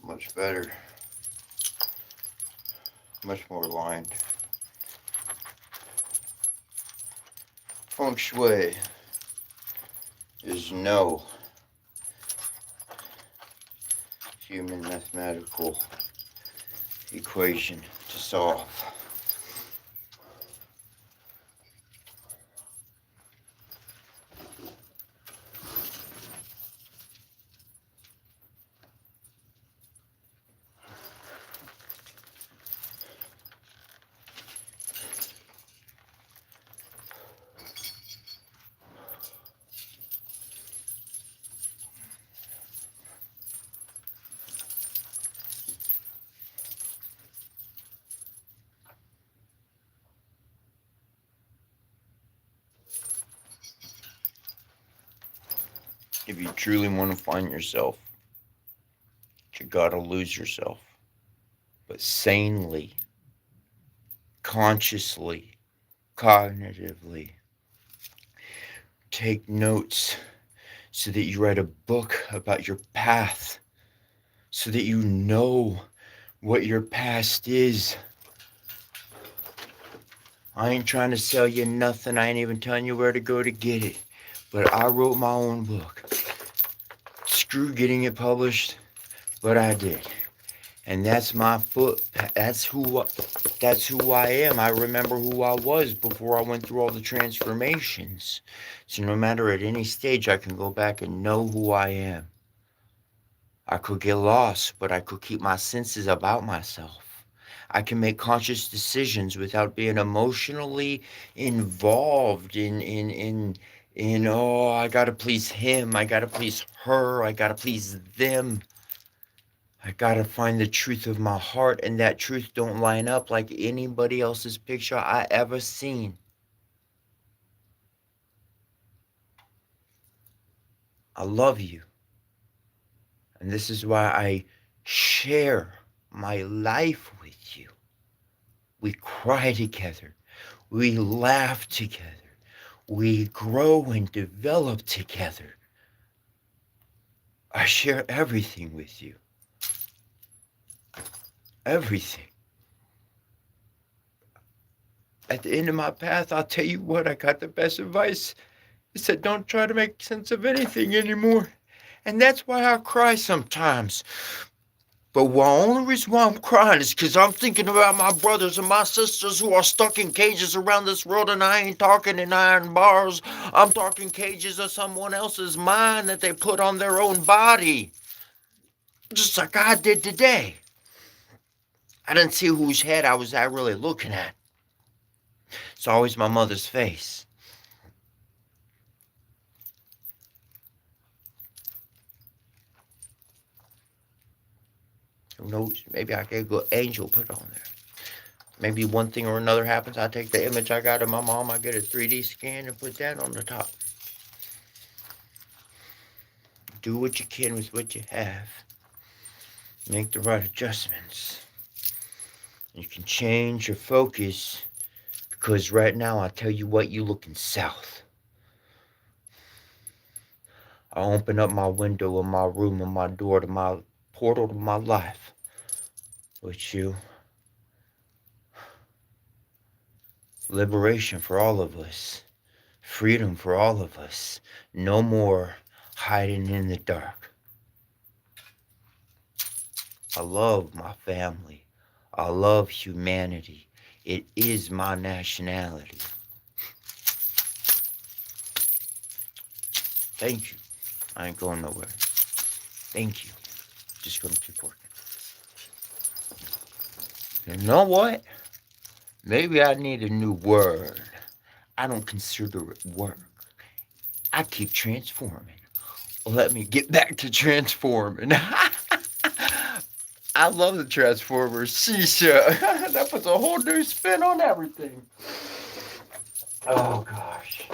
much better, much more aligned. Feng Shui is no human mathematical equation to solve. If you truly want to find yourself, you gotta lose yourself. But sanely, consciously, cognitively. Take notes so that you write a book about your path, so that you know what your past is. I ain't trying to sell you nothing. I ain't even telling you where to go to get it. But I wrote my own book. Screw getting it published, but I did. And that's my foot. That's who I am. I remember who I was before I went through all the transformations. So no matter at any stage, I can go back and know who I am. I could get lost, but I could keep my senses about myself. I can make conscious decisions without being emotionally involved in oh, I gotta please him, I gotta please her, I gotta please them. I gotta find the truth of my heart, and that truth don't line up like anybody else's picture I ever seen. I love you. And this is why I share my life with you. We cry together. We laugh together. We grow and develop together. I share everything with you. Everything. At the end of my path, I'll tell you what, I got the best advice. It said, don't try to make sense of anything anymore. And that's why I cry sometimes. But the only reason why I'm crying is because I'm thinking about my brothers and my sisters who are stuck in cages around this world, and I ain't talking in iron bars. I'm talking cages of someone else's mind that they put on their own body. Just like I did today. I didn't see whose head I was really looking at. It's always my mother's face. Who knows? Maybe I get a good angel put on there. Maybe one thing or another happens. I take the image I got of my mom, I get a 3D scan and put that on the top. Do what you can with what you have. Make the right adjustments. You can change your focus, because right now, I tell you what, you looking south. I open up my window of my room and my door to my portal to my life with you. Liberation for all of us. Freedom for all of us. No more hiding in the dark. I love my family. I love humanity. It is my nationality. Thank you. I ain't going nowhere. Thank you. Just gonna keep working. You know what? Maybe I need a new word. I don't consider it work. I keep transforming. Let me get back to transforming. I love the Transformers. Shisha. That puts a whole new spin on everything. Oh, gosh.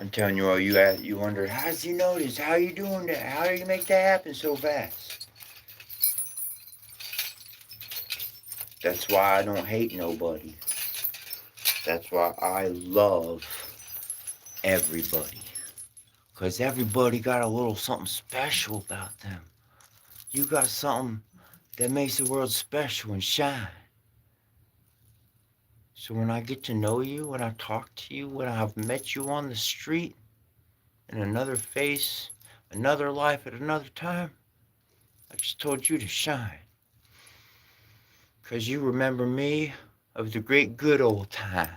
I'm telling you all, you wonder, how does he know this? How are you doing that? How do you make that happen so fast? That's why I don't hate nobody. That's why I love everybody. Because everybody got a little something special about them. You got something that makes the world special and shine. So when I get to know you, when I talk to you, when I've met you on the street, in another face, another life at another time, I just told you to shine. Because you remember me of the great good old time.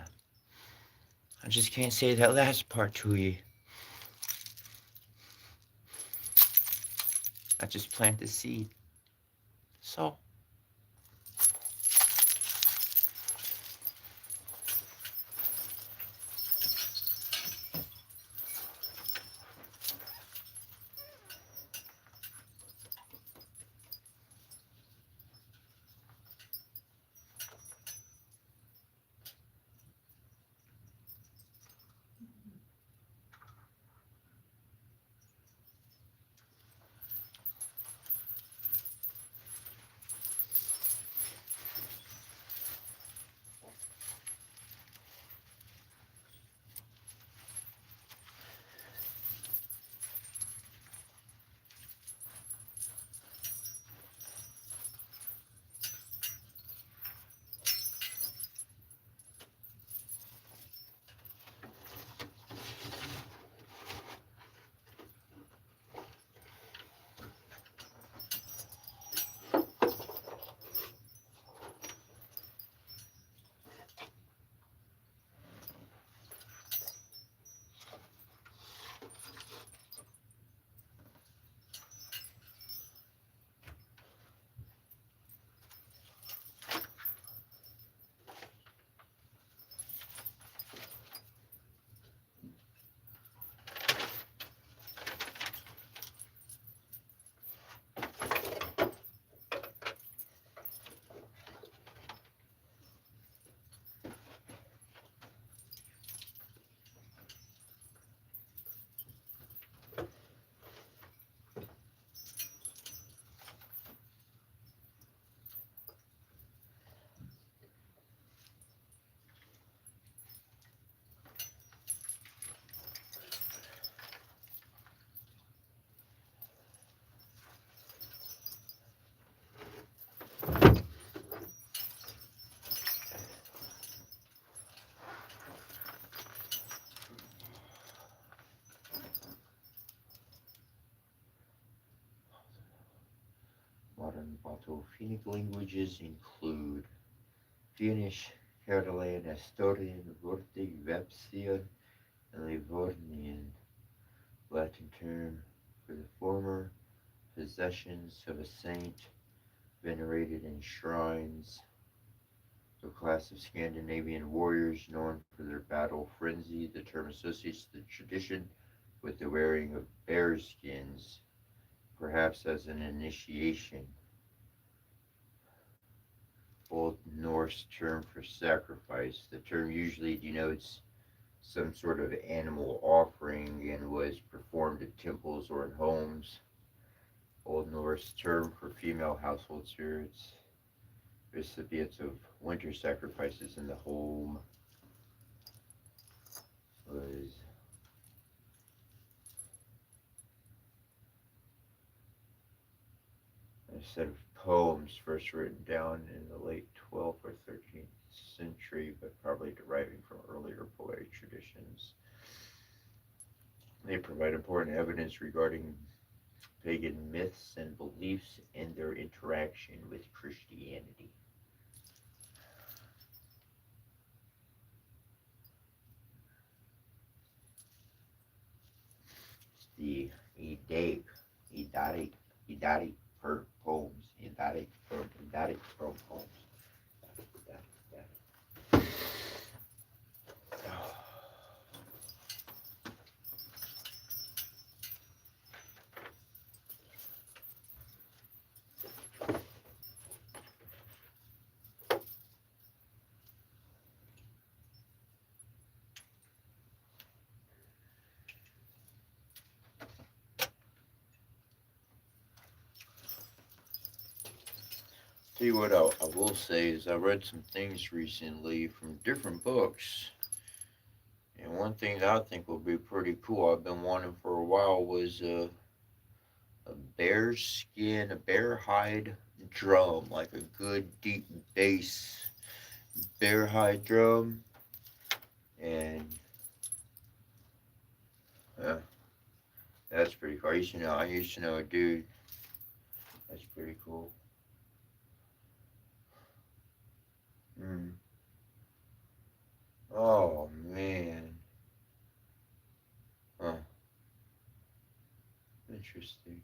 I just can't say that last part to you. I just plant the seed. So. Modern Balto-Finnic languages include Finnish, Catalan, Estonian, Vortic, Vepsian, and Livornian, Latin term for the former possessions of a saint venerated in shrines. A class of Scandinavian warriors known for their battle frenzy. The term associates the tradition with the wearing of bear skins, perhaps as an initiation. Old Norse term for sacrifice. The term usually denotes some sort of animal offering and was performed at temples or in homes. Old Norse term for female household spirits, recipients of winter sacrifices in the home, was a set of poems first written down in the late 12th or 13th century, but probably deriving from earlier poetic traditions. They provide important evidence regarding pagan myths and beliefs and their interaction with Christianity. The Eddic poems, Eddic poems. Tell you what I will say is I read some things recently from different books, and one thing that I think will be pretty cool, I've been wanting for a while, was a bear skin, a bear hide drum, like a good deep bass bear hide drum, and uh, that's pretty cool. I used to know a dude. That's pretty cool. Mm. Oh man. Huh. Interesting.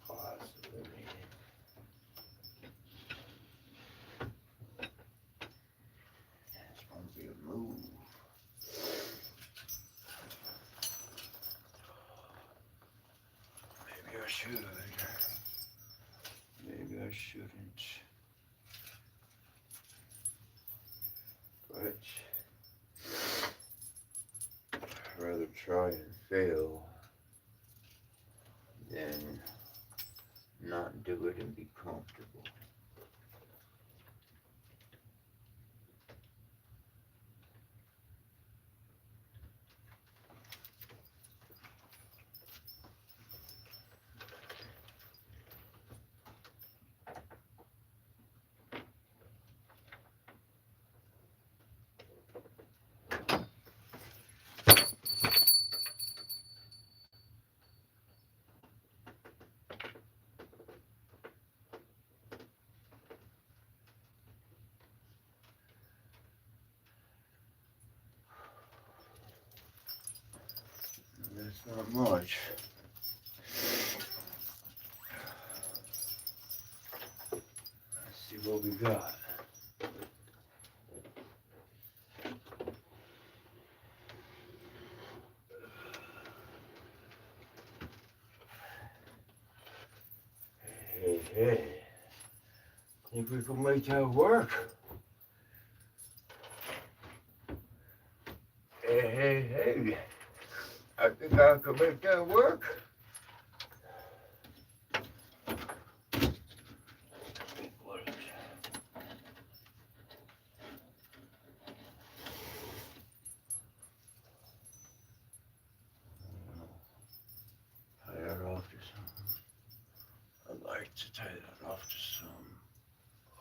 Possibility. That's gonna be a move. Maybe I should. Maybe I shouldn't. But I'd rather try and fail than not do it and be comfortable. That's not much. Let's see what we got. Hey, hey. Think we can make that work? Hey, hey, hey. I think I can make that work. What is that? Tie that off to something. I'd like to tie that off to some.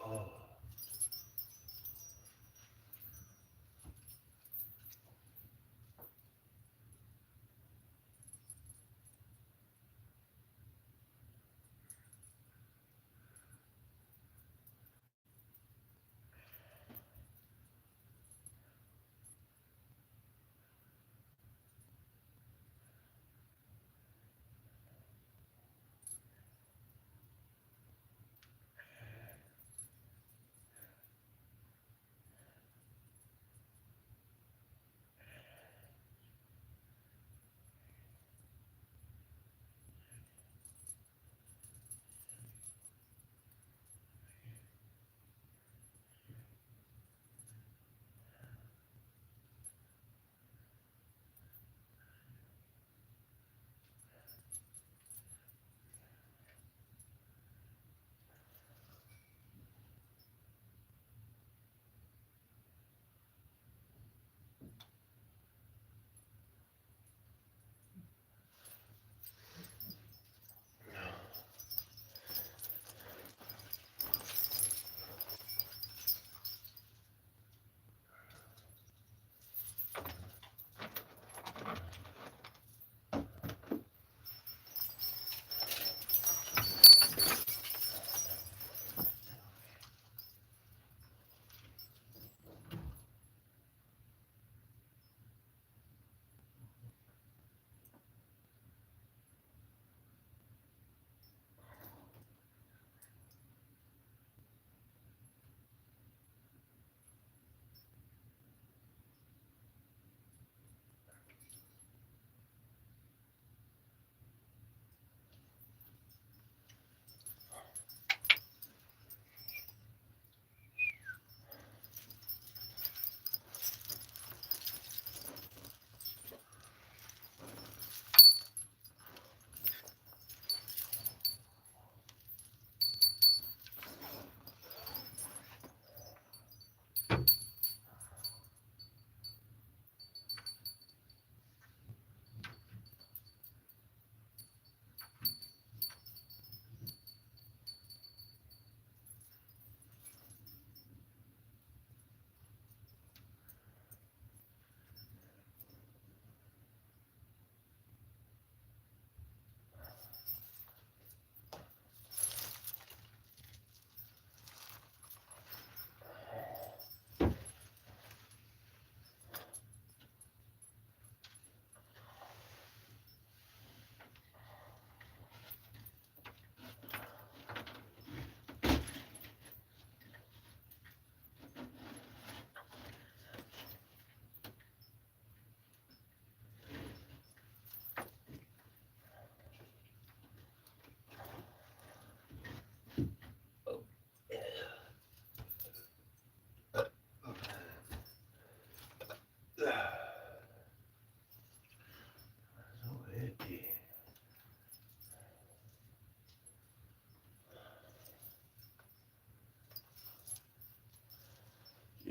Oh.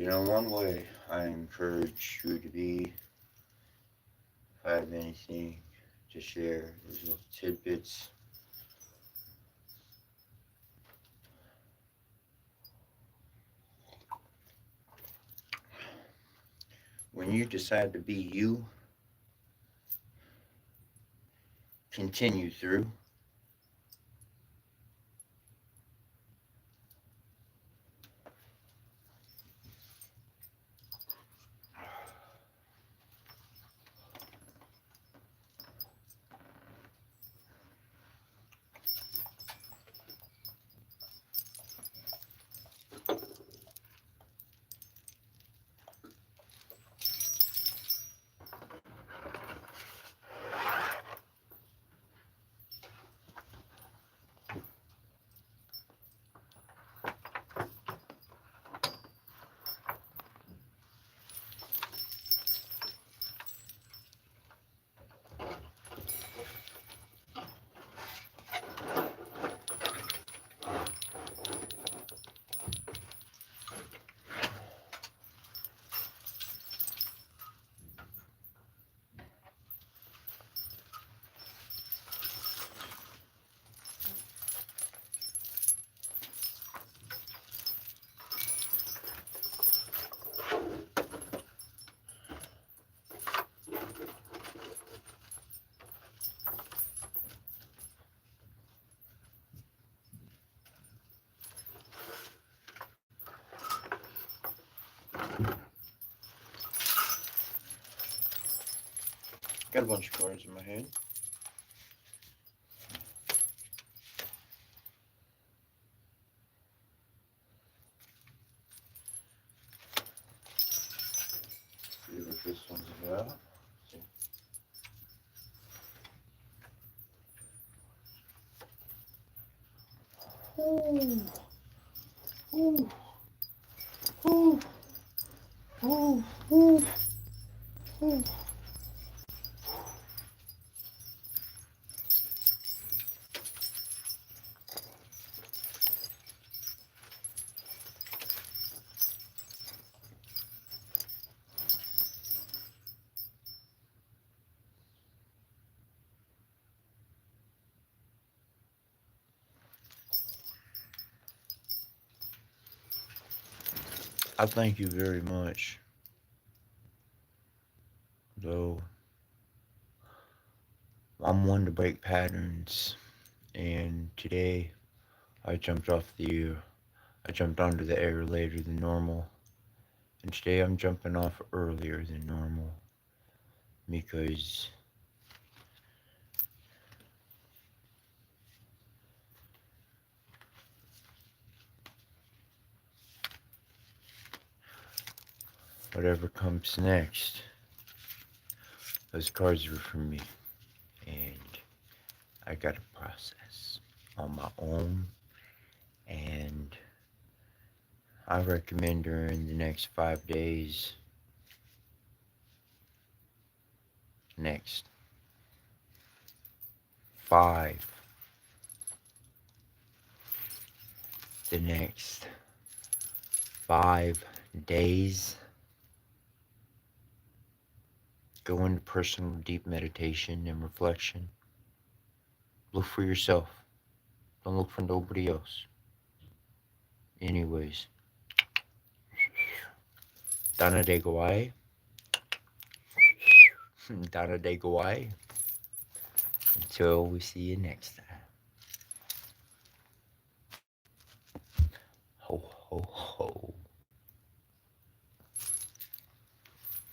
One way I encourage you to be, if I have anything to share, these little tidbits. When you decide to be you, continue through. Got a bunch of cards in my head. See what this one's about. Ooh. Ooh. Ooh. Ooh. Ooh. Ooh. I thank you very much. Though I'm one to break patterns, and today I jumped onto the air later than normal, and today I'm jumping off earlier than normal because whatever comes next, those cards are for me, and I got to process on my own, and I recommend during the next 5 days, next 5, the next 5 days, go into personal deep meditation and reflection. Look for yourself. Don't look for nobody else. Anyways, Dana de Gawai. Dana de Gawai. Until we see you next time.